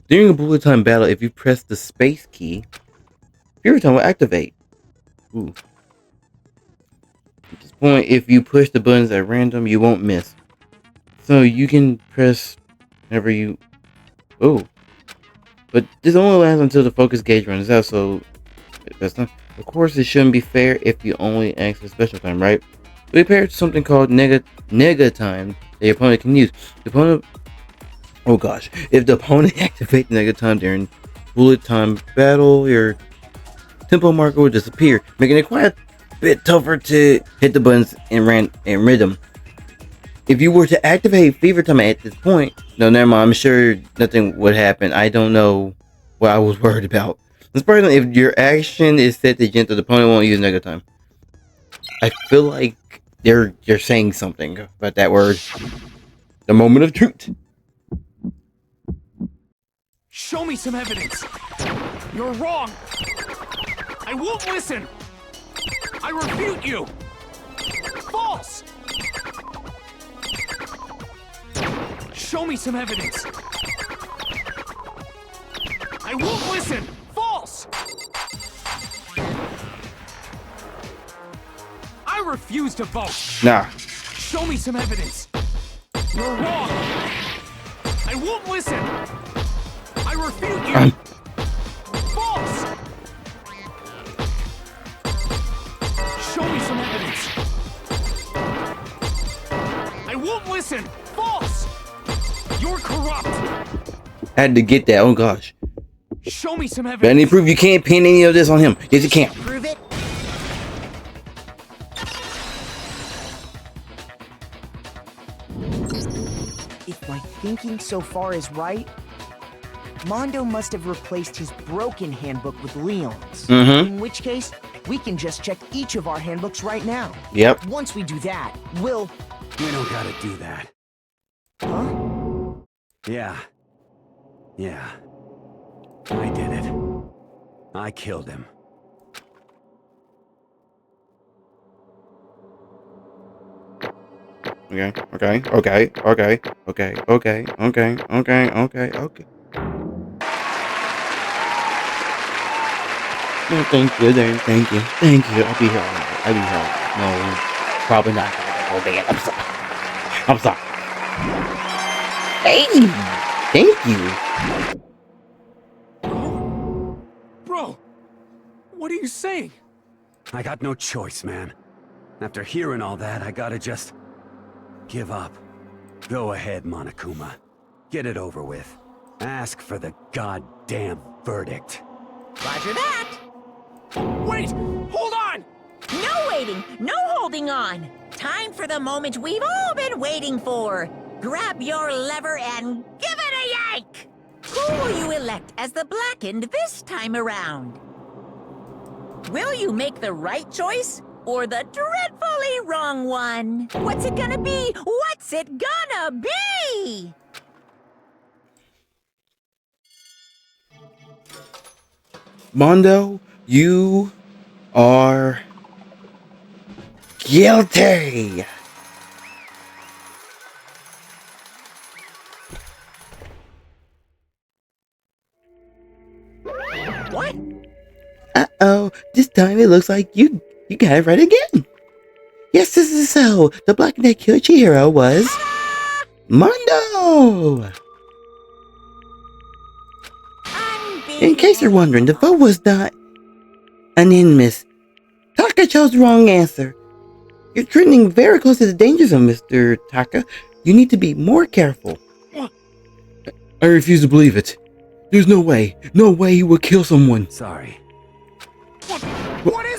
During a bullet time battle, if you press the space key, fever time will activate. Ooh. At this point, if you push the buttons at random, you won't miss. So you can press whenever you... Oh. But this only lasts until the focus gauge runs out, so... That's not... Of course, it shouldn't be fair if you only access special time, right? We paired something called nega time that your opponent can use. The opponent... Oh gosh. If the opponent activates nega time during bullet time battle, your tempo marker will disappear, making it quite a bit tougher to hit the buttons in rhythm. If you were to activate fever time at this point... No, never mind. I'm sure nothing would happen. I don't know what I was worried about. Surprisingly, if your action is set to gentle, the opponent won't use nega time. I feel like they're saying something about that word. The moment of truth. Show me some evidence. You're wrong. I won't listen. I refute you. False. Show me some evidence. I won't listen. False. I refuse to vote. Nah. Show me some evidence. You're wrong. I won't listen. I refute you. False. Show me some evidence. I won't listen. False. You're corrupt. Had to get that. Oh gosh. Show me some evidence. But any proof you can't pin any of this on him? Yes, you can. Prove it. If my thinking so far is right, Mondo must have replaced his broken handbook with Leon's. In which case, we can just check each of our handbooks right now. Yep. Once we do that, we'll... We don't gotta do that. Huh? Yeah. I did it. I killed him. Okay. No, thank you. I'll be here. No, probably not. Oh, man. I'm sorry. Hey, thank you. Bro, what are you saying? I got no choice, man. After hearing all that, I gotta just give up. Go ahead, Monokuma. Get it over with. Ask for the goddamn verdict. Roger that. Wait! Hold on! No waiting! No holding on! Time for the moment we've all been waiting for! Grab your lever and give it a yank! Who will you elect as the Blackened this time around? Will you make the right choice or the dreadfully wrong one? What's it gonna be? What's it gonna be? Mondo, you are guilty. What? Uh-oh, this time it looks like you got it right again. Yes, this is so. The black that killed Chihiro was Mondo. In case you're wondering, the vote was not unanimous. Taka chose the wrong answer. You're trending very close to the danger zone, Mr. Taka. You need to be more careful. I refuse to believe it. There's no way he would kill someone. Sorry.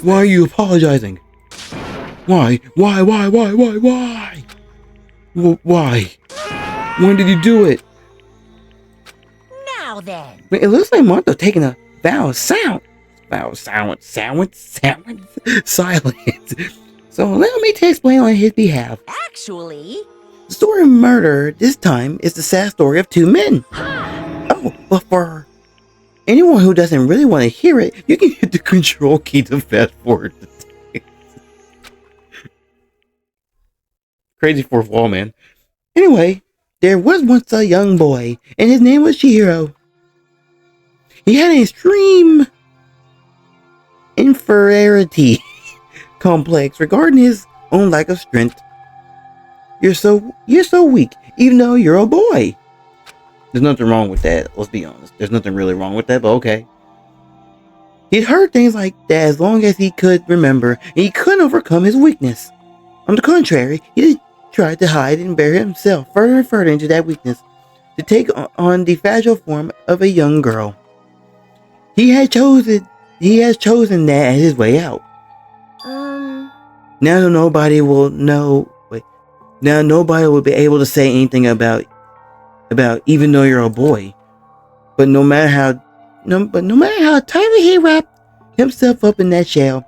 Why are you apologizing? Why? Why? When did you do it? Now then. It looks like Mondo taking a silence. So allow me to explain on his behalf. Actually... The story of murder this time is the sad story of two men. Oh, but for anyone who doesn't really want to hear it, you can hit the control key to fast forward the text. Crazy fourth wall, man. Anyway, there was once a young boy, and his name was Chihiro. He had an extreme inferiority complex regarding his own lack of strength. You're so weak, even though you're a boy. There's nothing wrong with that, let's be honest. There's nothing really wrong with that, but okay. He'd heard things like that as long as he could remember, and he couldn't overcome his weakness. On the contrary, he tried to hide and bury himself further and further into that weakness, to take on the fragile form of a young girl. He has chosen that as his way out. Now nobody will know. Now nobody will be able to say anything about even though you're a boy. But no matter how tightly he wrapped himself up in that shell,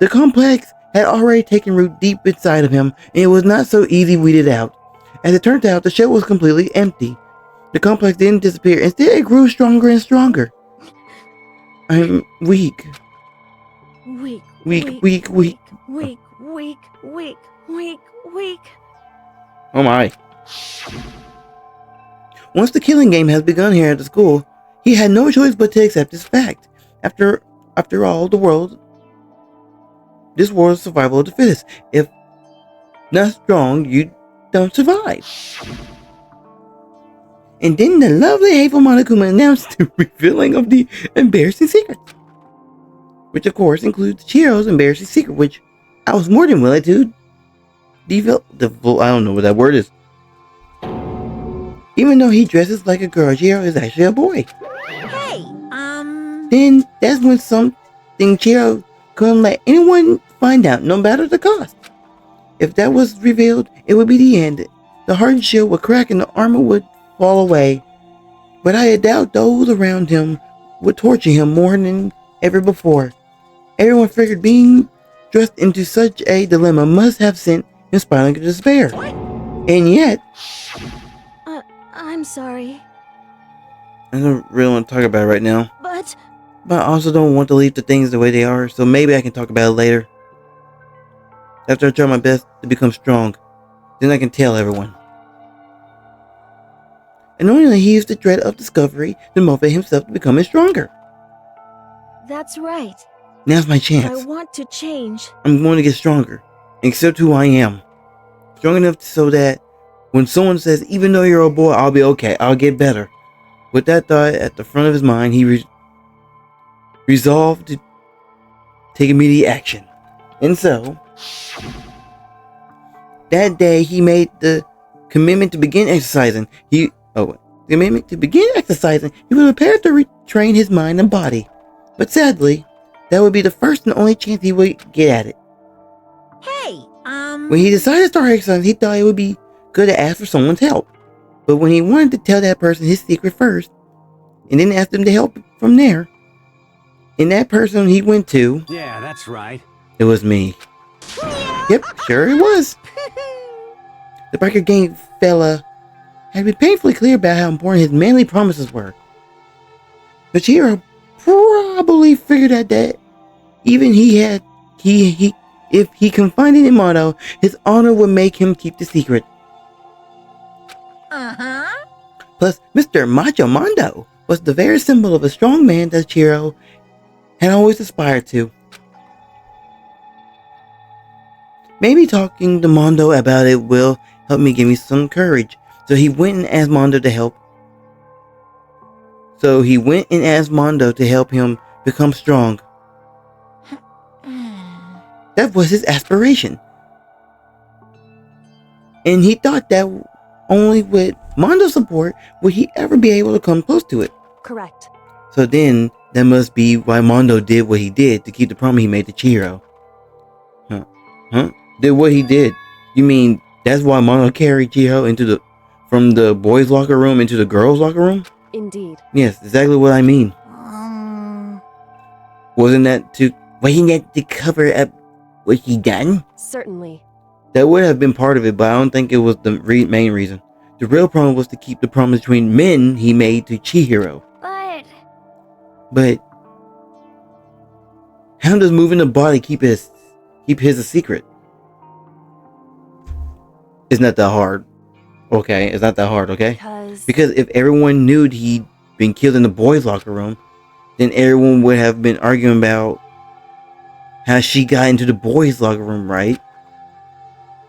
the complex had already taken root deep inside of him, and it was not so easy weeded out. As it turned out, the shell was completely empty. The complex didn't disappear. Instead, it grew stronger and stronger. I'm weak. Weak. Oh my. Once the killing game has begun here at the school, he had no choice but to accept this fact. After all, this world's survival of the fittest. If not strong, you don't survive. And then the lovely hateful Monokuma announced the revealing of the embarrassing secret. Which of course includes Chihiro's embarrassing secret, which I was more than willing to develop. I don't know what that word is. Even though he dresses like a girl, Chihiro is actually a boy. Hey, Then that's when something Chihiro couldn't let anyone find out, no matter the cost. If that was revealed, it would be the end. The hardened shield would crack and the armor would fall away. But I doubt those around him would torture him more than ever before. Everyone figured being thrust into such a dilemma must have sent him spiraling into despair. And yet, I'm sorry. I don't really want to talk about it right now. But I also don't want to leave the things the way they are, so maybe I can talk about it later. After I try my best to become strong, then I can tell everyone. And only he used the dread of discovery to motivate himself to becoming stronger. that's right. Now's my chance. I want to change. I'm going to get stronger, and accept who I am. Strong enough so that when someone says, even though you're a boy, I'll be okay, I'll get better. With that thought at the front of his mind, he resolved to take immediate action. And so, that day he made the commitment to begin exercising. He was prepared to retrain his mind and body. But sadly, that would be the first and only chance he would get at it. Hey, When he decided to start exercising, he thought it would be good to ask for someone's help. But when he wanted to tell that person his secret first, and then ask them to help from there, and that person he went to... Yeah, that's right. It was me. Yep, sure it was. The biker gang fella had been painfully clear about how important his manly promises were. But Chihiro probably figured out that even if he confided in Mondo, his honor would make him keep the secret. Plus, Mr. Macho Mondo was the very symbol of a strong man that Chihiro had always aspired to. Maybe talking to Mondo about it will help me give me some courage. So he went and asked Mondo to help. Him become strong. That was his aspiration. And he thought that only with Mondo's support would he ever be able to come close to it. Correct. So then, that must be why Mondo did what he did to keep the promise he made to Chihiro. Huh? Did what he did? You mean that's why Mondo carried Chihiro from the boys' locker room into the girls' locker room? Indeed. Yes, exactly what I mean. Wasn't that to cover up what he done? Certainly. That would have been part of it, but I don't think it was the main reason. The real problem was to keep the promise between men he made to Chihiro. But how does moving the body keep his a secret? It's not that hard. Okay, it's not that hard, okay? Because if everyone knew he'd been killed in the boys' locker room, then everyone would have been arguing about how she got into the boys' locker room, right?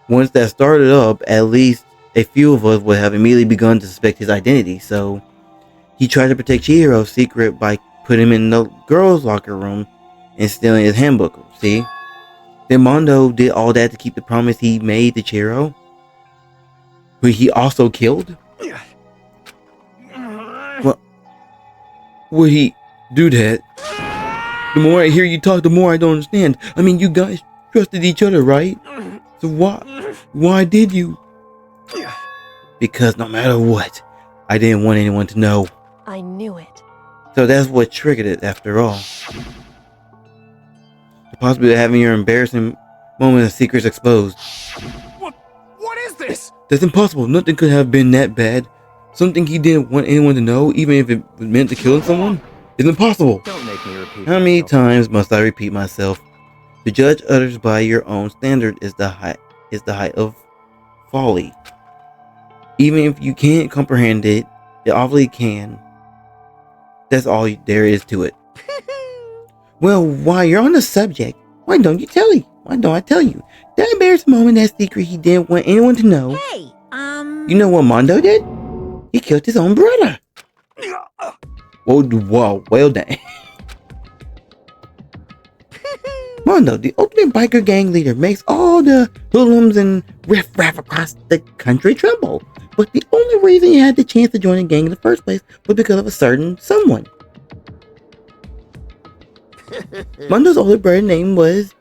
Once that started up, at least a few of us would have immediately begun to suspect his identity. So he tried to protect Chihiro's secret by putting him in the girls' locker room and stealing his handbook. See? Then Mondo did all that to keep the promise he made to Chihiro, who he also killed? Well, would he do that? The more I hear you talk, the more I don't understand. I mean, you guys trusted each other, right? So why did you? Because no matter what, I didn't want anyone to know. I knew it. So that's what triggered it after all. The possibility of having your embarrassing moment of secrets exposed. What is this? That's impossible. Nothing could have been that bad. Something he didn't want anyone to know, even if it was meant to kill someone? It's impossible. Don't make me repeat. How many times must I repeat myself? To judge others by your own standard is the height of folly. Even if you can't comprehend it, it obviously can. That's all there is to it. Well, while you're on the subject, why don't you tell me? Why don't I tell you? That embarrassing moment, that secret he didn't want anyone to know. Hey, You know what Mondo did? He killed his own brother. Whoa, well done. Mondo, the ultimate biker gang leader, makes all the hoodlums and riffraff across the country tremble. But the only reason he had the chance to join the gang in the first place was because of a certain someone. Mondo's older brother's name was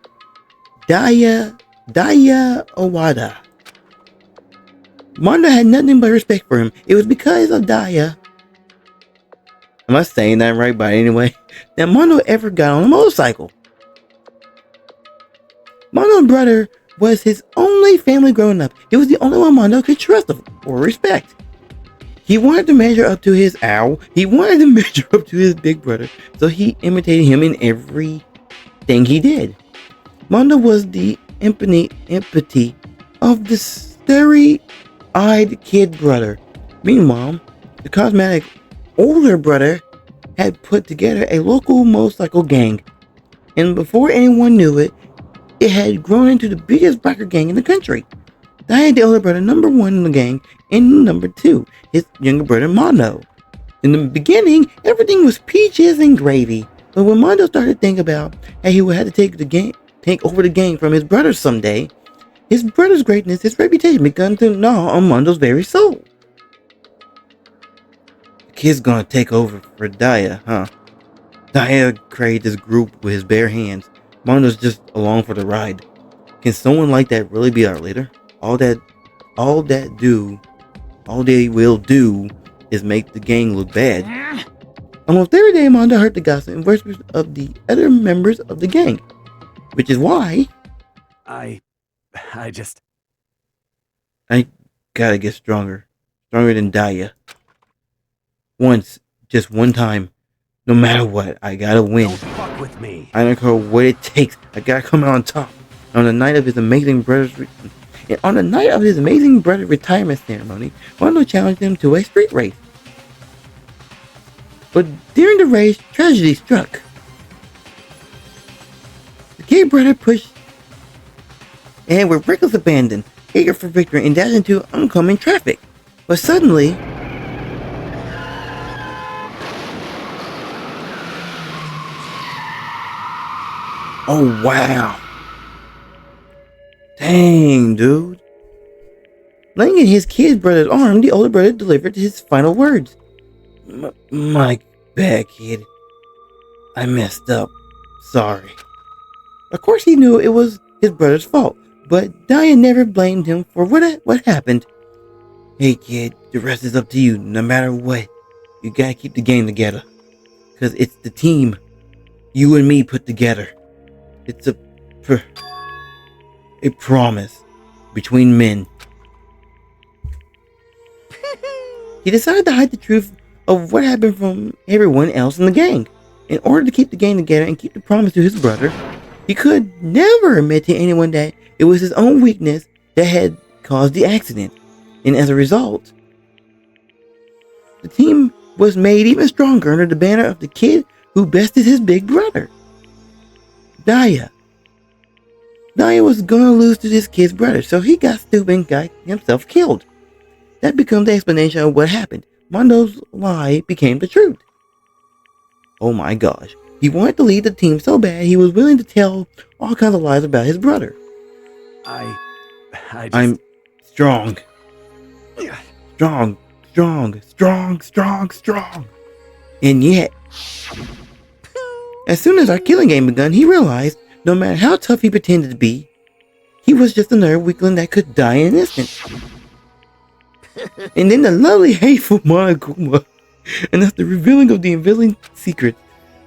Daya Owada. Mondo had nothing but respect for him. It was because of Daya. Am I saying that right? But anyway, that Mondo ever got on a motorcycle. Mondo's brother was his only family growing up. It was the only one Mondo could trust or respect. He wanted to measure up to his He wanted to measure up to his big brother, so he imitated him in everything he did. Mondo was the empathy of the starry-eyed kid brother. Meanwhile, the cosmetic older brother had put together a local motorcycle gang, and before anyone knew it, it had grown into the biggest biker gang in the country. They had the older brother number 1 in the gang, and number 2, his younger brother Mondo. In the beginning, everything was peaches and gravy, but when Mondo started to think about how he would have to take over the gang from his brother someday, his brother's greatness, his reputation began to gnaw on Mondo's very soul. The kid's gonna take over for Daya, huh? Daya created this group with his bare hands. Mondo's just along for the ride. Can someone like that really be our leader? All they will do is make the gang look bad. Almost every day, Mondo heard the gossip and whispers of the other members of the gang, which is why I gotta get stronger than Daya. Just one time, no matter what, I gotta win. Don't fuck with me. I don't care what it takes. I gotta come out on top. On the night of his amazing brother's retirement ceremony, Mondo challenged him to a street race. But during the race, tragedy struck. The kid brother pushed and with reckless abandon, eager for victory, and dashed into oncoming traffic. But suddenly, oh wow. Dang, dude. Laying in his kid brother's arm, the older brother delivered his final words. My bad, kid. I messed up. Sorry. Of course he knew it was his brother's fault, but Daya never blamed him for what happened. Hey kid, the rest is up to you. No matter what, you gotta keep the game together. Cause it's the team you and me put together. It's a promise between men. He decided to hide the truth of what happened from everyone else in the gang. In order to keep the gang together and keep the promise to his brother, he could never admit to anyone that it was his own weakness that had caused the accident. And as a result, the team was made even stronger under the banner of the kid who bested his big brother. Daya was gonna lose to this kid's brother, so he got stupid and got himself killed. That becomes the explanation of what happened. Mondo's lie became the truth. Oh my gosh. He wanted to lead the team so bad he was willing to tell all kinds of lies about his brother. I'm strong. Strong. And yet, as soon as our killing game begun, he realized no matter how tough he pretended to be, he was just another weakling that could die in an instant. And then the lovely, hateful Monokuma announced the revealing of the unveiling secret.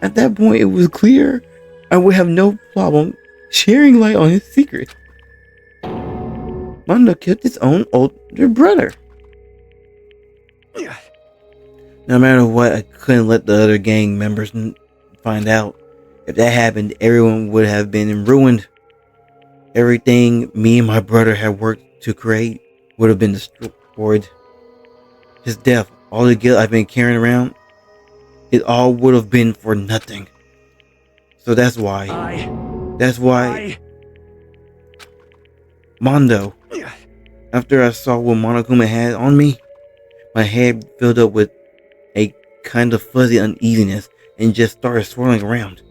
At that point, it was clear I would have no problem sharing light on his secret. Mondo killed his own older brother. No matter what, I couldn't let the other gang members find out. If that happened, everyone would have been ruined. Everything me and my brother had worked to create would have been destroyed. His death, all the guilt I've been carrying around, it all would have been for nothing. So that's why Mondo, after I saw what Monokuma had on me, my head filled up with a kind of fuzzy uneasiness and just started swirling around.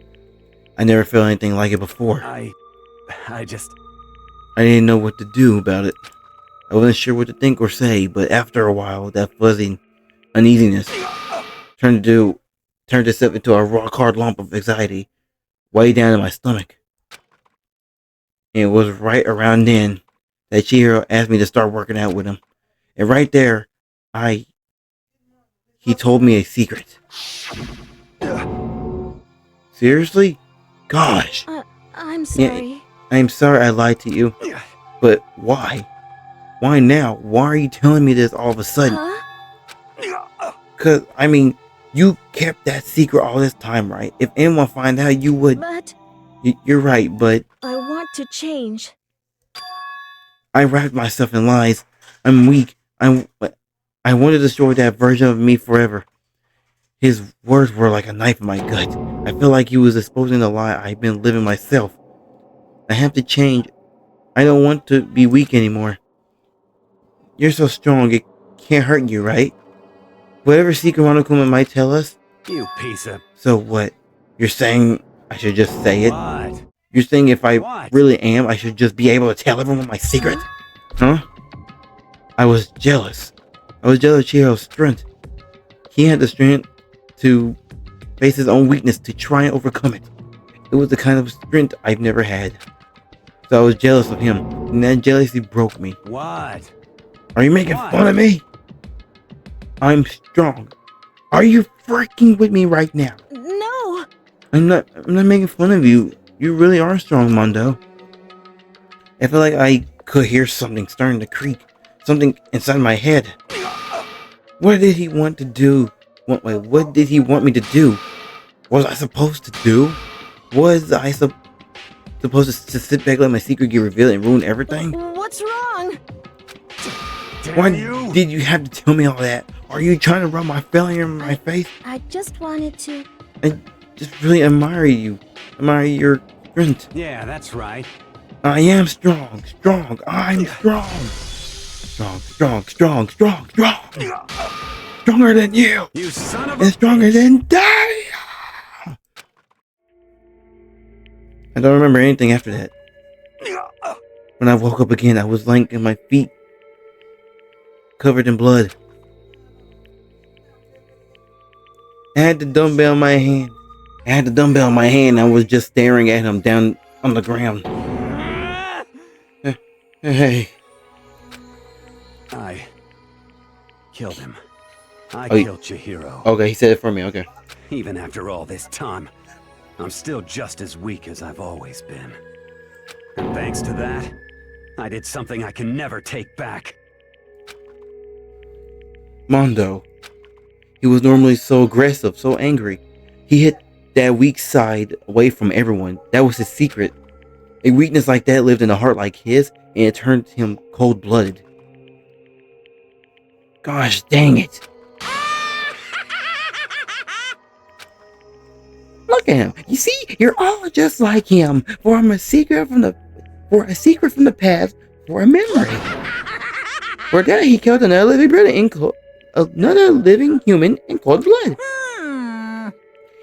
I never felt anything like it before. I didn't know what to do about it. I wasn't sure what to think or say, but after a while, that fuzzy uneasiness turned itself into a rock-hard lump of anxiety way down in my stomach. And it was right around then that Chihiro asked me to start working out with him. And right there, he told me a secret. Seriously? Gosh. I'm sorry. Yeah, I'm sorry I lied to you. But why? Why now? Why are you telling me this all of a sudden? Cause, I mean, you kept that secret all this time, right? If anyone find out, you would... But... You're right, but... I want to change. I wrapped myself in lies. I'm weak. I want to destroy that version of me forever. His words were like a knife in my gut. I feel like he was exposing the lie I've been living myself. I have to change. I don't want to be weak anymore. You're so strong, it can't hurt you, right? Whatever secret Monokuma might tell us. You piece of... So what? You're saying I should just say it? What? You're saying if I really am, I should just be able to tell everyone my secret? Huh? I was jealous. I was jealous of Chihiro's strength. He had the strength to face his own weakness, to try and overcome it. It was the kind of strength I've never had. So I was jealous of him, and that jealousy broke me. What? Are you making fun of me? I'm strong. Are you freaking with me right now? No. I'm not making fun of you. You really are strong, Mondo. I feel like I could hear something starting to creak. Something inside my head. What did he want to do? What did he want me to do? What was I supposed to do? Was I supposed to sit back, let my secret get revealed and ruin everything? What's wrong? Why did you have to tell me all that? Are you trying to rub my failure in my face? I just wanted to... I just really admire you. Admire your strength. Yeah, that's right. I am strong. I'm strong. Strong. Stronger than you. You son of a... And stronger than Daya. I don't remember anything after that. When I woke up again, I was lying in my feet, covered in blood. I had the dumbbell in my hand. I was just staring at him down on the ground. Hey. I killed him. I killed Chihiro. Okay, he said it for me, okay. Even after all this time, I'm still just as weak as I've always been. And thanks to that, I did something I can never take back. Mondo. He was normally so aggressive, so angry. He hit that weak side away from everyone. That was his secret. A weakness like that lived in a heart like his, and it turned him cold-blooded. Gosh dang it. Look at him. You see, you're all just like him. For a secret from the past, for a memory. For that, he killed another living human in cold blood.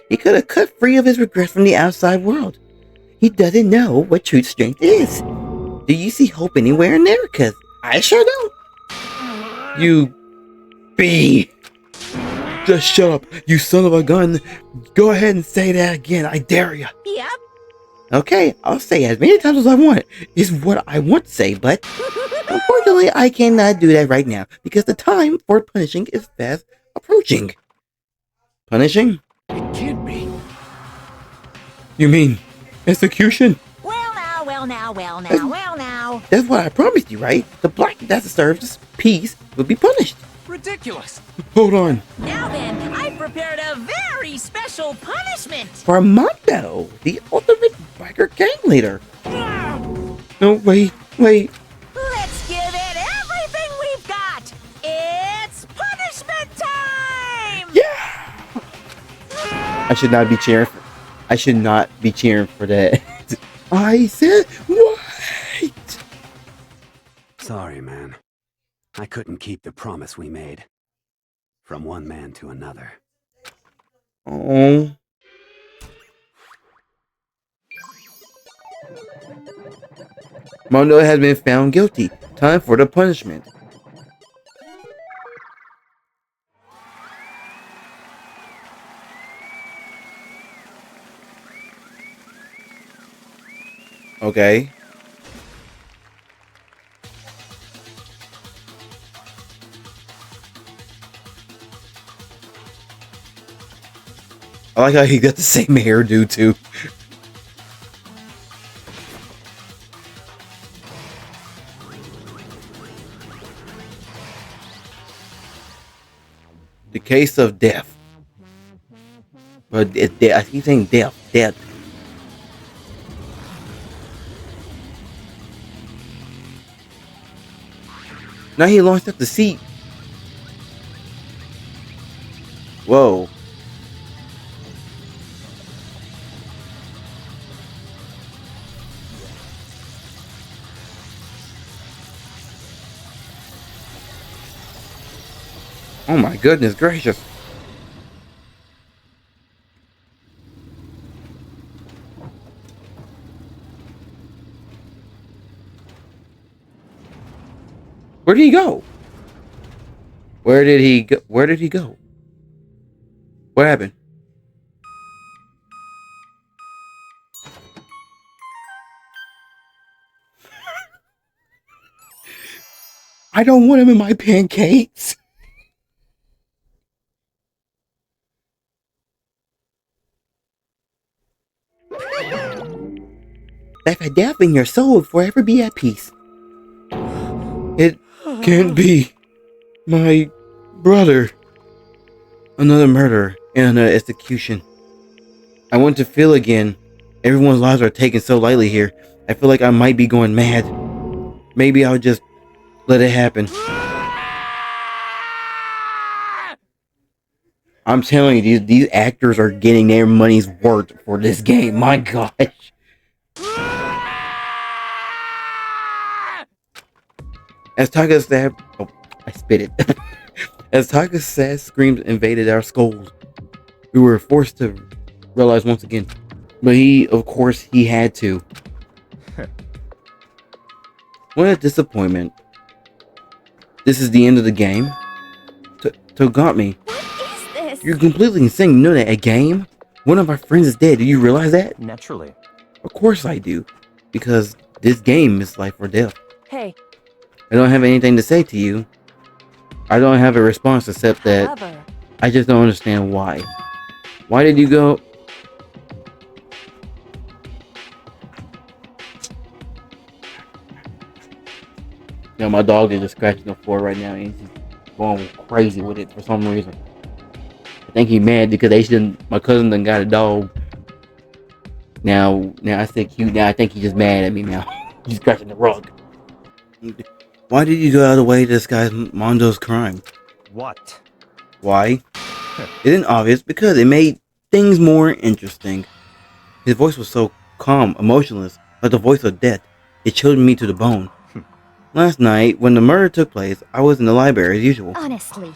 He could have cut free of his regrets from the outside world. He doesn't know what true strength is. Do you see hope anywhere in there? Cause I sure don't. You B. Just shut up, you son of a gun. Go ahead and say that again. I dare you. Yep. Okay, I'll say as many times as I want. Is what I want to say, but unfortunately, I cannot do that right now because the time for punishing is fast approaching. Punishing? It can't be. You mean execution? Well now. That's what I promised you, right? The black that deserves peace will be punished. Ridiculous. Hold on. Now then, I've prepared a very special punishment. For Mondo, the ultimate biker gang leader. No, wait. Let's give it everything we've got. It's punishment time. Yeah. I should not be cheering for that. I said wait. Sorry, man. I couldn't keep the promise we made. From one man to another. Oh. Mondo has been found guilty. Time for the punishment. Okay. I like how he got the same hairdo too. The case of death. But I keep saying death. Now he launched up the seat. Whoa. Oh my goodness gracious. Where did he go? Where did he go? What happened? I don't want him in my pancakes. Let the death in your soul forever be at peace. It can't be. My brother. Another murder and another execution. I want to feel again. Everyone's lives are taken so lightly here. I feel like I might be going mad. Maybe I'll just let it happen. I'm telling you, these actors are getting their money's worth for this game. My gosh. As Taka's sad, oh, I spit it. As Taka's sad screams invaded our skulls, we were forced to realize once again. But of course, he had to. What a disappointment. This is the end of the game? Togami. What is this? You're completely insane. You know that a game? One of our friends is dead. Do you realize that? Naturally. Of course I do. Because this game is life or death. Hey. I don't have anything to say to you. I don't have a response except that However, I just don't understand why. Why did you go? You know, my dog is just scratching the floor right now and he's just going crazy with it for some reason. I think he's mad because my cousin done got a dog Now I think he's just mad at me now. He's scratching the rug. Why did you go out of the way to disguise Mondo's crime? What? Why? It isn't obvious because it made things more interesting. His voice was so calm, emotionless, like the voice of death. It chilled me to the bone. Last night, when the murder took place, I was in the library as usual. Honestly.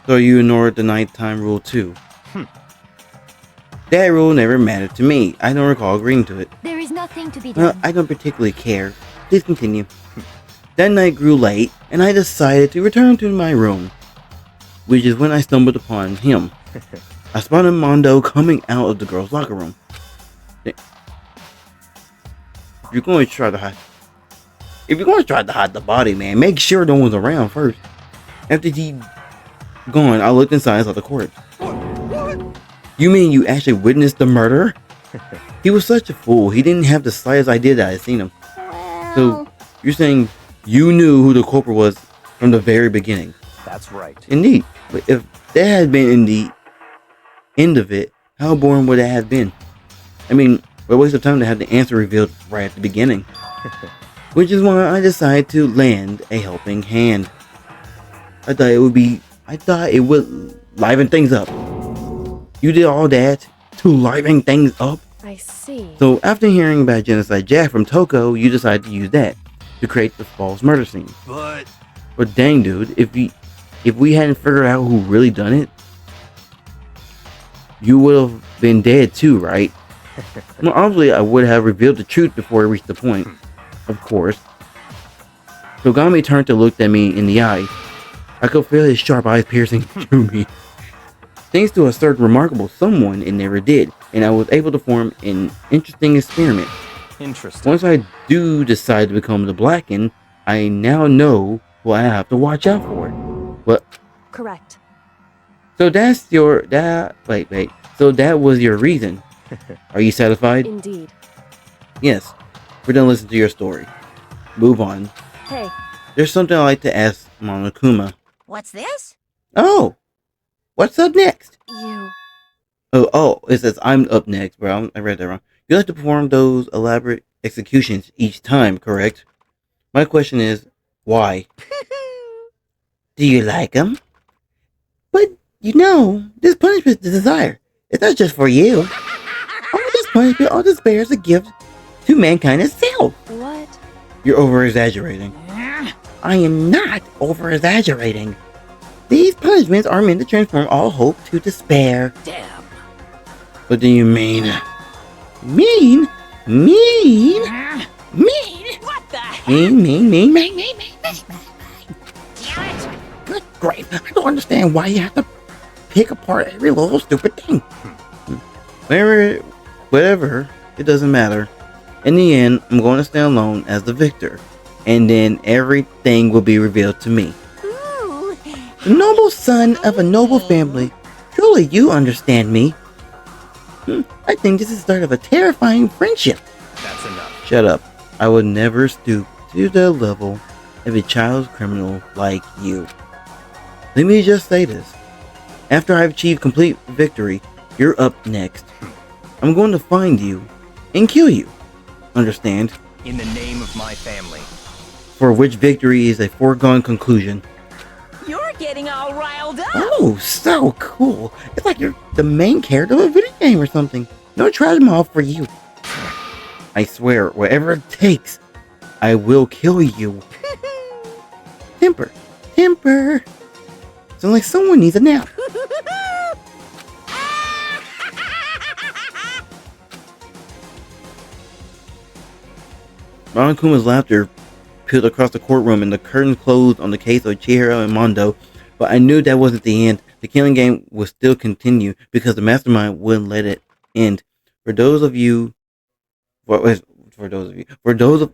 So you ignored the nighttime rule too. That rule never mattered to me. I don't recall agreeing to it. There is nothing to be done. Well, I don't particularly care. Please continue. That night grew late, and I decided to return to my room, which is when I stumbled upon him. I spotted Mondo coming out of the girls' locker room. You're going to try to hide. If you're going to try to hide the body, man, make sure no one's around first. After he gone, I looked inside and saw the corpse. You mean you actually witnessed the murder? He was such a fool. He didn't have the slightest idea that I had seen him. So you're saying you knew who the culprit was from the very beginning? That's right. Indeed. But if that had been in the end of it, how boring would that have been? I mean, what a waste of time to have the answer revealed right at the beginning. Which is why I decided to lend a helping hand. I thought it would liven things up. You did all that to liven things up? I see. So after hearing about Genocide Jack from Toko, you decided to use that to create the false murder scene. But dang, dude, if we hadn't figured out who really done it, you would have been dead too, right? Well, obviously, I would have revealed the truth before it reached the point. Of course. Togami turned to look at me in the eye. I could feel his sharp eyes piercing through me. Thanks to a certain remarkable someone, it never did, and I was able to form an interesting experiment. Interesting. Once I do decide to become the Blackened, I now know what I have to watch out for. What? Correct. So that's your wait. So that was your reason. Are you satisfied? Indeed. Yes. We're done listening to your story. Move on. Hey. There's something I'd like to ask Monokuma. What's this? Oh! What's up next? You. Oh, it says I'm up next, bro. I read that wrong. You like to perform those elaborate executions each time, correct? My question is, why? Do you like them? But, this punishment is a desire. It's not just for you. All this punishment, all despair is a gift to mankind itself. What? You're over-exaggerating. I am not over-exaggerating. These punishments are meant to transform all hope to despair. Damn. What do you mean? Mean? Mean? Mean? What the heck? Mean. Good grief. I don't understand why you have to pick apart every little stupid thing. Whatever. It doesn't matter. In the end, I'm going to stand alone as the victor. And then everything will be revealed to me. Ooh. The noble son of a noble family. Truly, you understand me. I think this is the start of a terrifying friendship. That's enough. Shut up. I would never stoop to the level of a child criminal like you. Let me just say this. After I've achieved complete victory, you're up next. I'm going to find you and kill you. Understand? In the name of my family. For which victory is a foregone conclusion. You're getting all riled up. Oh, so cool. It's like you're the main character of a video game or something. No trash mouth for you. I swear, whatever it takes, I will kill you. Temper. Sounds like someone needs a nap. Monokuma's laughter peeled across the courtroom and the curtains closed on the case of Chihiro and Mondo, but I knew that wasn't the end. The killing game would still continue because the mastermind wouldn't let it end. For those of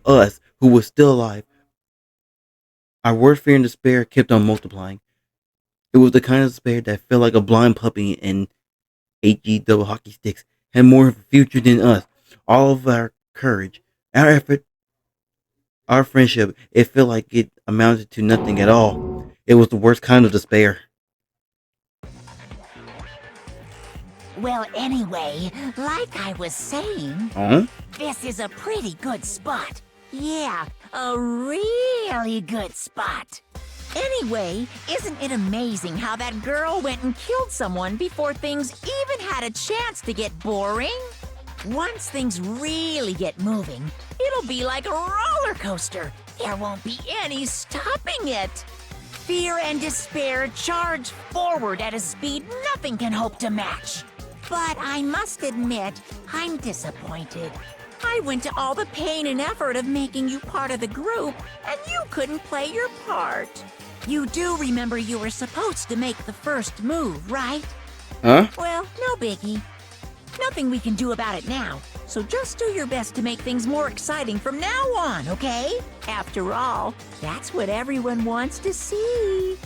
us who were still alive, our worst fear and despair kept on multiplying. It was the kind of despair that felt like a blind puppy and 8G double hockey sticks had more of a future than us. All of our courage, our effort, our friendship, it felt like it amounted to nothing at all. It was the worst kind of despair. Well, anyway, like I was saying, this is a pretty good spot. Yeah, a really good spot. Anyway, isn't it amazing how that girl went and killed someone before things even had a chance to get boring? Once things really get moving, it'll be like a roller coaster. There won't be any stopping it. Fear and despair charge forward at a speed nothing can hope to match. But I must admit, I'm disappointed. I went to all the pain and effort of making you part of the group, and you couldn't play your part. You do remember you were supposed to make the first move, right? Huh? Well, no biggie. Nothing we can do about it now, so just do your best to make things more exciting from now on, okay? After all, that's what everyone wants to see.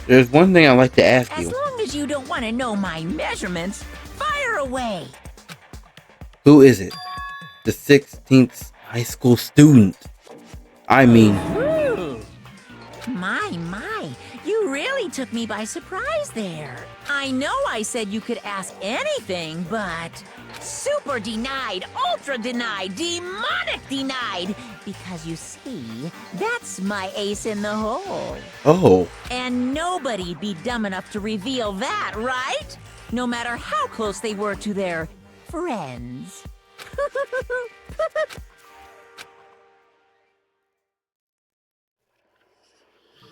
There's one thing I'd like to ask As you. long as you don't want to know my measurements, fire away. Who is it? The 16th high school student. I mean... My, you really took me by surprise there. I know I said you could ask anything, but super denied, ultra denied, demonic denied. Because you see, that's my ace in the hole. Oh. And nobody'd be dumb enough to reveal that, right? No matter how close they were to their friends.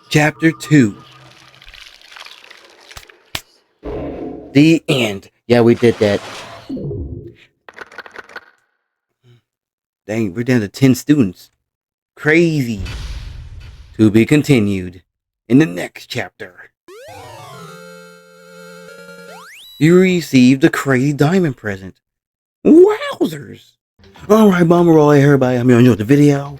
Chapter 2. The end. Yeah, we did that. Dang, we're down to 10 students. Crazy. To be continued in the next chapter. You received a crazy diamond present. Wowzers! Alright, Bomber Roll, everybody. I hope you enjoyed the video.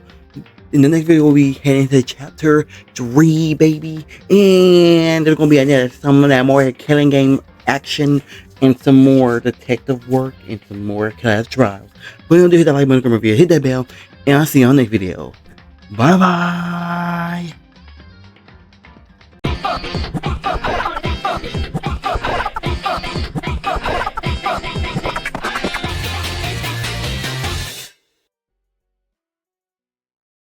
In the next video, we'll be heading to chapter 3, baby. And there's going to be some of that more killing game action and some more detective work and some more class trials. But don't hit that like button, hit that bell, and I'll see you on the next video. Bye bye.